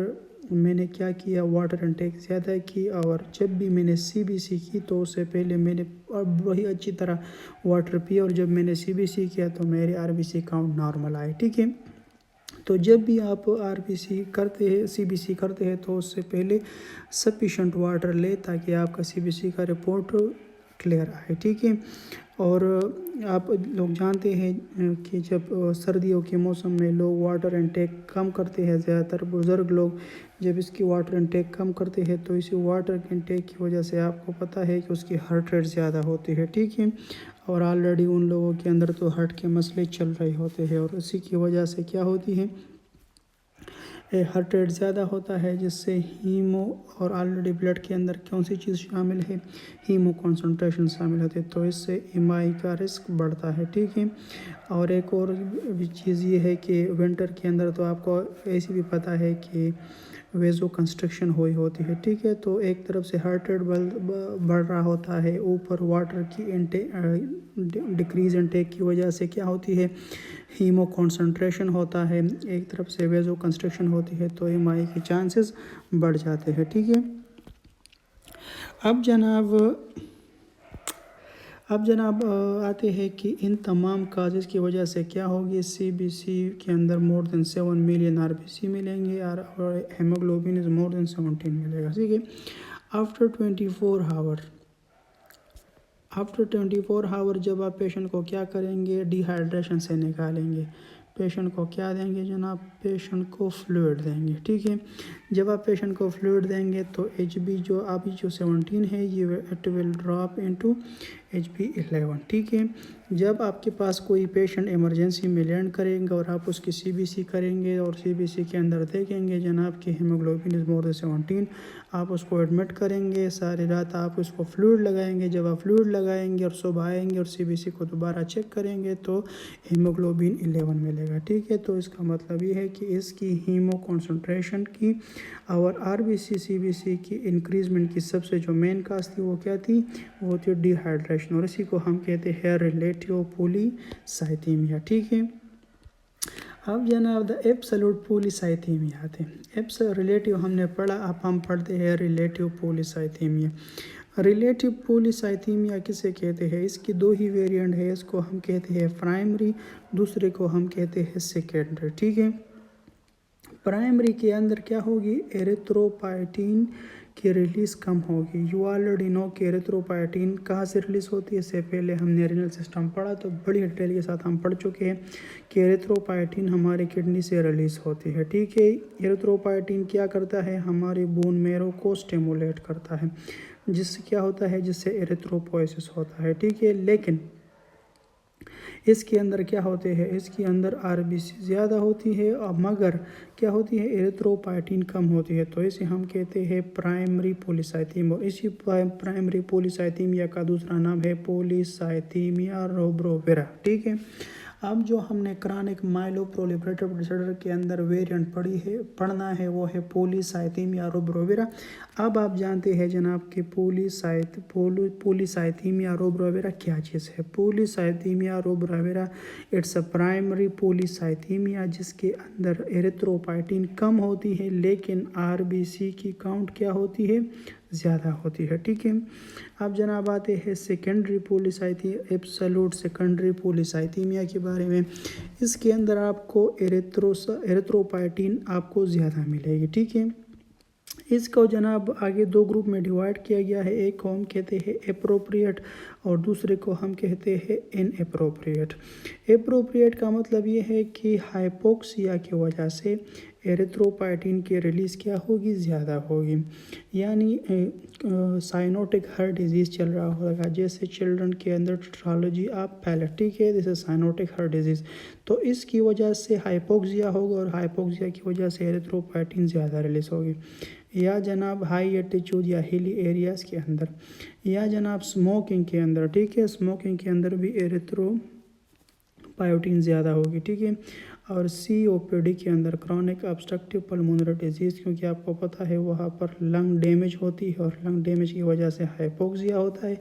मैंने क्या किया? वाटर इनटेक ज़्यादा की, और जब भी मैंने CBC की तो उससे पहले मैंने वही अच्छी तरह वाटर पिया, और जब मैंने CBC किया तो मेरे RBC काउंट नॉर्मल आए, ठीक है। तो जब भी आप RBC करते हैं, CBC करते हैं तो उससे पहले सफिशेंट वाटर ले ताकि आपका CBC का रिपोर्ट क्लियर आए, ठीक है। और आप लोग जानते हैं कि जब सर्दियों के मौसम में लोग वाटर इनटेक कम करते हैं, ज़्यादातर बुज़ुर्ग लोग जब इसकी वाटर इनटेक कम करते हैं तो इसी वाटर इनटेक की वजह से आपको पता है कि उसकी हार्ट रेट ज़्यादा होती है, ठीक है। और ऑलरेडी उन लोगों के अंदर तो हार्ट के मसले चल रहे होते हैं, और उसी की वजह से क्या होती है? हार्ट रेट ज़्यादा होता है, जिससे हीमो, और ऑलरेडी ब्लड के अंदर कौन सी चीज़ शामिल है? हीमो कंसंट्रेशन शामिल होती है, तो इससे MI का रिस्क बढ़ता है, ठीक है। और एक और भी चीज़ ये है कि विंटर के अंदर तो आपको ऐसी भी पता है कि वेज़ो कंस्ट्रक्शन हुई होती है, ठीक है। तो एक तरफ से हार्ट रेट बढ़ रहा होता है, ऊपर वाटर की डिक्रीज इनटेक की वजह से क्या होती है, हीमो कंसंट्रेशन होता है, एक तरफ से वेज़ो कंस्ट्रक्शन होती है, तो एमआई के चांसेस बढ़ जाते हैं, ठीक है। अब जनाब आते हैं कि इन तमाम काजेज़ की वजह से क्या होगी, सीबीसी के अंदर मोर देन 7 मिलियन आरबीसी मिलेंगे और हेमोग्लोबिन इज़ मोर देन 17 मिलेगा, ठीक है। आफ्टर 24 आवर जब आप पेशेंट को क्या करेंगे, डिहाइड्रेशन से निकालेंगे, पेशेंट को क्या देंगे जनाब, पेशेंट को फ्लूइड देंगे, ठीक है। जब आप पेशेंट को फ्लूइड देंगे तो HB जो अभी जो 17 है ये it will drop into HB 11, ठीक है। जब आपके पास कोई पेशेंट इमरजेंसी में लैंड करेंगे और आप उसकी CBC करेंगे और CBC के अंदर देखेंगे जनाब कि हीमोग्लोबिन इज़ मोर देन 17, आप उसको एडमिट करेंगे, सारी रात आप उसको फ्लूइड लगाएंगे। जब आप फ्लूइड लगाएंगे और सुबह आएंगे और CBC को दोबारा चेक करेंगे तो हीमोग्लोबिन 11 मिलेगा, ठीक है। तो इसका मतलब ये है कि इसकी हीमो कॉन्सेंट्रेशन की और RBC CBC की इंक्रीजमेंट की सबसे जो मेन काज थी वो क्या थी, वो थी डिहाइड्रेशन, और इसी को हम कहते हैं रिलेटिव पॉलीसाइथीमिया, ठीक है। अब जनाब द एब्सोल्यूट पॉलीसाइथीमिया आते हैं। रिलेटिव हमने पढ़ा, अब हम पढ़ते हैं रिलेटिव पॉलीसाइथीमिया। रिलेटिव पॉलीसाइथीमिया किसे कहते हैं, इसकी दो ही वेरिएंट है, इसको हम कहते हैं प्राइमरी, दूसरे को हम कहते हैं सेकेंडरी, ठीक है। प्राइमरी के अंदर क्या होगी, एरिथ्रोपाइटिन की रिलीज़ कम होगी। यू ऑलरेडी नो कि एरिथ्रोपाइटिन कहाँ से रिलीज़ होती है, इससे पहले हमने रीनल सिस्टम पढ़ा तो बड़ी डिटेल के साथ हम पढ़ चुके हैं कि एरिथ्रोपाइटिन हमारी किडनी से रिलीज़ होती है, ठीक है। एरिथ्रोपाइटिन क्या करता है, हमारी बोन मेरो को स्टिमुलेट करता है, जिससे क्या होता है, जिससे एरिथ्रोपोइसिस होता है, ठीक है। लेकिन इसके अंदर क्या होते हैं, इसके अंदर RBC ज़्यादा होती है और मगर क्या होती है, एरिथ्रोपाइटिन कम होती है, तो इसे हम कहते हैं प्राइमरी पॉलीसाइथीमिया। और इसी प्राइमरी पॉलीसाइथीमिया का दूसरा नाम है पॉलीसाइथीमिया रूब्रोविरा, ठीक है। अब जो हमने क्रॉनिक माइलोप्रोलिफरेटिव डिसऑर्डर के अंदर वेरिएंट पढ़ना है वो है पॉलीसाइथीमिया रूब्रोविरा। अब आप जानते हैं जनाब कि पॉलीसाइथीमिया रूब्रोविरा क्या चीज़ है। Polycythaemia rubra vera it's a primary polycythaemia जिसके अंदर एरिथ्रोपाइटिन कम होती है लेकिन RBC की काउंट क्या होती है, ज़्यादा होती है, ठीक है। अब जनाब आते हैं secondary polycythaemia, absolute secondary polycythaemia के बारे में। इसके अंदर आपको एरिथ्रोपाइटिन आपको ज़्यादा मिलेगी, ठीक है। इसको जनाब आगे दो ग्रुप में डिवाइड किया गया है, एक को हम कहते हैं एप्रोप्रिएट और दूसरे को हम कहते हैं इनएप्रोप्रिएट। एप्रोप्रिएट का मतलब ये है कि हाइपोक्सिया की वजह से एरिथ्रोपाइटिन की रिलीज़ क्या होगी, ज़्यादा होगी। यानी साइनोटिक हार्ट डिजीज़ चल रहा होगा, जैसे चिल्ड्रन के अंदर टेट्रालॉजी आप पहले, ठीक है, जैसे साइनोटिक हार्ट डिजीज़, तो इसकी वजह से हाइपोक्सिया होगा और हाइपोक्सिया की वजह से एरिथ्रोपाइटिन ज़्यादा रिलीज़ होगी। या जनाब हाई एल्टीट्यूड या हिली एरियाज़ के अंदर, या जनाब स्मोकिंग के अंदर, ठीक है, स्मोकिंग के अंदर भी एरिथ्रोपाइटिन ज़्यादा होगी, ठीक है। और COPD के अंदर क्रॉनिक ऑब्स्ट्रक्टिव पल्मोनरी डिजीज़, क्योंकि आपको पता है वहाँ पर लंग डैमेज होती है और लंग डैमेज की वजह से हाइपोक्सिया होता है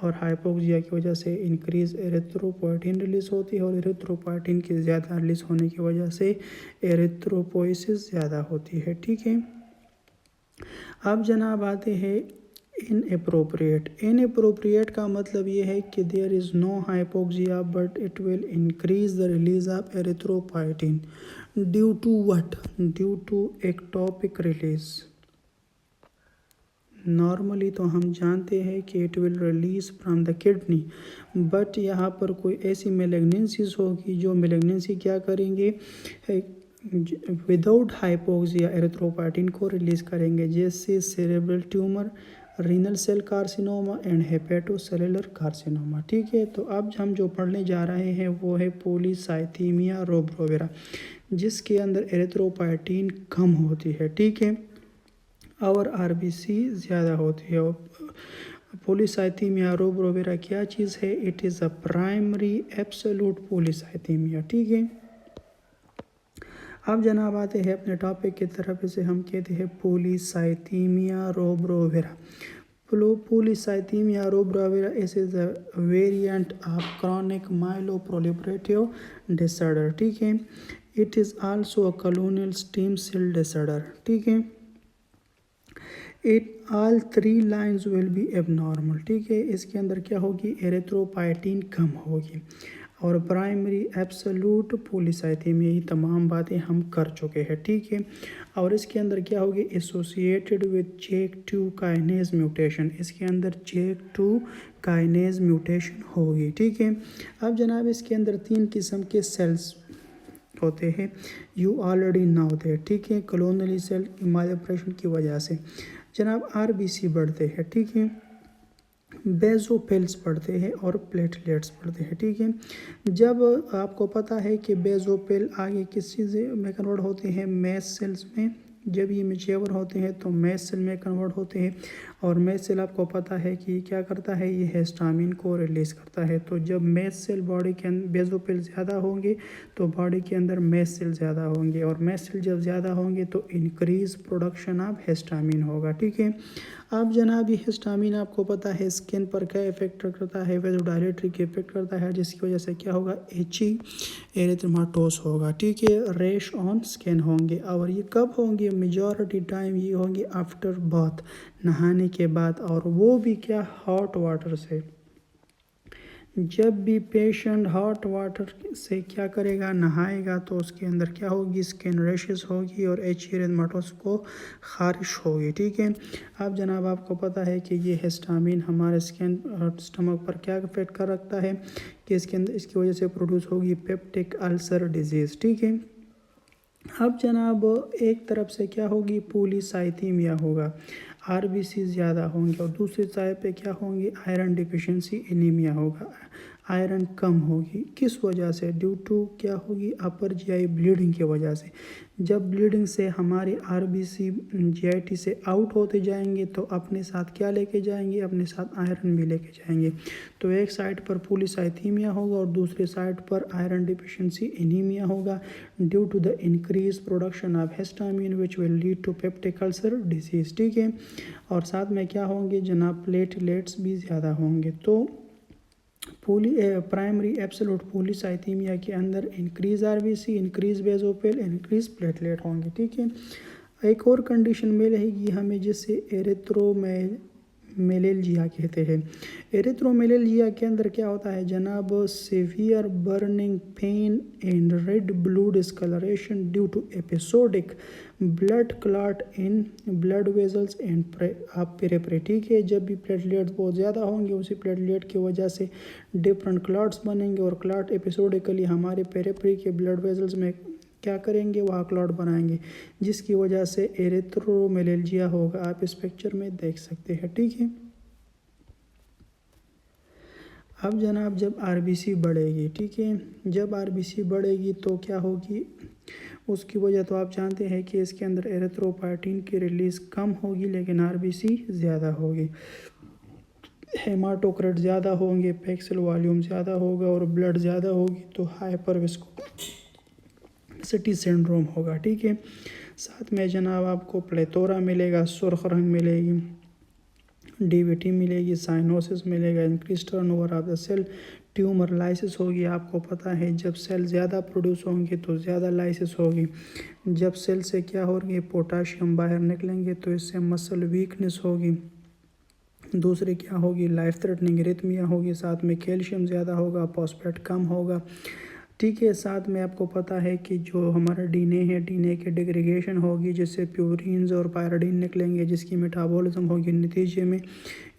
और हाइपोक्सिया की वजह से इंक्रीज एरिथ्रोपोइटिन रिलीज़ होती है और एरिथ्रोपोइटिन की ज़्यादा रिलीज़ होने की वजह से एरिथ्रोपोइसिस ज़्यादा होती है, ठीक है। अब जनाब आते हैं इनएप्रोप्रिएट का मतलब ये है कि there is no hypoxia but it will increase the release of erythropoietin due to what, due to ectopic release. Normally तो हम जानते हैं कि it will release from the kidney, but यहाँ पर कोई ऐसी मेलेग्नेंसीज होगी जो मेलेग्नेंसी क्या करेंगे, विदाउट हाइपोक्सिया एरिथ्रोपाइटिन को रिलीज़ करेंगे, जैसे cerebral tumour, renal cell carcinoma and hepatocellular carcinoma, ठीक है। तो अब हम जो पढ़ने जा रहे हैं वो है पॉलीसाइथीमिया रूब्रोविरा, जिसके अंदर एरिथ्रोपाइटिन कम होती है, ठीक है, और RBC ज़्यादा होती है। पॉलीसाइथीमिया रोब्रोवेरा क्या चीज़ है? It is a primary absolute polycythaemia, ठीक है। अब जनाब आते हैं अपने टॉपिक की तरफ, इसे हम कहते हैं polycythaemia रोब्रोवेरा। Polycythemia rubra is a variant of chronic myeloproliferative disorder, ठीक है। It is also a colonial stem cell disorder, ठीक है। It all three lines will be abnormal, ठीक है। इसके अंदर क्या होगी? एरिथ्रोपाइटिन कम होगी और प्राइमरी एब्सोल्यूट पॉलीसाइथीमिया, ये तमाम बातें हम कर चुके हैं, ठीक है। और इसके अंदर क्या होगी? Associated with JAK2 kinase mutation, इसके अंदर JAK2 काइनेज म्यूटेशन होगी, ठीक है। अब जनाब इसके अंदर 3 किस्म के सेल्स होते हैं, यू ऑलरेडी नो दैट, ठीक है। कॉलोनली सेल माइलोप्रेशन की वजह से जनाब RBC बढ़ते हैं, ठीक है। बेजोफिल्स बढ़ते हैं और प्लेटलेट्स बढ़ते हैं, ठीक है। जब आपको पता है कि बेजोफिल आगे किस चीज़ में कन्वर्ट होते हैं? मैस्ट सेल्स में। जब ये मेच्योर होते हैं तो मैस्ट सेल में कन्वर्ट होते हैं और मैस्ट सेल आपको पता है कि क्या करता है? ये हिस्टामिन को रिलीज़ करता है। तो जब मैस्ट सेल बॉडी के अंदर बेजोफिल ज़्यादा होंगे तो बॉडी के अंदर मैस्ट सेल ज़्यादा होंगे और मैस्ट सेल जब ज़्यादा होंगे तो इंक्रीज प्रोडक्शन ऑफ हिस्टामिन होगा, ठीक है। अब जनाब ये हिस्टामिन आपको पता है स्किन पर क्या इफेक्ट करता है? वेजोडाइलेटरी के इफेक्ट करता है, जिसकी वजह से क्या होगा? एची एरिथ्रोमाटोस होगा, ठीक है। रैश ऑन स्किन होंगे और ये कब होंगे? मेजॉरिटी टाइम ये होंगे आफ्टर बाथ, नहाने के बाद, और वो भी क्या? हॉट वाटर से। जब भी पेशेंट हॉट वाटर से क्या करेगा? नहाएगा, तो उसके अंदर क्या होगी? स्किन रैशेस होगी और एरिथ्रोमाटोस को खारिश होगी, ठीक है। अब जनाब आपको पता है कि ये हिस्टामिन हमारे स्किन और स्टमक पर क्या इफेक्ट कर रखता है कि इसके अंदर इसकी वजह से प्रोड्यूस होगी पेप्टिक अल्सर डिजीज़, ठीक है। अब जनाब एक तरफ से क्या होगी? पॉलीसाइथीमिया होगा, RBC ज़्यादा होंगे और दूसरी साइड पे क्या होंगे? आयरन डिफिशिएंसी एनीमिया होगा, आयरन कम होगी। किस वजह से? ड्यू टू क्या होगी? अपर GI ब्लीडिंग की वजह से। जब ब्लीडिंग से हमारे RBC GIT से आउट होते जाएंगे तो अपने साथ क्या लेके जाएंगे? अपने साथ आयरन भी लेके जाएंगे। तो एक साइड पर पॉलीसाइथीमिया होगा और दूसरी साइड पर आयरन डिफिशिएंसी एनीमिया होगा due to the increase production of histamine which will lead to peptic ulcer disease, ठीक है। और साथ में क्या होंगे जनाब? प्लेटलेट्स भी ज़्यादा होंगे। तो प्राइमरी एब्सोल्यूट पॉलीसाइथीमिया के अंदर increase RBC, increase basophil, increase platelet होंगे, ठीक है। एक और कंडीशन में रहेगी हमें जिससे एरिथ्रोमेलेजिया कहते हैं। एरिथ्रोमेलेजिया के अंदर क्या होता है जनाब? Severe burning pain and red blue discolouration due to episodic blood clot in blood vessels and periphery, ठीक है। जब भी प्लेटलेट्स बहुत ज़्यादा होंगे उसी प्लेटलेट की वजह से डिफरेंट क्लॉट्स बनेंगे और क्लॉट एपिसोडिकली हमारे पेरिफेरी के ब्लड वेजल्स में क्या करेंगे? वहाँ क्लॉट बनाएंगे, जिसकी वजह से एरिथ्रोमेलेजिया होगा। आप इस पिक्चर में देख सकते हैं, ठीक है। अब जनाब जब RBC बढ़ेगी, ठीक है, जब RBC बढ़ेगी तो क्या होगी? उसकी वजह तो आप जानते हैं कि इसके अंदर एरिथ्रोपाइटिन की रिलीज़ कम होगी लेकिन RBC ज़्यादा होगी, हेमाटोक्रिट ज़्यादा होंगे, पैक्सिल वॉल्यूम ज़्यादा होगा और ब्लड ज़्यादा होगी तो हाइपर विस्कोसिटी सिंड्रोम होगा, ठीक है। साथ में जनाब आपको प्लेथोरा मिलेगा, सुर्ख रंग मिलेगी, DVT मिलेगी, साइनोसिस मिलेगा, increase turnover of the cell, tumour lysis होगी। आपको पता है जब सेल ज़्यादा प्रोड्यूस होंगे तो ज़्यादा लाइसिस होगी। जब सेल से क्या होगी? पोटाशियम बाहर निकलेंगे तो इससे मसल वीकनेस होगी। दूसरी क्या होगी? लाइफ थ्रेटनिंग एरिथमिया होगी। साथ में कैल्शियम ज़्यादा होगा, फॉस्फेट कम होगा, ठीक है। साथ में आपको पता है कि जो हमारा DNA है, DNA की डिग्रेडेशन होगी जिससे प्यूरिन्स और पायरिडीन निकलेंगे जिसकी मेटाबॉलिज्म होगी, नतीजे में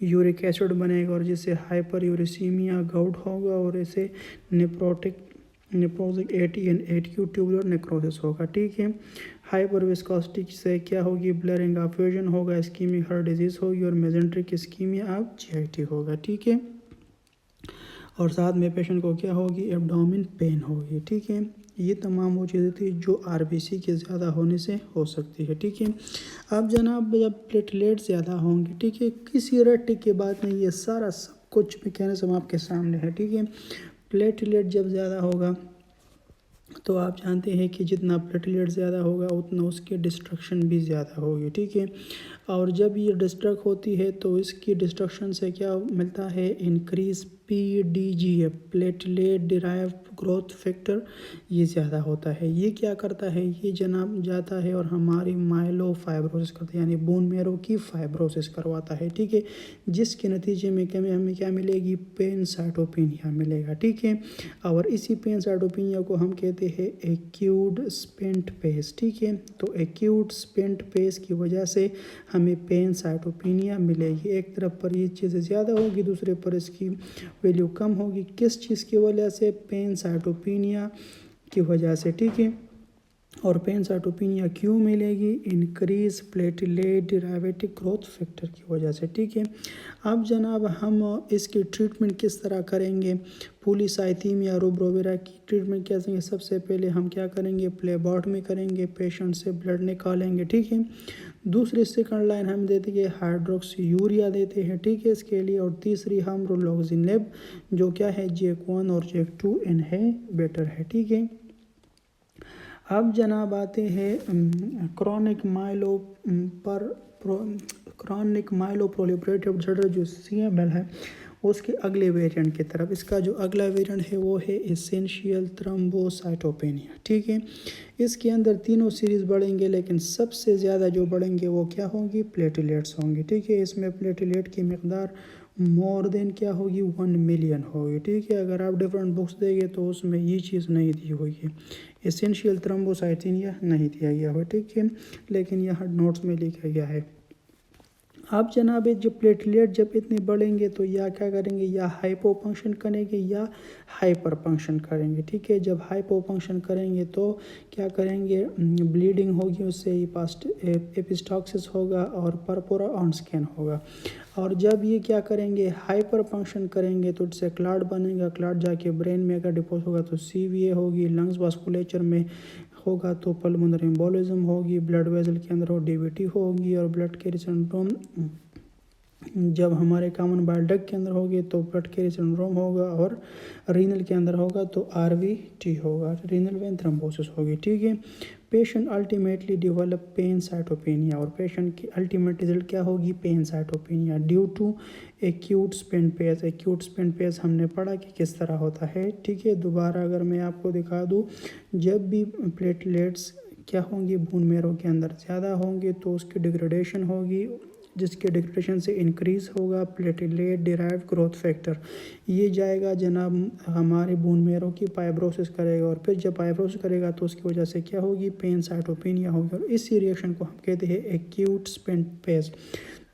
यूरिक एसिड बनेगा और जिससे हाइपर यूरिसीमिया गाउट होगा और इसे नेप्रोजिक एक्यूट ट्यूबुलर नेक्रोसिस होगा, ठीक है। हाइपर विस्कोसिटी से क्या होगी? ब्लरिंग ऑफ विजन होगा, इस्कीमिक हार्ट डिजीज़ होगी और मेजेंट्रिक इस्कीमिया ऑफ GIT होगा, ठीक है। और साथ में पेशेंट को क्या होगी? एब्डोमिन पेन होगी, ठीक है। ये तमाम वो चीज़ें थी जो आरबीसी के ज़्यादा होने से हो सकती है, ठीक है। अब जनाब जब प्लेटलेट ज़्यादा होंगे, ठीक है, किसी रट्टे की बात नहीं, ये सारा सब कुछ मैकेनिज्म आपके सामने है, ठीक है। प्लेटलेट जब ज़्यादा होगा तो आप जानते हैं कि जितना प्लेटलेट ज़्यादा होगा उतना उसकी डिस्ट्रक्शन भी ज़्यादा होगी, ठीक है। और जब ये डिस्ट्रक्ट होती है तो इसकी डिस्ट्रक्शन से क्या मिलता है, increase PDGF, platelet derive growth factor, ये ज़्यादा होता है। ये क्या करता है, ये जनाब जाता है और हमारी माइलोफाइब्रोसिस करता है, यानी बोन मैरो की फाइब्रोसिस करवाता है, ठीक है। जिसके नतीजे में हमें क्या मिलेगी, पेनसाइटोपेनिया मिलेगा, ठीक है। और इसी पेनसाइटोपेनिया को हम कहते हैं एक्यूट स्पेंट पेस, ठीक है। तो एक्यूट स्पेंट पेस की वजह से हमें पेनसाइटोपेनिया मिलेगी। एक तरफ पर ये चीज़ें ज़्यादा होगी, दूसरे पर इसकी वैल्यू कम होगी। किस चीज़ की वजह से, पेनसाइटोपेनिया की वजह से, ठीक है। और पेनसाइटोपेनिया क्यों मिलेगी, increase platelet derivative growth factor की वजह से, ठीक है। अब जनाब हम इसकी ट्रीटमेंट किस तरह करेंगे, पॉलीसाइथीमिया रूब्रोविरा की ट्रीटमेंट क्या करेंगे, सबसे पहले हम क्या करेंगे, प्लेबॉटमी करेंगे, पेशेंट से ब्लड निकालेंगे, ठीक है। दूसरी सेकंड लाइन हम देते हैं हाइड्रोक्सी यूरिया देते हैं, ठीक है, इसके लिए। और तीसरी हम रोलोक्सिनेब जो क्या है, JAK1 और JAK2 इनहिबिटर है, ठीक है। अब जनाब आते हैं क्रॉनिक माइलो प्रोलिफरेटिव डिसऑर्डर जो CML है उसके अगले वेरिएंट की तरफ। इसका जो अगला वेरिएंट है वो है एसेंशियल थ्रोम्बोसाइटोपेनिया, ठीक है। इसके अंदर तीनों सीरीज़ बढ़ेंगे, लेकिन सबसे ज़्यादा जो बढ़ेंगे वो क्या होंगी, प्लेटलेट्स होंगी, ठीक है। इसमें प्लेटलेट की मकदार मोर देन क्या होगी, 1 मिलियन होगी, ठीक है। अगर आप डिफरेंट बुक्स देंगे तो उसमें ये चीज़ नहीं दी हुई है, एसेंशियल थ्रोम्बोसाइटोपेनिया नहीं दिया गया हो, ठीक है, लेकिन यहाँ नोट्स में लिखा गया है। अब जनाब जो प्लेटलेट जब इतने बढ़ेंगे तो या क्या करेंगे, या हाइपो फंक्शन करेंगे या हाइपर फंक्शन करेंगे, ठीक है। जब हाइपो फंक्शन करेंगे तो क्या करेंगे, ब्लीडिंग होगी, उससे एपिस्टॉक्सिस होगा और परपोरा ऑन स्कैन होगा। और जब ये क्या करेंगे, हाइपर फंक्शन करेंगे तो इससे क्लॉट बनेगा, क्लॉट जाके ब्रेन में अगर डिपोज होगा तो CVA होगी, लंग्स वास्कुलेचर में होगा तो पल्मोनरी एम्बोलिज्म होगी, ब्लड वेसल के अंदर हो DVT होगी, और ब्लड कैरी सिंड्रोम जब हमारे कॉमन बाइल डक्ट के अंदर होगी तो ब्लड कैरी सिंड्रोम होगा, और रीनल के अंदर होगा तो RVT होगा, रीनल वेन थ्रोम्बोसिस होगी, ठीक है। पेशेंट अल्टीमेटली डेवलप पेनसाइटोपेनिया, और पेशेंट की अल्टीमेट रिजल्ट क्या होगी, pancytopenia due to acute spent phase. Acute spent phase हमने पढ़ा कि किस तरह होता है, ठीक है। दोबारा अगर मैं आपको दिखा दूँ, जब भी प्लेटलेट्स क्या होंगी, बोन मैरो के अंदर ज़्यादा होंगे तो उसकी डिग्रेडेशन होगी, जिसके डिग्रेडेशन से इंक्रीज़ होगा प्लेटलेट डिराइव्ड ग्रोथ फैक्टर। ये जाएगा जनाब हमारे बोन मैरो की फाइब्रोसिस करेगा, और फिर जब फाइब्रोसिस करेगा तो उसकी वजह से क्या होगी, पेनसाइटोपेनिया होगी, और इसी रिएक्शन को हम कहते हैं एक्यूट स्पेंट पेस।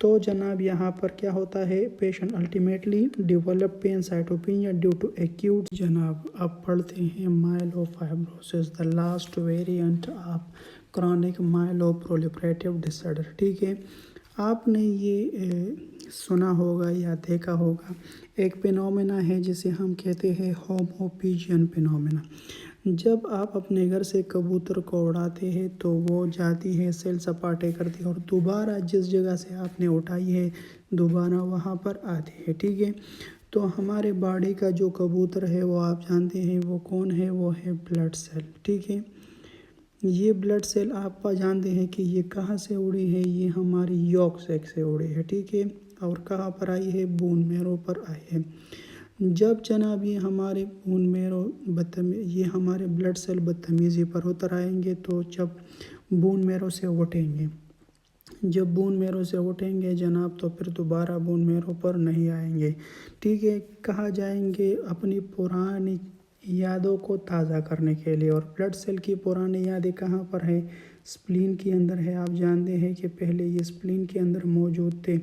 तो जनाब यहाँ पर क्या होता है, patient ultimately develop pancytopenia due to acute. जनाब अब पढ़ते हैं myelofibrosis, the last variant of chronic myeloproliferative disorder, ठीक है। आपने ये सुना होगा या देखा होगा, एक फिनोमेना है जिसे हम कहते हैं होमोपिजियन फिनोमेना। जब आप अपने घर से कबूतर को उड़ाते हैं तो वो जाती है, सेल सपाटे करती है, और दोबारा जिस जगह से आपने उठाई है दोबारा वहाँ पर आती है, ठीक है। तो हमारे बॉडी का जो कबूतर है वो आप जानते हैं वो कौन है, वो है ब्लड सेल, ठीक है। ये ब्लड सेल आप जानते हैं कि ये कहाँ से उड़ी है, ये हमारी यॉर्क सैक से उड़ी है, ठीक है। और कहाँ पर आई है, बोन मैरो पर आई है। जब जनाब ये हमारे बोन मैरो ये हमारे ब्लड सेल बदतमीज़ी पर उतर आएंगे, तो जब बोन मैरो से उठेंगे, जब बोन मैरो से उठेंगे जनाब तो फिर दोबारा बोन मैरो पर नहीं आएंगे, ठीक है। कहाँ जाएंगे, अपनी पुरानी यादों को ताज़ा करने के लिए। और ब्लड सेल की पुरानी यादें कहाँ पर है, स्प्लीन के अंदर है। आप जानते हैं कि पहले ये स्प्लीन के अंदर मौजूद थे,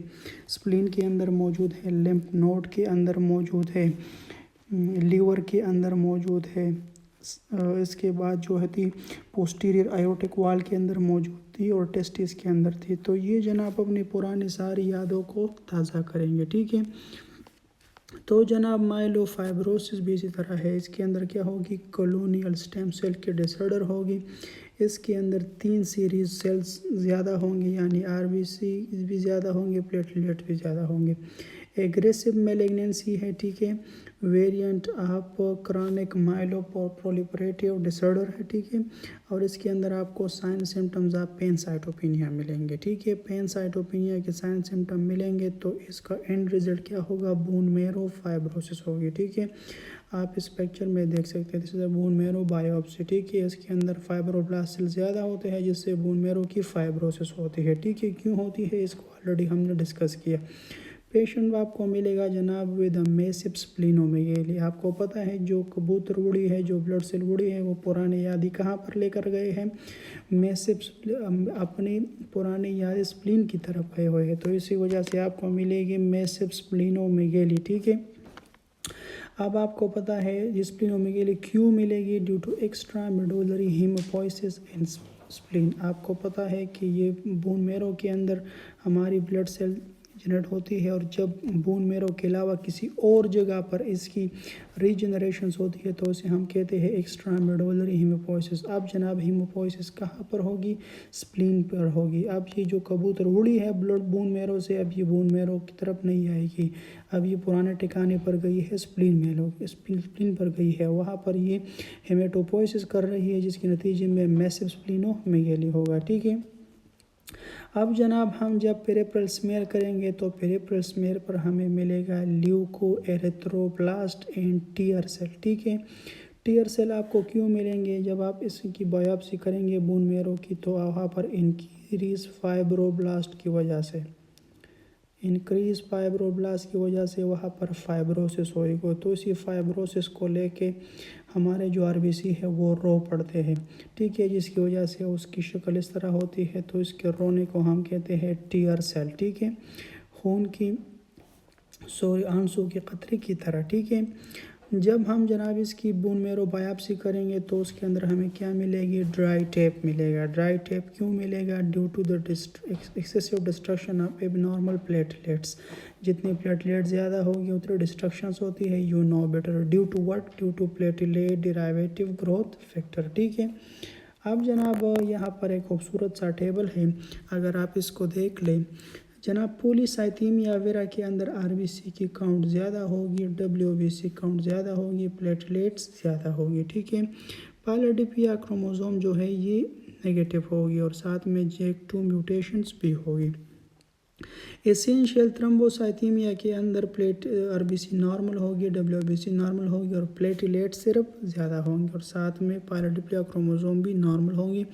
स्प्लीन के अंदर मौजूद है, लिम्फ नोड के अंदर मौजूद है, लीवर के अंदर मौजूद है, इसके बाद जो है थी पोस्टीरियर आयोटिक वाल के अंदर मौजूद थी, और टेस्टिस के अंदर थी। तो ये जनाब अपनी पुरानी सारी यादों को ताज़ा करेंगे, ठीक है। तो जनाब माइलोफाइब्रोसिस भी इसी तरह है। इसके अंदर क्या होगी, कॉलोनियल स्टेम सेल की डिसऑर्डर होगी। इसके अंदर 3 सीरीज सेल्स ज़्यादा होंगे, यानी आरबीसी भी ज़्यादा होंगे, प्लेटलेट भी ज़्यादा होंगे। एग्रेसिव मैलिग्नेंसी है, ठीक है। Variant of chronic myeloproliferative disorder है, ठीक है। और इसके अंदर आपको साइन सिम्टम्स ऑफ पैनसाइटोपिनिया मिलेंगे, ठीक है। पैनसाइटोपिनिया के साइन सिम्टम मिलेंगे तो इसका एंड रिजल्ट क्या होगा, बोन मैरो फाइब्रोसिस होगी, ठीक है। आप इस पिक्चर में देख सकते हैं, this is a bone marrow biopsy, ठीक है। इसके अंदर फाइब्रोब्लास्ट सेल ज़्यादा होते हैं जिससे बोन मैरो की फाइब्रोसिस होती है, ठीक है। क्यों होती है इसको ऑलरेडी हमने डिस्कस किया। पेशेंट आपको मिलेगा जनाब विद मैसिव स्प्लीनोमेगेली। आपको पता है जो कबूतर उड़ी है, जो ब्लड सेल उड़ी है, वो पुरानी यादें कहाँ पर लेकर गए हैं, मैसिव अपनी पुरानी यादें स्प्लीन की तरफ गए हुए हैं, तो इसी वजह से आपको मिलेगी मैसिव स्प्लीनोमेगेली, ठीक है। अब आपको पता है स्प्लीनोमेगेली क्यों मिलेगी, due to extra medullary haemopoiesis in spleen. आपको पता है कि ये बोन मैरो के अंदर हमारी ब्लड सेल जनरेट होती है, और जब बोन मैरो के अलावा किसी और जगह पर इसकी रीजनरेशंस होती है तो उसे हम कहते हैं एक्स्ट्रा मेडुलरी हीमोपोइसिस। अब जनाब हीमोपोइसिस कहाँ पर होगी, स्प्लीन पर होगी। अब ये जो कबूतर उड़ी है ब्लड बोन मैरो से, अब ये बोन मैरो की तरफ नहीं आएगी, अब ये पुराने ठिकाने पर गई है, स्प्लीन पर गई है, वहाँ पर ये हेमेटोपोइसिस कर रही है, जिसके नतीजे में मैसिव स्प्लीनोमेगेली होगा, ठीक है। अब जनाब हम जब पेरिफेरल स्मेयर करेंगे तो पेरिफेरल स्मेयर पर हमें मिलेगा leukoerythroblast and tear cell, ठीक है। टीयर सेल आपको क्यों मिलेंगे, जब आप इसकी बायोप्सी करेंगे बोन मैरो की तो वहाँ पर इंक्रीज फाइब्रोब्लास्ट की वजह से, इंक्रीज फाइब्रोब्लास्ट की वजह से वहाँ पर फाइब्रोसिस होएगा। तो इसी फाइब्रोसिस को लेके हमारे जो आरबीसी है वो रो पड़ते हैं, ठीक है, जिसकी वजह से उसकी शक्ल इस तरह होती है। तो इसके रोने को हम कहते हैं टीयर सेल, ठीक है, खून की आंसू के कतरे की तरह, ठीक है। जब हम जनाब इसकी बोन मैरो बायोप्सी करेंगे तो उसके अंदर हमें क्या मिलेगी, ड्राई टेप मिलेगा। ड्राई टेप क्यों मिलेगा, due to the excessive destruction of abnormal platelets. जितने प्लेटलेट ज़्यादा होगी उतनी डिस्ट्रक्शंस होती है, you know better, due to what, due to platelet derivative growth factor, ठीक है। अब जनाब यहाँ पर एक खूबसूरत सा टेबल है, अगर आप इसको देख लें जनाब, पॉलीसाइथीमिया वेरा के अंदर आरबीसी की काउंट ज़्यादा होगी, डब्ल्यूबीसी काउंट ज़्यादा होगी, प्लेटलेट्स ज़्यादा होगी, ठीक है। पायलोडिपिया क्रोमोसोम जो है ये नेगेटिव होगी और साथ में JAK2 म्यूटेशंस भी होगी। एसेंशियल थ्रोम्बोसाइथीमिया के अंदर आरबीसी नॉर्मल होगी, डब्ल्यूबीसी नॉर्मल होगी और प्लेटलेट सिर्फ ज़्यादा होंगे, और साथ में पायलोडिपिया क्रोमोसोम भी नॉर्मल होगी।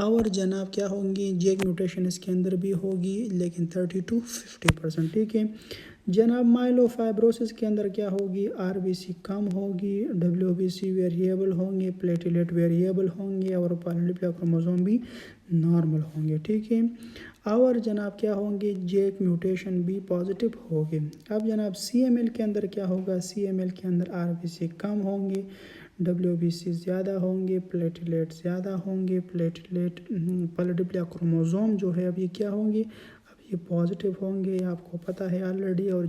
और जनाब क्या होंगी, JAK म्यूटेशन इसके अंदर भी होगी, लेकिन 30 to 50%, ठीक है। जनाब माइलोफाइब्रोसिस के अंदर क्या होगी, आरबीसी कम होगी, डब्ल्यूबीसी वेरिएबल होंगे, प्लेटलेट वेरिएबल होंगे और पायलोडिपिया क्रोमोसोम भी नॉर्मल होंगे, ठीक है। और जनाब क्या होंगे, JAK म्यूटेशन भी पॉजिटिव होगी। अब जनाब CML के अंदर क्या होगा, CML के अंदर आरबीसी कम होंगे, WBC ज़्यादा होंगे, प्लेटलेट ज़्यादा होंगे, पायलोडिपिया क्रोमोसोम जो है अब ये क्या होंगे, अब ये पॉजिटिव होंगे, आपको पता है ऑलरेडी। और